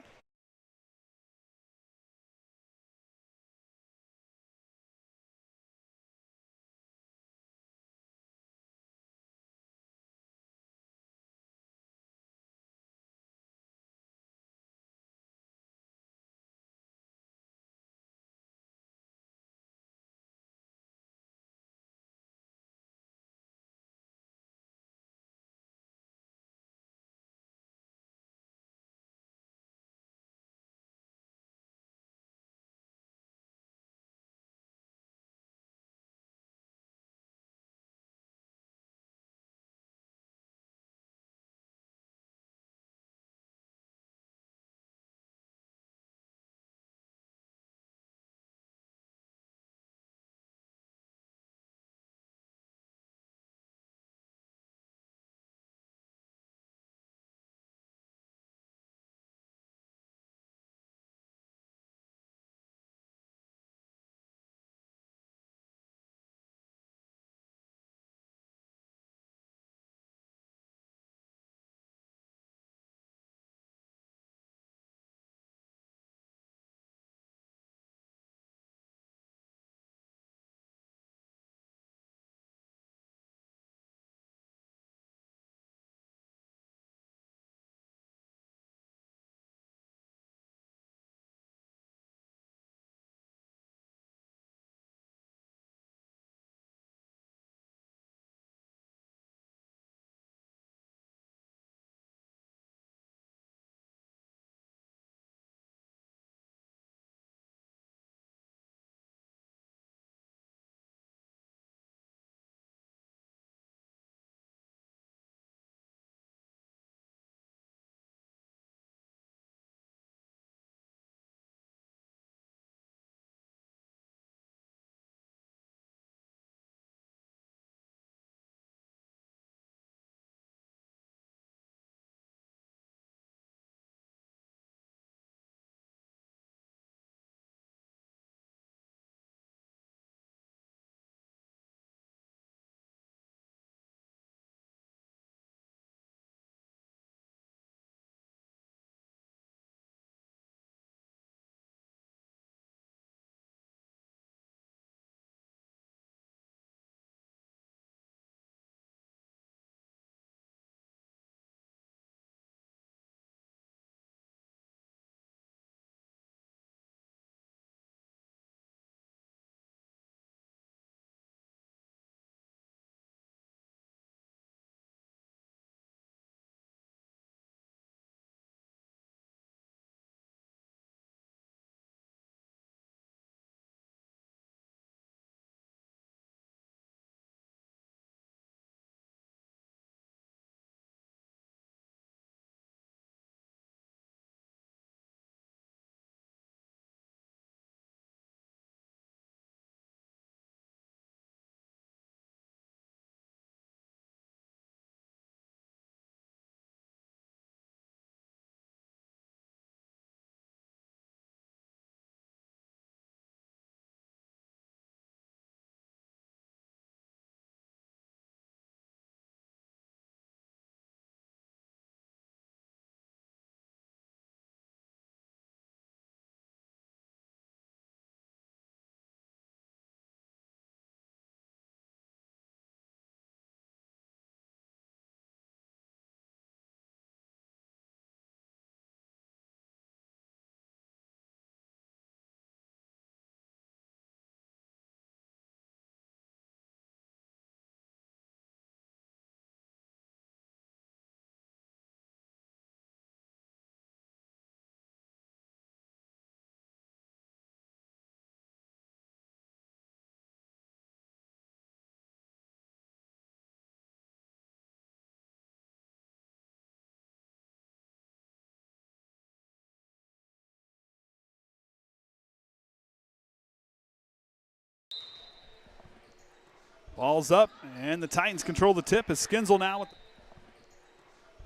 Ball's up, and the Titans control the tip as Skinsel now with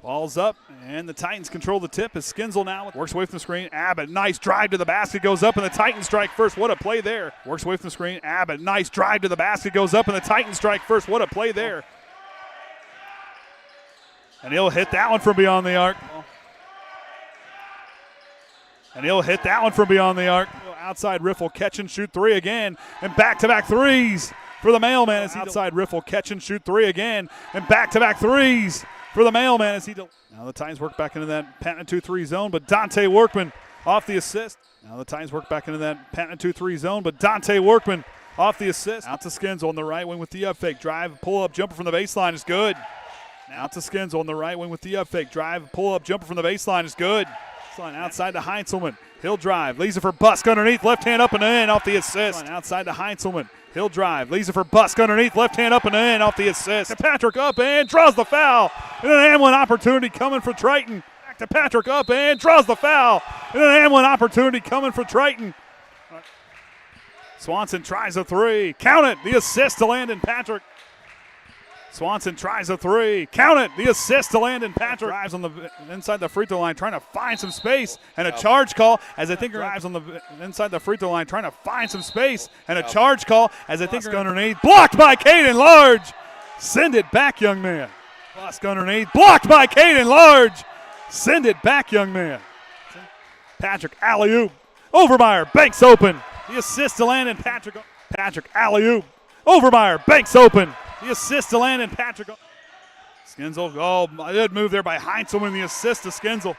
ball's up, and the Titans control the tip as Skinsel now works away from the screen. Abbott, nice drive to the basket, goes up, and the Titans strike first. What a play there. Works away from the screen. Abbott, nice drive to the basket, goes up, and the Titans strike first. What a play there. And he'll hit that one from beyond the arc. Outside riffle, catch and shoot three again, and back-to-back threes for the mailman. As outside riffle, catch and shoot three again, and back-to-back threes for the mailman. As now the Titans work back into that patent 2-3 zone, but Dante Workman off the assist. Out to Skinsel on the right wing with the up fake. Drive, pull up, jumper from the baseline is good. Now to Skinsel on the right wing with the up fake. Drive, pull up, jumper from the baseline is good. Outside to Heinzelman. He'll drive. Leaves it for Busk underneath. Left hand up and in off the assist. Outside to Heinzelman. He'll drive. Leaves it for Busk underneath. Left hand up and in off the assist. Patrick up and draws the foul. And an and one opportunity coming for Triton. Back to Patrick up and draws the foul. And an and one opportunity coming for Triton. Swanson tries a three. Count it. The assist to Landon Patrick. Swanson tries a three. Count it. The assist to Landon Patrick. Drives on the inside the free throw line, trying to find some space, and a charge call as I think drives on the inside the free throw line, trying to find some space, and a charge call as I think underneath. Blocked by Caden Large. Send it back, young man. Busk underneath. Blocked by Caden Large. Send it back, young man. Patrick alley-oop. Overmeyer banks open. The assist to Landon Patrick. Patrick alley-oop. Overmeyer banks open. The assist to Landon Patrick. Skinsel, good move there by Heinzelman. The assist to Skinsel.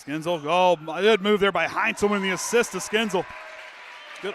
Good move there by Heinzelman. The assist to Skinsel. Good.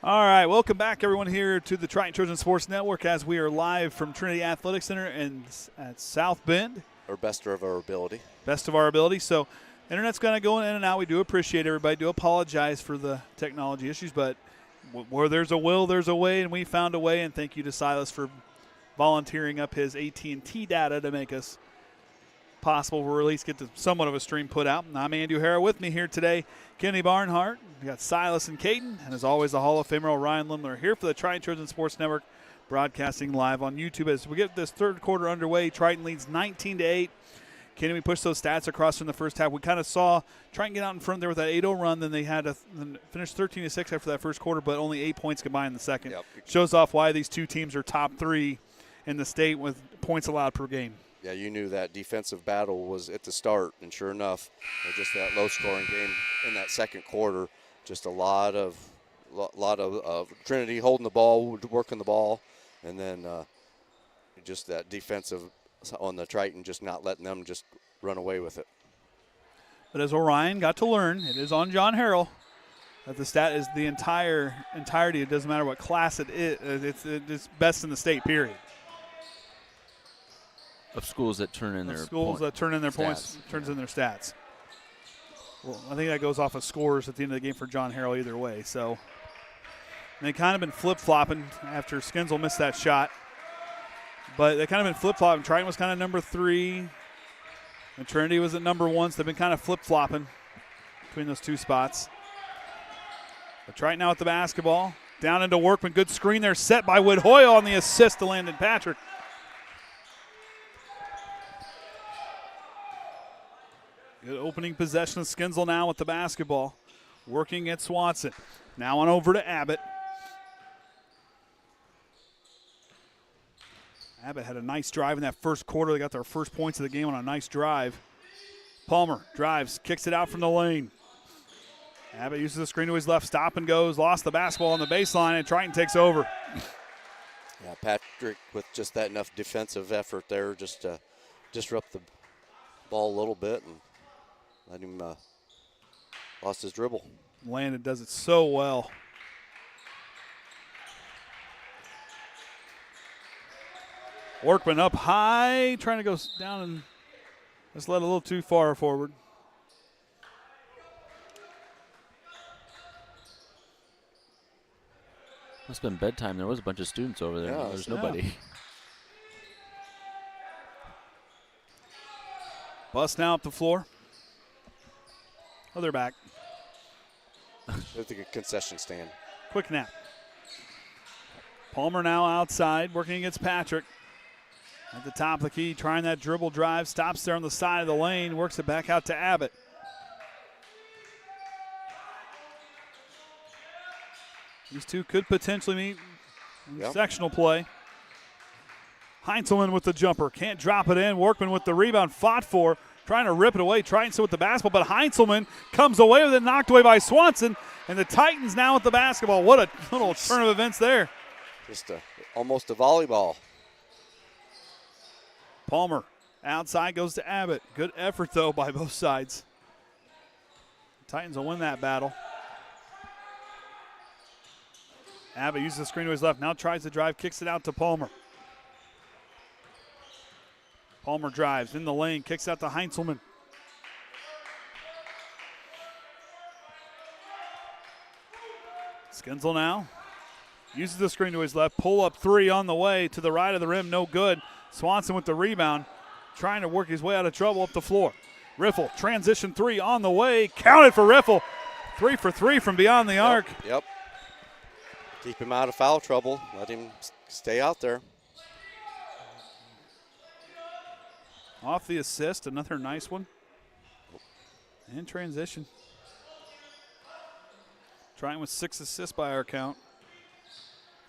All right, welcome back, everyone, here to the Triton Trojan Sports Network as we are live from Trinity Athletic Center at South Bend. Or best of our ability. Best of our ability. So, internet's going to go in and out. We do appreciate everybody. Do apologize for the technology issues, but where there's a will, there's a way, and we found a way. And thank you to Silas for volunteering up his AT&T data to make us possible to at least get somewhat of a stream put out. And I'm Andy O'Hara. With me here today, Kenny Barnhart. We got Silas and Caden, and as always, the Hall of Famer Ryan Limler here for the Triton Trojan Sports Network, broadcasting live on YouTube. As we get this third quarter underway, Triton leads 19-8. Kenny, we pushed those stats across from the first half. We kind of saw Triton get out in front there with that 8-0 run. Then they had finished 13-6 after that first quarter, but only 8 points combined in the second. Yep. Shows off why these two teams are top three in the state with points allowed per game. Yeah, you knew that defensive battle was at the start, and sure enough, just that low-scoring game in that second quarter, just a lot of Trinity holding the ball, working the ball, and then just that defensive on the Triton, just not letting them just run away with it. But as Orion got to learn, it is on John Harrell. The stat is the entirety. It doesn't matter what class it is. It's best in the state, period. Of schools that turn in their points, turns in their stats. Well, I think that goes off of scores at the end of the game for John Harrell either way. So they kind of been flip-flopping after Skinsel missed that shot. But they kind of been flip-flopping. Triton was kind of number 3, and Trinity was at number 1, so they've been kind of flip-flopping between those two spots. But Triton now with the basketball. Down into Workman. Good screen there set by Wood Hoyle on the assist to Landon Patrick. Good opening possession of Skinsel now with the basketball. Working at Swanson. Now on over to Abbott. Abbott had a nice drive in that first quarter. They got their first points of the game on a nice drive. Palmer drives, kicks it out from the lane. Abbott uses the screen to his left, stop and goes, lost the basketball on the baseline, and Triton takes over. Yeah, Patrick with just that enough defensive effort there just to disrupt the ball a little bit and let him lost his dribble. Landon does it so well. Workman up high, trying to go down and just led a little too far forward. Must have been bedtime. There was a bunch of students over there. Yeah, There's nobody. Bus now up the floor. Oh, they're back. At the concession stand. Quick nap. Palmer now outside, working against Patrick. At the top of the key, trying that dribble drive. Stops there on the side of the lane. Works it back out to Abbott. These two could potentially meet in sectional play. Heinzelman with the jumper. Can't drop it in. Workman with the rebound. Fought for. Trying to rip it away. Triton with the basketball, but Heinzelman comes away with it. Knocked away by Swanson. And the Titans now with the basketball. What a little turn of events there. Just almost a volleyball. Palmer outside goes to Abbott. Good effort, though, by both sides. Titans will win that battle. Abbott uses the screen to his left. Now tries to drive, kicks it out to Palmer. Palmer drives in the lane, kicks out to Heinzelman. Skinsel now uses the screen to his left. Pull up 3 on the way to the right of the rim, no good. Swanson with the rebound, trying to work his way out of trouble up the floor. Riffle, transition 3 on the way. Counted for Riffle. 3 for 3 from beyond the arc. Yep. Keep him out of foul trouble. Let him stay out there. Off the assist, another nice one. And transition. Trying with 6 assists by our count.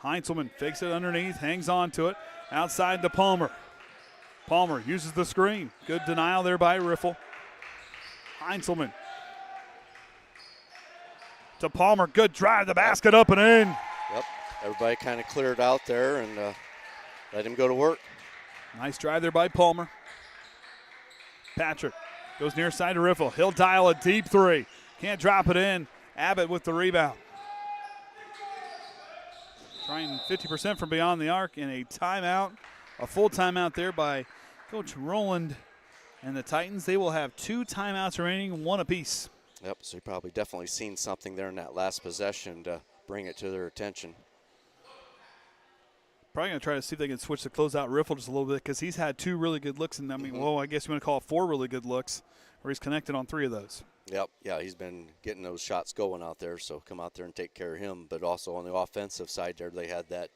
Heinzelman fakes it underneath, hangs on to it. Outside to Palmer. Palmer uses the screen. Good denial there by Riffle. Heinzelman to Palmer. Good drive, the basket up and in. Yep. Everybody kind of cleared out there and let him go to work. Nice drive there by Palmer. Patrick goes near side to Riffle. He'll dial a deep 3. Can't drop it in. Abbott with the rebound. Trying 50% from beyond the arc in a timeout. A full timeout there by Coach Rowland. And the Titans, they will have 2 timeouts remaining, 1 apiece. Yep, so you probably definitely seen something there in that last possession to bring it to their attention. Probably going to try to see if they can switch the closeout Riffle just a little bit because he's had 2 really good looks. And I mean, well, I guess you want to call it 4 really good looks where he's connected on 3 of those. Yep, yeah, he's been getting those shots going out there, so come out there and take care of him. But also on the offensive side there, they had that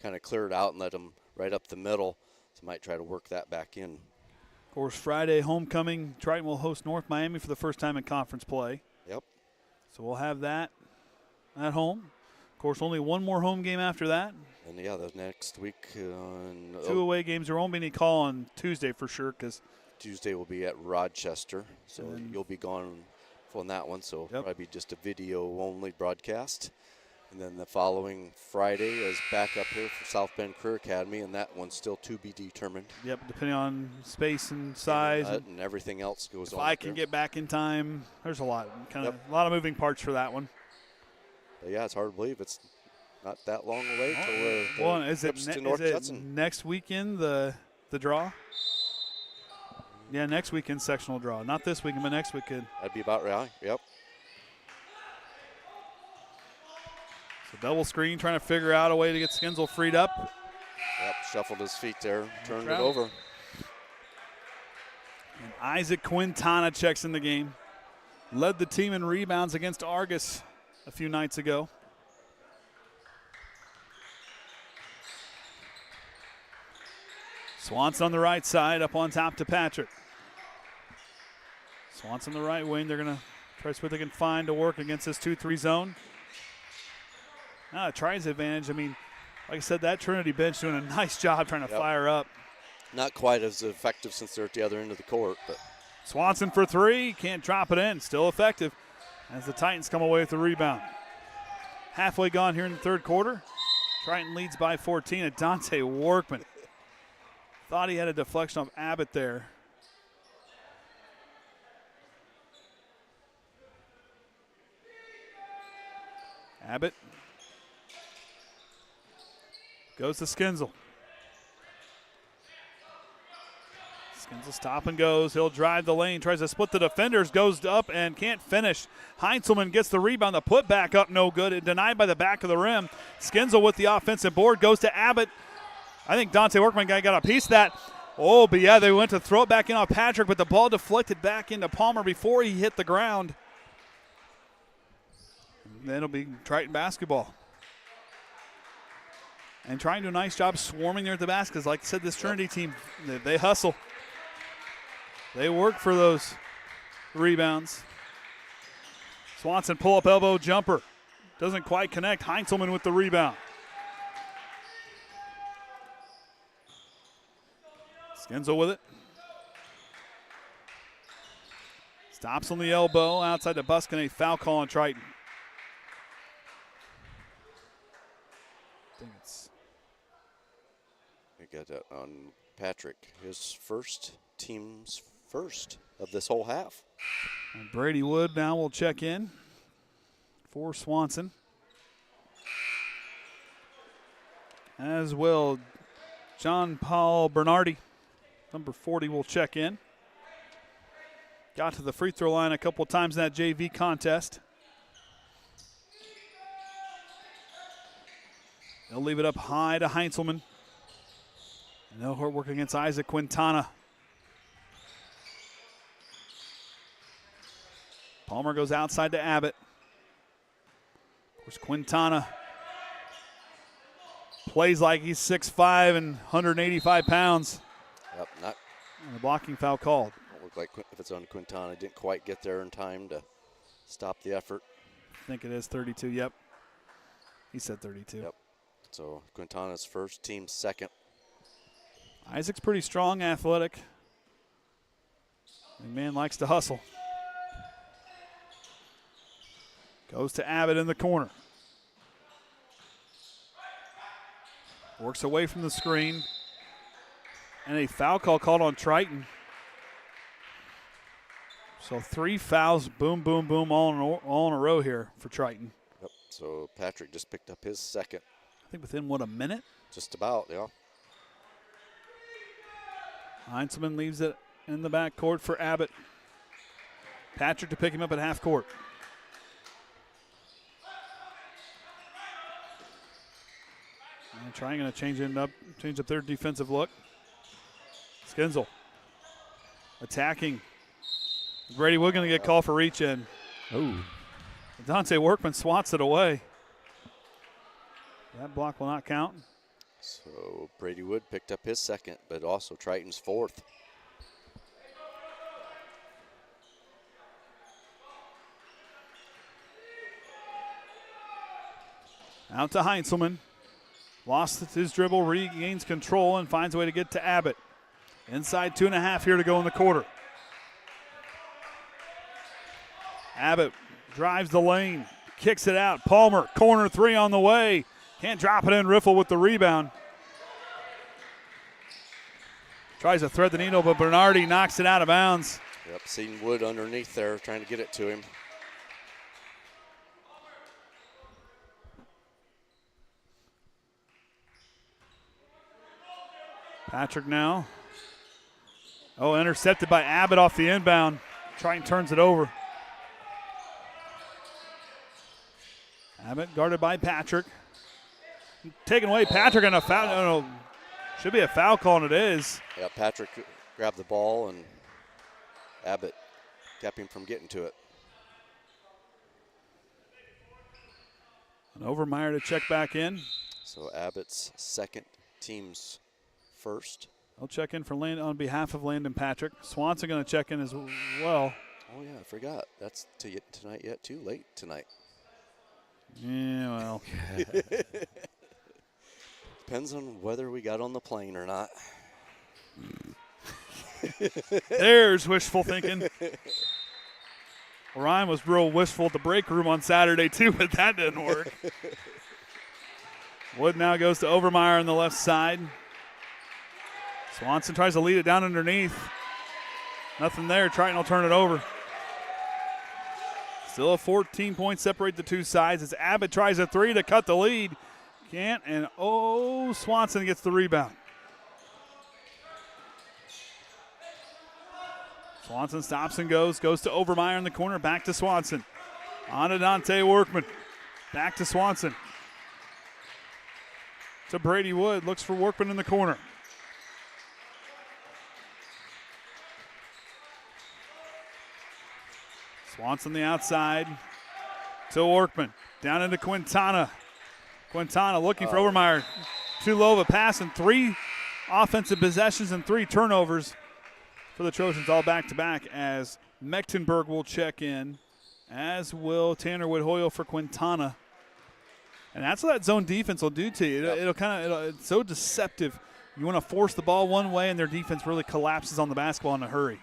kind of cleared out and let him right up the middle. So might try to work that back in. Of course, Friday homecoming, Triton will host North Miami for the first time in conference play. Yep. So we'll have that at home. Of course, only 1 more home game after that. And yeah, the next week. 2 away games. There won't be any call on Tuesday for sure because Tuesday will be at Rochester, so you'll be gone on that one. So it'll probably be just a video-only broadcast. And then the following Friday is back up here for South Bend Career Academy, and that one's still to be determined. Yep, depending on space and size. And everything else goes on. If I can get back in time, there's a lot. A lot of moving parts for that one. But yeah, it's hard to believe it's not that long away till we're Well, is it next weekend the draw? Yeah, next weekend sectional draw. Not this weekend, but next weekend. That'd be about right. Yep. So double screen, trying to figure out a way to get Skinsel freed up. Yep, shuffled his feet there, turned it over. And Isaac Quintana checks in the game. Led the team in rebounds against Argus a few nights ago. Swanson on the right side, up on top to Patrick. Swanson the right wing. They're going to try to see what they can find to work against this 2-3 zone. Now, tries advantage. I mean, like I said, that Trinity bench doing a nice job trying to fire up. Not quite as effective since they're at the other end of the court, but Swanson for three. Can't drop it in. Still effective as the Titans come away with the rebound. Halfway gone here in the third quarter. Triton leads by 14 at Dante Workman. Thought he had a deflection of Abbott there. Abbott goes to Skinsel. Skinsel stop and goes. He'll drive the lane, tries to split the defenders, goes up and can't finish. Heinzelman gets the rebound. The put back up, no good. It denied by the back of the rim. Skinsel with the offensive board goes to Abbott. I think Dante Workman got a piece of that. Oh, but yeah, they went to throw it back in on Patrick, but the ball deflected back into Palmer before he hit the ground. And then it'll be Triton basketball. And trying to do a nice job swarming there at the baskets. Like I said, this Trinity team, they hustle. They work for those rebounds. Swanson pull-up elbow jumper. Doesn't quite connect. Heinzelman with the rebound. Skinsel with it. Stops on the elbow outside the buskin. A foul call on Triton. I think it's. We got that on Patrick. His team's first of this whole half. And Brady Wood now will check in for Swanson. As will John Paul Bernardi. Number 40 will check in. Got to the free throw line a couple of times in that JV contest. They'll leave it up high to Heinzelman. And they'll work against Isaac Quintana. Palmer goes outside to Abbott. Of course, Quintana plays like he's 6'5" and 185 pounds. Yep, not. And a blocking foul called. Don't look like if it's on Quintana. Didn't quite get there in time to stop the effort. I think it is 32. Yep. He said 32. Yep. So Quintana's first, team's second. Isaac's pretty strong, athletic. The man likes to hustle. Goes to Abbott in the corner. Works away from the screen. And a foul call called on Triton. So 3 fouls, boom, boom, boom, all in a row here for Triton. Yep. So Patrick just picked up his second. I think within, what, a minute? Just about, yeah. Heinzelman leaves it in the backcourt for Abbott. Patrick to pick him up at half court. And trying to change up their defensive look. Skinsel attacking. Brady Wood going to get called for reach in. Oh. Dante Workman swats it away. That block will not count. So Brady Wood picked up his second, but also Triton's fourth. Out to Heinzelman. Lost his dribble, regains control, and finds a way to get to Abbott. Inside 2.5 here to go in the quarter. Abbott drives the lane, kicks it out. Palmer, corner three on the way. Can't drop it in. Riffle with the rebound. Tries to thread the needle, but Bernardi knocks it out of bounds. Yep, seen Wood underneath there trying to get it to him. Patrick now. Oh, intercepted by Abbott off the inbound. Triton turns it over. Abbott guarded by Patrick. Taken away, Patrick, and a foul. No, should be a foul call, and it is. Yeah, Patrick grabbed the ball, and Abbott kept him from getting to it. And Overmeyer to check back in. So Abbott's second, team's first. He'll check in for on behalf of Landon Patrick. Swanson going to check in as well. Oh, yeah, I forgot. That's tonight yet, too late tonight. Yeah, well. Depends on whether we got on the plane or not. There's wishful thinking. Ryan was real wishful at the break room on Saturday, too, but that didn't work. Wood now goes to Overmeyer on the left side. Swanson tries to lead it down underneath. Nothing there. Triton will turn it over. Still a 14-point separate the two sides as Abbott tries a three to cut the lead. Can't, and Swanson gets the rebound. Swanson stops and goes to Overmeyer in the corner, back to Swanson. On to Dante Workman. Back to Swanson. To Brady Wood, looks for Workman in the corner. Swanson the outside to Workman. Down into Quintana. Quintana looking for Overmeyer. Too low of a pass and 3 offensive possessions and 3 turnovers for the Trojans, all back-to-back, as Mecklenburg will check in, as will Tanner Wood-Hoyle for Quintana. And that's what that zone defense will do to you. It's so deceptive. You want to force the ball one way, and their defense really collapses on the basketball in a hurry.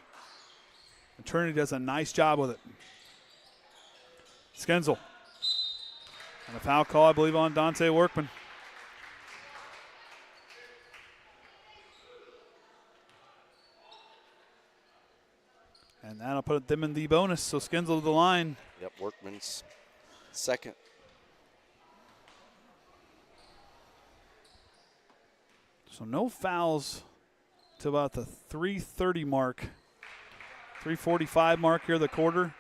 And Trinity does a nice job with it. Skenzel. And a foul call, I believe, on Dante Workman. And that'll put them in the bonus, so Skenzel to the line. Yep, Workman's second. So no fouls to about the 3:30 mark. 3:45 mark here, the quarter.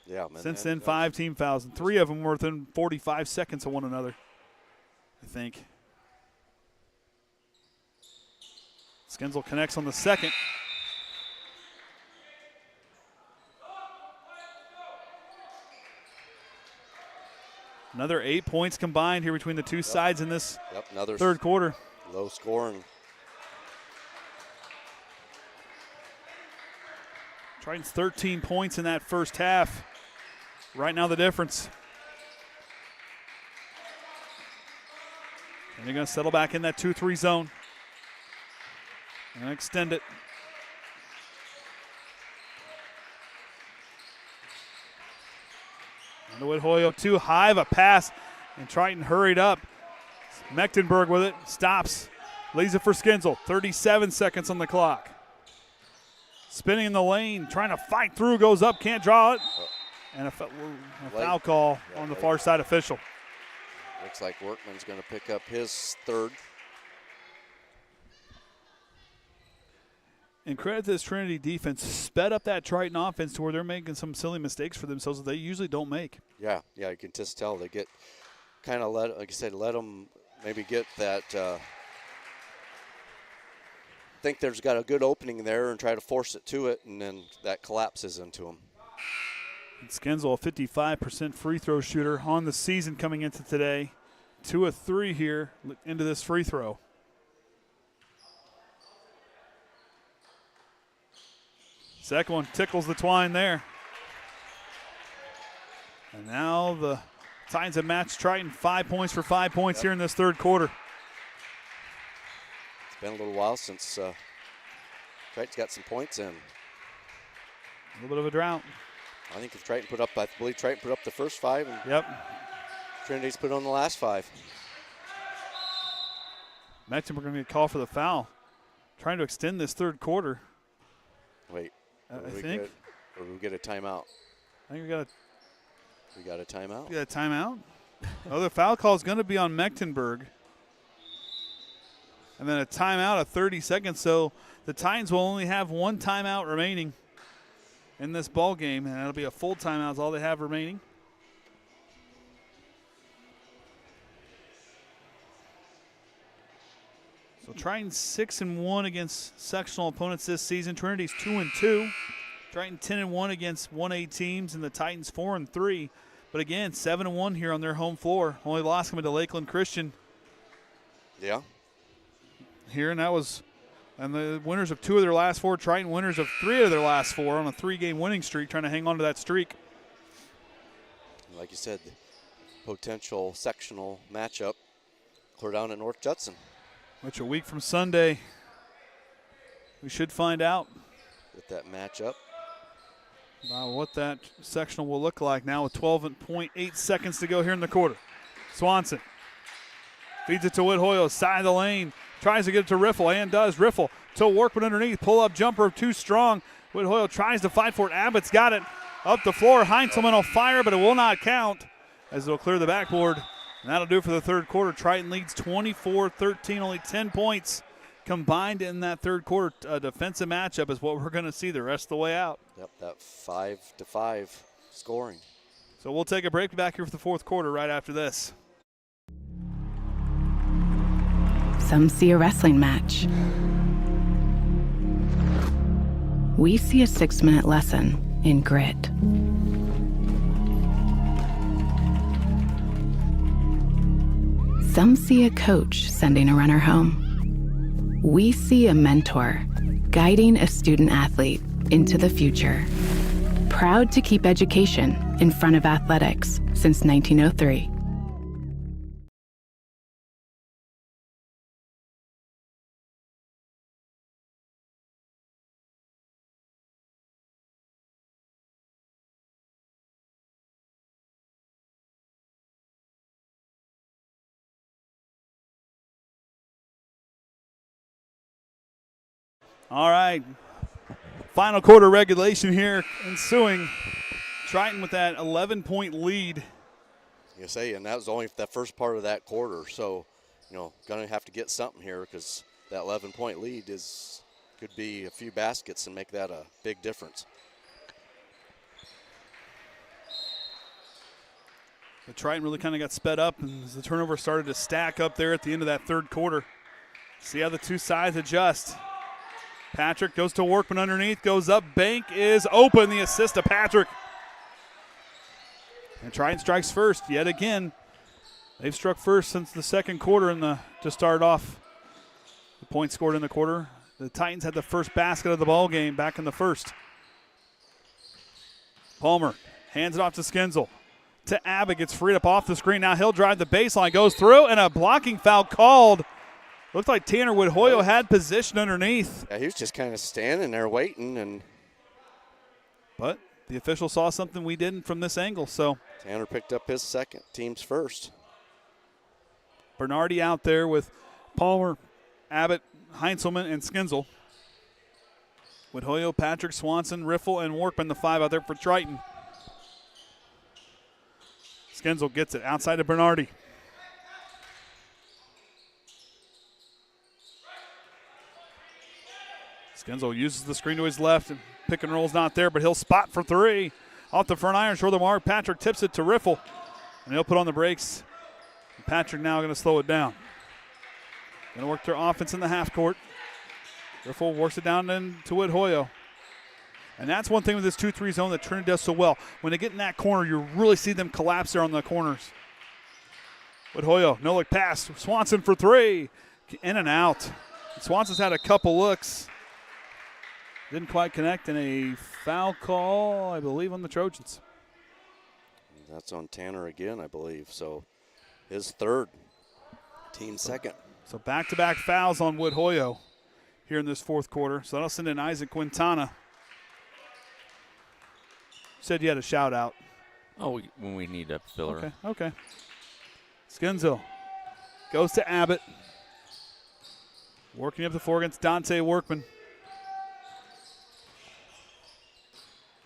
Yeah, man. Since then, 5 team fouls, and 3 of them were within 45 seconds of one another, I think. Skenzel connects on the second. Another 8 points combined here between the two sides in this another third quarter. Low scoring. Triton's 13 points in that first half. Right now the difference. And they're going to settle back in that 2-3 zone. And extend it. And Wood-Hoyle too high of a pass. And Triton hurried up. Mecklenburg with it. Stops. Leaves it for Skenzel. 37 seconds on the clock. Spinning in the lane. Trying to fight through. Goes up. Can't draw it. And a foul call on the far side official. Looks like Workman's going to pick up his third. And credit to this Trinity defense, sped up that Triton offense to where they're making some silly mistakes for themselves that they usually don't make. Yeah, you can just tell they get kind of let them maybe get that. Think there's got a good opening there and try to force it to it, and then that collapses into them. And Skenzel, a 55% free throw shooter on the season coming into today. 2 of 3 here into this free throw. Second one tickles the twine there. And now the Titans have matched Triton 5 points for 5 points here in this third quarter. It's been a little while since Triton's got some points in. A little bit of a drought. I think if Triton put up, I believe Triton put up the first 5. And Trinity's put on the last 5. Mecklenburg going to get called for the foul. Trying to extend this third quarter. Wait. I think. Or we get a timeout? I think we got a timeout? We got a timeout? Oh, the foul call is going to be on Mecklenburg. and then a timeout of 30 seconds. So the Titans will only have one timeout remaining in this ball game, and that'll be a full timeout is all they have remaining. So Triton's 6-1 against sectional opponents this season. Trinity's 2-2. Triton 10-1 against 1A teams, and the Titans 4-3. But again, 7-1 here on their home floor. Only lost coming to Lakeland Christian. Yeah. Here, and that was, and the winners of 2 of their last 4. Triton winners of 3 of their last 4 on a 3-game winning streak, trying to hang on to that streak. Like you said, the potential sectional matchup clear down at North Judson. Which a week from Sunday, we should find out With that matchup. about what that sectional will look like now with 12.8 seconds to go here in the quarter. Swanson feeds it to Whithoyle, side of the lane, tries to get it to Riffle, and does. Riffle to Workman underneath, pull-up jumper too strong. Whithoyle tries to fight for it. Abbott's got it up the floor. Heinzelman will fire, but it will not count as it'll clear the backboard. And that'll do it for the third quarter. Triton leads 24-13, only 10 points combined in that third quarter. A defensive matchup is what we're going to see the rest of the way out. Yep, that 5-5 scoring. So we'll take a break. Back here for the fourth quarter right after this. Some see a wrestling match. We see a 6-minute lesson in grit. Some see a coach sending a runner home. We see a mentor guiding a student athlete into the future. Proud to keep education in front of athletics since 1903. All right, final quarter regulation here ensuing. Triton with that 11-point lead. You say, and that was only that first part of that quarter. So, going to have to get something here because that 11-point lead could be a few baskets and make that a big difference. The Triton really kind of got sped up, and as the turnover started to stack up there at the end of that third quarter. See how the two sides adjust. Patrick goes to Workman underneath, goes up. Bank is open. The assist to Patrick. And Triton strikes first yet again. They've struck first since the second quarter to start off the points scored in the quarter. The Titans had the first basket of the ball game back in the first. Palmer hands it off to Skinzel. To Abbott, gets freed up off the screen. Now he'll drive the baseline, goes through, and a blocking foul called. Looked like Tanner Whithoyle had position underneath. Yeah, he was just kind of standing there waiting. But the official saw something we didn't from this angle, so. Tanner picked up his second, team's first. Bernardi out there with Palmer, Abbott, Heinzelman, and Skinzel. Whithoyle, Patrick, Swanson, Riffle, and Workman, the 5 out there for Triton. Skinzel gets it outside of Bernardi. Skinzel uses the screen to his left, and pick and roll's not there, but he'll spot for 3. Off the front iron, short of the mark. Patrick tips it to Riffle, and he'll put on the brakes. Patrick now going to slow it down. Going to work their offense in the half court. Riffle works it down into Whithoyle. And that's one thing with this 2-3 zone that Trinity does so well. When they get in that corner, you really see them collapse there on the corners. Whithoyle, no look pass. Swanson for 3. In and out. Swanson's had a couple looks. Didn't quite connect, and a foul call, I believe, on the Trojans. That's on Tanner again, I believe. So his third, team second. So back-to-back fouls on Whithoyle here in this fourth quarter. So that'll send in Isaac Quintana. Said you had a shout-out. Oh, when we need a filler. Okay. Skinzel goes to Abbott. Working up the floor against Dante Workman.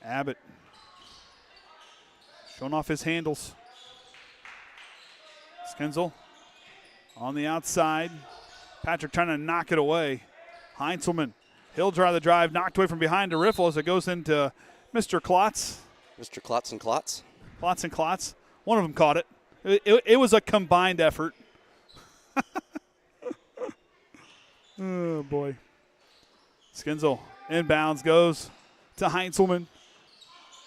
Abbott showing off his handles. Skinzel on the outside. Patrick trying to knock it away. Heinzelman, he'll try the drive, knocked away from behind to Riffle as it goes into Mr. Klotz. Mr. Klotz and Klotz. Klotz and Klotz. One of them caught it. It was a combined effort. Oh, boy. Skinzel inbounds, goes to Heinzelman.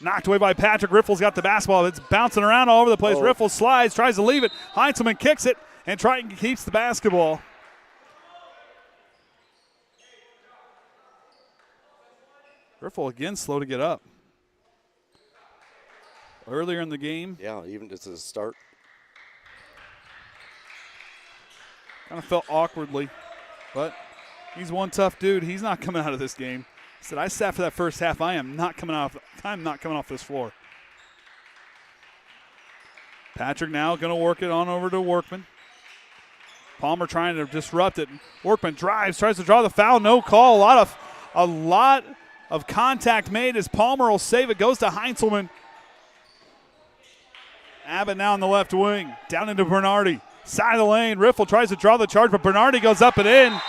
Knocked away by Patrick. Riffle's got the basketball. It's bouncing around all over the place. Riffle slides, tries to leave it. Heinzelman kicks it, and Triton keeps the basketball. Riffle again slow to get up. Earlier in the game. Yeah, even just as a start. Kind of felt awkwardly, but he's one tough dude. He's not coming out of this game. He said, I sat for that first half. I'm not coming off this floor. Patrick now going to work it on over to Workman. Palmer trying to disrupt it. Workman drives, tries to draw the foul. No call. A lot of contact made as Palmer will save it. Goes to Heinzelman. Abbott now on the left wing. Down into Bernardi. Side of the lane. Riffle tries to draw the charge, but Bernardi goes up and in.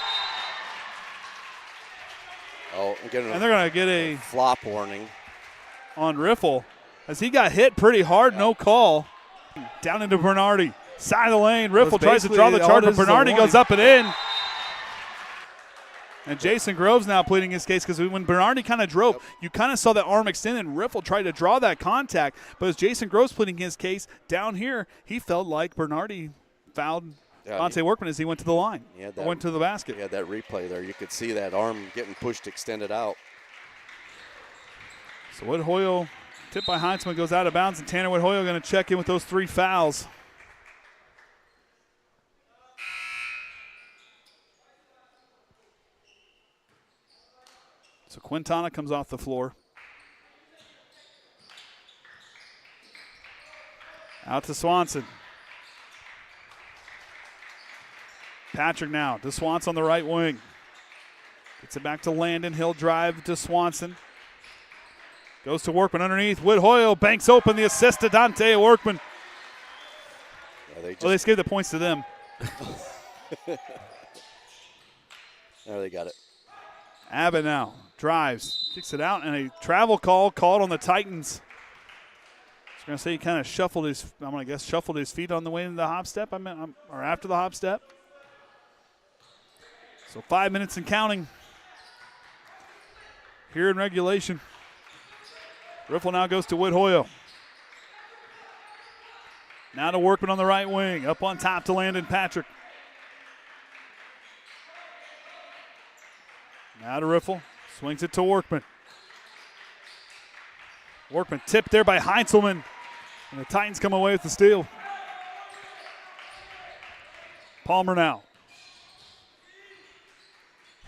And they're going to get a flop warning on Riffle as he got hit pretty hard. No call. Down into Bernardi. Side of the lane. Riffle tries to draw the charge, but Bernardi goes up and in. And Jason Groves now pleading his case because when Bernardi kind of drove, you kind of saw that arm extend and Riffle tried to draw that contact. But as Jason Groves pleading his case down here, he felt like Bernardi fouled Dante Workman as he went to the line, went to the basket. He had that replay there. You could see that arm getting pushed, extended out. So Woodhoyle, tipped by Heinzelman, goes out of bounds, and Tanner Woodhoyle going to check in with those 3 fouls. So Quintana comes off the floor. Out to Swanson. Patrick now to Swanson on the right wing. Gets it back to Landon. He'll drive to Swanson. Goes to Workman underneath. Woodhoyle banks open the assist to Dante Workman. Yeah, they just gave the points to them. There they got it. Abbott now drives, kicks it out, and a travel call called on the Titans. I was going to say he kind of shuffled his feet on the way into the hop step, or after the hop step. So 5 minutes and counting here in regulation. Riffle now goes to Woodhoyle. Now to Workman on the right wing. Up on top to Landon Patrick. Now to Riffle. Swings it to Workman. Workman tipped there by Heinzelman. And the Titans come away with the steal. Palmer now.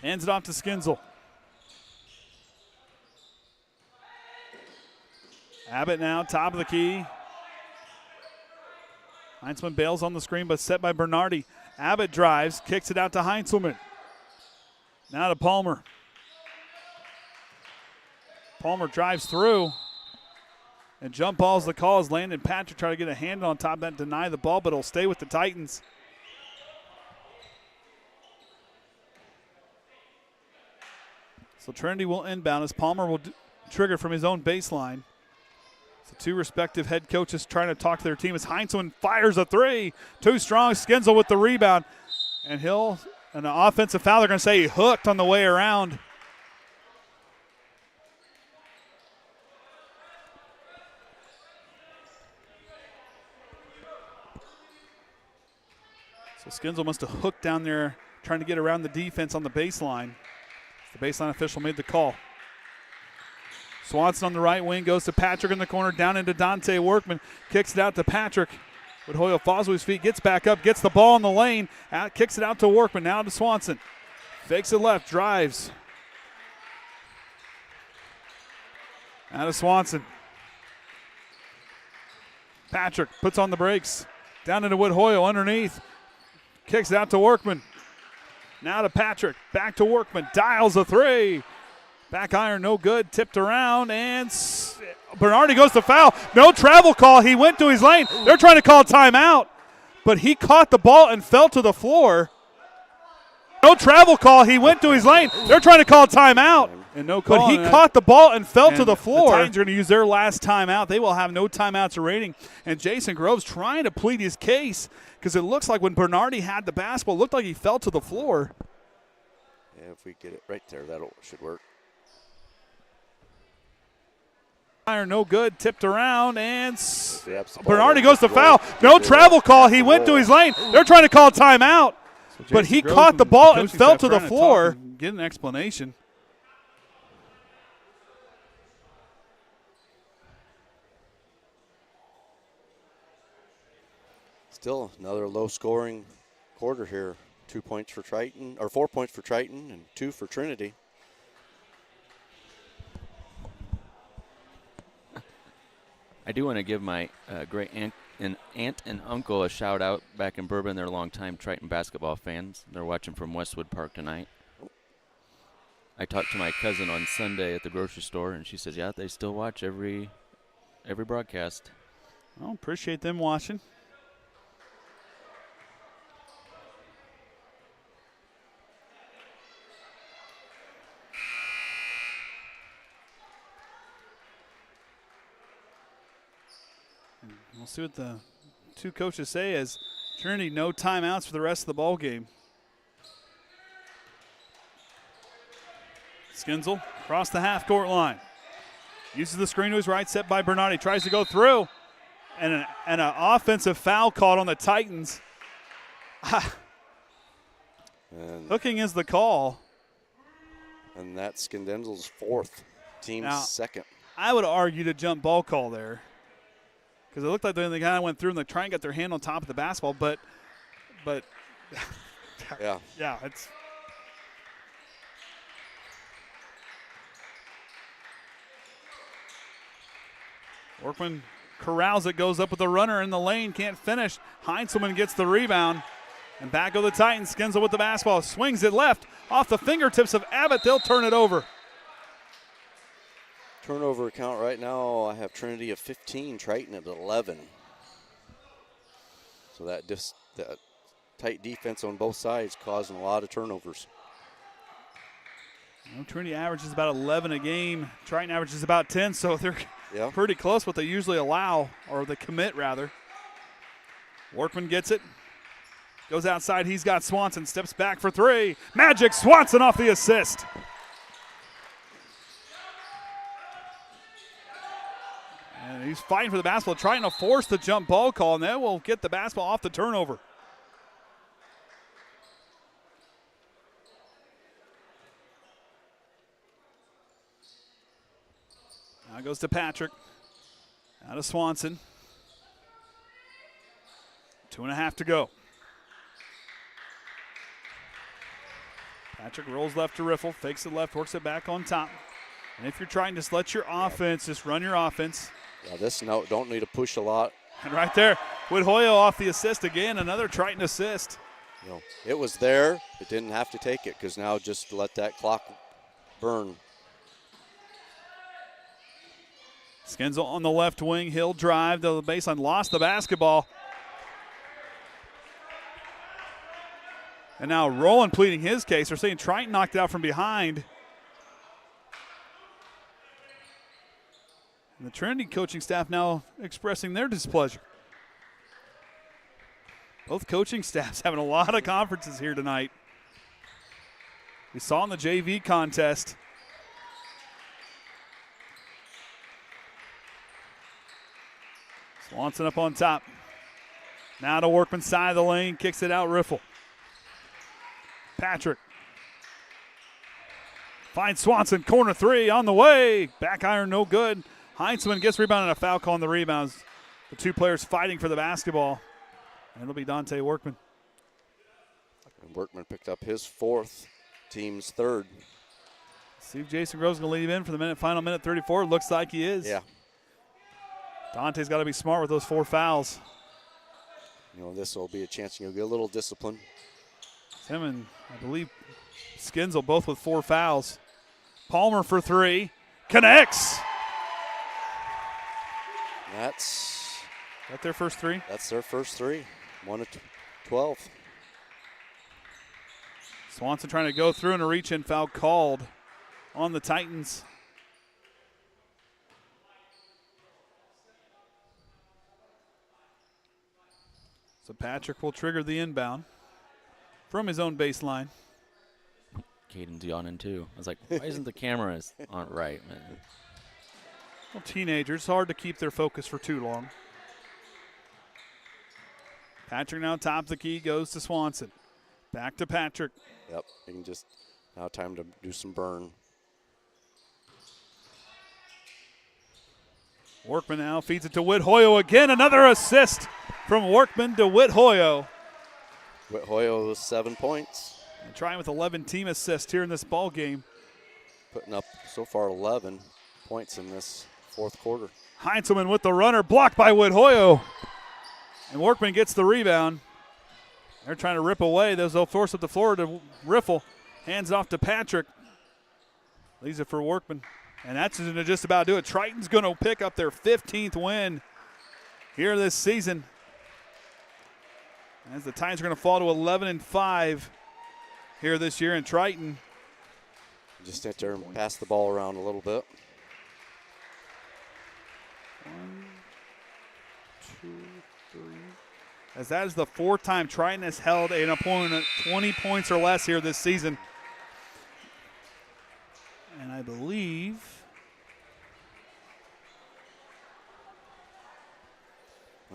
Hands it off to Skinzel. Abbott now, top of the key. Heinzelman bails on the screen, but set by Bernardi. Abbott drives, kicks it out to Heinzelman. Now to Palmer. Palmer drives through. And jump ball's the call as Landon Patrick try to get a hand on top of that, deny the ball, but it'll stay with the Titans. So Trinity will inbound as Palmer will trigger from his own baseline. So 2 respective head coaches trying to talk to their team as Heinzelman fires a 3. Too strong. Skinzel with the rebound. And an offensive foul. They're going to say he hooked on the way around. So Skinzel must have hooked down there trying to get around the defense on the baseline. The baseline official made the call. Swanson on the right wing goes to Patrick in the corner, down into Dante Workman. Kicks it out to Patrick. But Hoyle falls to his feet, gets back up, gets the ball in the lane, kicks it out to Workman, now to Swanson. Fakes it left, drives. Out of Swanson. Patrick puts on the brakes. Down into Woodhoyle underneath. Kicks it out to Workman. Now to Patrick. Back to Workman. Dials a 3. Back iron, no good. Tipped around, and Bernardi goes to foul. No travel call. He went to his lane. They're trying to call timeout, but he caught the ball and fell to the floor. No travel call. He went to his lane. They're trying to call timeout. And no call. But he caught the ball and fell to the floor. The Titans are going to use their last timeout. They will have no timeouts rating. And Jason Groves trying to plead his case because it looks like when Bernardi had the basketball, it looked like he fell to the floor. Yeah, if we get it right there, that should work. Iron no good, tipped around, and Bernardi goes to foul. No travel call. He went to his lane. They're trying to call timeout. But he caught the ball and fell to the floor. Get an explanation. Still another low-scoring quarter here. 2 points for Triton, or 4 points for Triton, and 2 for Trinity. I do want to give my great aunt and uncle a shout out back in Bourbon. They're longtime Triton basketball fans. They're watching from Westwood Park tonight. I talked to my cousin on Sunday at the grocery store, and she says, yeah, they still watch every broadcast. Well, appreciate them watching. We'll see what the two coaches say as Trinity no timeouts for the rest of the ball game. Skinzel across the half-court line. Uses the screen to his right, set by Bernardi. Tries to go through. And an offensive foul called on the Titans. Hooking is the call. And that's Skindenzel's fourth, team's second. I would argue the jump ball call there. Because it looked like they kind of went through and they try and get their hand on top of the basketball, but yeah, it's. Workman corrals it, goes up with the runner in the lane, can't finish. Heinzelman gets the rebound, and back go the Titans. Skinzel with the basketball, swings it left off the fingertips of Abbott. They'll turn it over. Turnover count right now, I have Trinity at 15, Triton at 11. So that tight defense on both sides causing a lot of turnovers. Trinity averages about 11 a game. Triton averages about 10, so they're pretty close what they usually allow, or they commit rather. Workman gets it. Goes outside. He's got Swanson. Steps back for three. Magic Swanson off the assist. And he's fighting for the basketball, trying to force the jump ball call, and that will get the basketball off the turnover. Now goes to Patrick. Out of Swanson. 2.5 to go. Patrick rolls left to Riffle, fakes it left, works it back on top. And if you're trying to let your offense, just run your offense. Yeah, this don't need to push a lot. And right there, Woodhoyo off the assist again, another Triton assist. It was there. It didn't have to take it because now just let that clock burn. Skinzel on the left wing. He'll drive to the baseline, lost the basketball. And now Rowland pleading his case. They're saying Triton knocked it out from behind. And the Trinity coaching staff now expressing their displeasure. Both coaching staffs having a lot of conferences here tonight. We saw in the JV contest. Swanson up on top. Now to Workman side of the lane, kicks it out, Riffle. Patrick. Finds Swanson, corner three on the way. Back iron, no good. Heinzelman gets rebounded and a foul call on the rebounds. The two players fighting for the basketball. And it'll be Dante Workman. And Workman picked up his fourth, team's third. See if Jason Groves is going to lead him in for the final minute 34. Looks like he is. Yeah. Dante's got to be smart with those 4 fouls. This will be a chance to get a little discipline. Him and, I believe, Skinzel both with 4 fouls. Palmer for 3. Connects. That's that their first 3? That's their first 3. 1 of 12. Swanson trying to go through and a reach-in foul called on the Titans. So Patrick will trigger the inbound from his own baseline. Caden's yawning too. I was like, why isn't the cameras on right, man? Well, teenagers, hard to keep their focus for too long. Patrick now top of the key, goes to Swanson. Back to Patrick. Yep, you can just, now time to do some burn. Workman now feeds it to Whithoyo again. Another assist from Workman to Whithoyo. Whithoyo with 7 points. And trying with 11 team assists here in this ball game. Putting up so far 11 points in this fourth quarter. Heinzelman with the runner, blocked by Whithoyo. And Workman gets the rebound. They're trying to rip away. They'll force up the floor to Riffle. Hands off to Patrick. Leaves it for Workman. And that's going to just about do it. Triton's going to pick up their 15th win here this season. As the Titans are going to fall to 11-5 here this year in Triton. Just sit there and pass the ball around a little bit. 1, 2, 3. As that is the fourth time Triton has held an opponent 20 points or less here this season. And I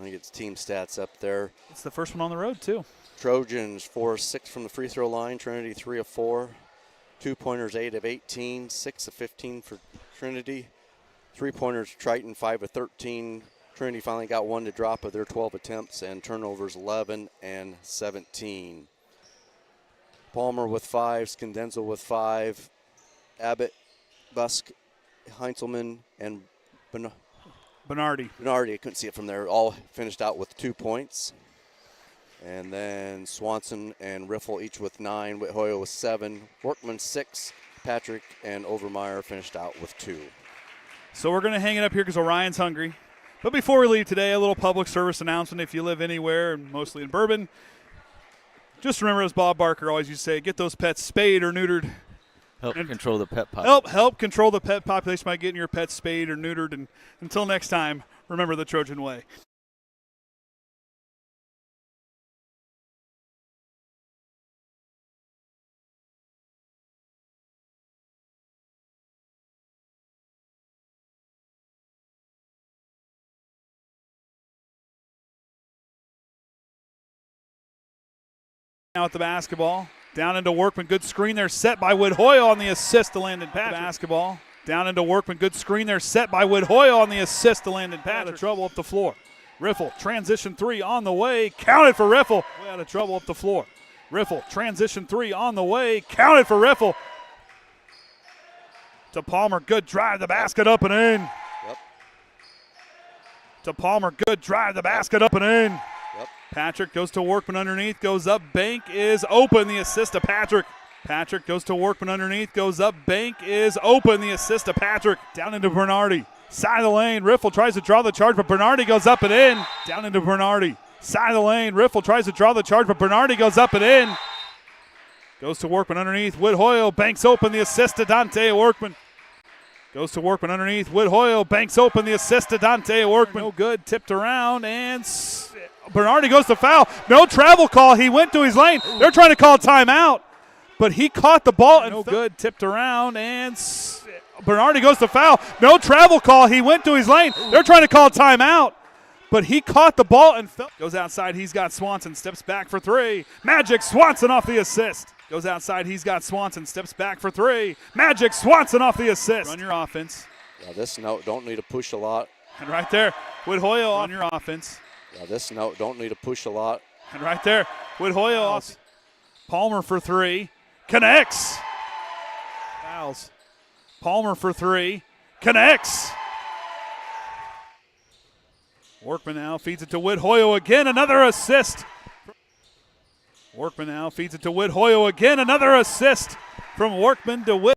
think it's team stats up there. It's the first one on the road, too. Trojans 4 of 6 from the free throw line. Trinity 3 of 4. 2-pointers 8 of 18. 6 of 15 for Trinity. 3-pointers Triton 5 of 13. Trinity finally got one to drop of their 12 attempts, and turnovers 11 and 17. Palmer with 5, Scandenzel with 5, Abbott, Busk, Heinzelman, and Bernardi, I couldn't see it from there, all finished out with 2 points. And then Swanson and Riffle each with 9, Whithoyo with 7, Workman 6, Patrick and Overmeyer finished out with 2. So we're going to hang it up here because Orion's hungry. But before we leave today, a little public service announcement. If you live anywhere, and mostly in Bourbon, just remember, as Bob Barker always used to say, get those pets spayed or neutered. Help control the pet population. Help control the pet population by getting your pets spayed or neutered. And until next time, remember the Trojan way. Now with the basketball, down into Workman, good screen there, set by Whithoyo on the assist to Landon Patrick. Basketball, down into Workman, good screen there, set by Whithoyo on the assist to Landon Patrick. Out of trouble up the floor. Riffle, transition 3 on the way, counted for Riffle. Way out of trouble up the floor. Riffle, transition 3 on the way, counted for Riffle. To Palmer, good drive, the basket up and in. Yep. To Palmer, good drive, the basket up and in. Yep. Patrick goes to Workman underneath, goes up, bank is open, the assist to Patrick. Patrick goes to Workman underneath, goes up, bank is open, the assist to Patrick. Down into Bernardi, side of the lane, Riffle tries to draw the charge, but Bernardi goes up and in. Down into Bernardi, side of the lane, Riffle tries to draw the charge, but Bernardi goes up and in. Goes to Workman underneath, Whithoyo banks open, the assist to Dante Workman. Goes to Workman underneath, Whithoyo banks open, the assist to Dante Workman. No good, tipped around, and Bernardi goes to foul. No travel call. He went to his lane. They're trying to call timeout, but he caught the ball and no good. Tipped around, and Bernardi goes to foul. No travel call. He went to his lane. They're trying to call timeout, but he caught the ball and fell. Goes outside. He's got Swanson. Steps back for 3. Magic Swanson off the assist. Goes outside. He's got Swanson. Steps back for 3. Magic Swanson off the assist. Run your offense. Yeah, this note don't need to push a lot. And right there, Whithoyo on your offense. Yeah, this note don't need to push a lot. And right there, Whithoyo off. Palmer for 3. Connects. Fouls. Palmer for 3. Connects. Workman now feeds it to Whithoyo again. Another assist. Workman now feeds it to Whithoyo again. Another assist from Workman to Whit.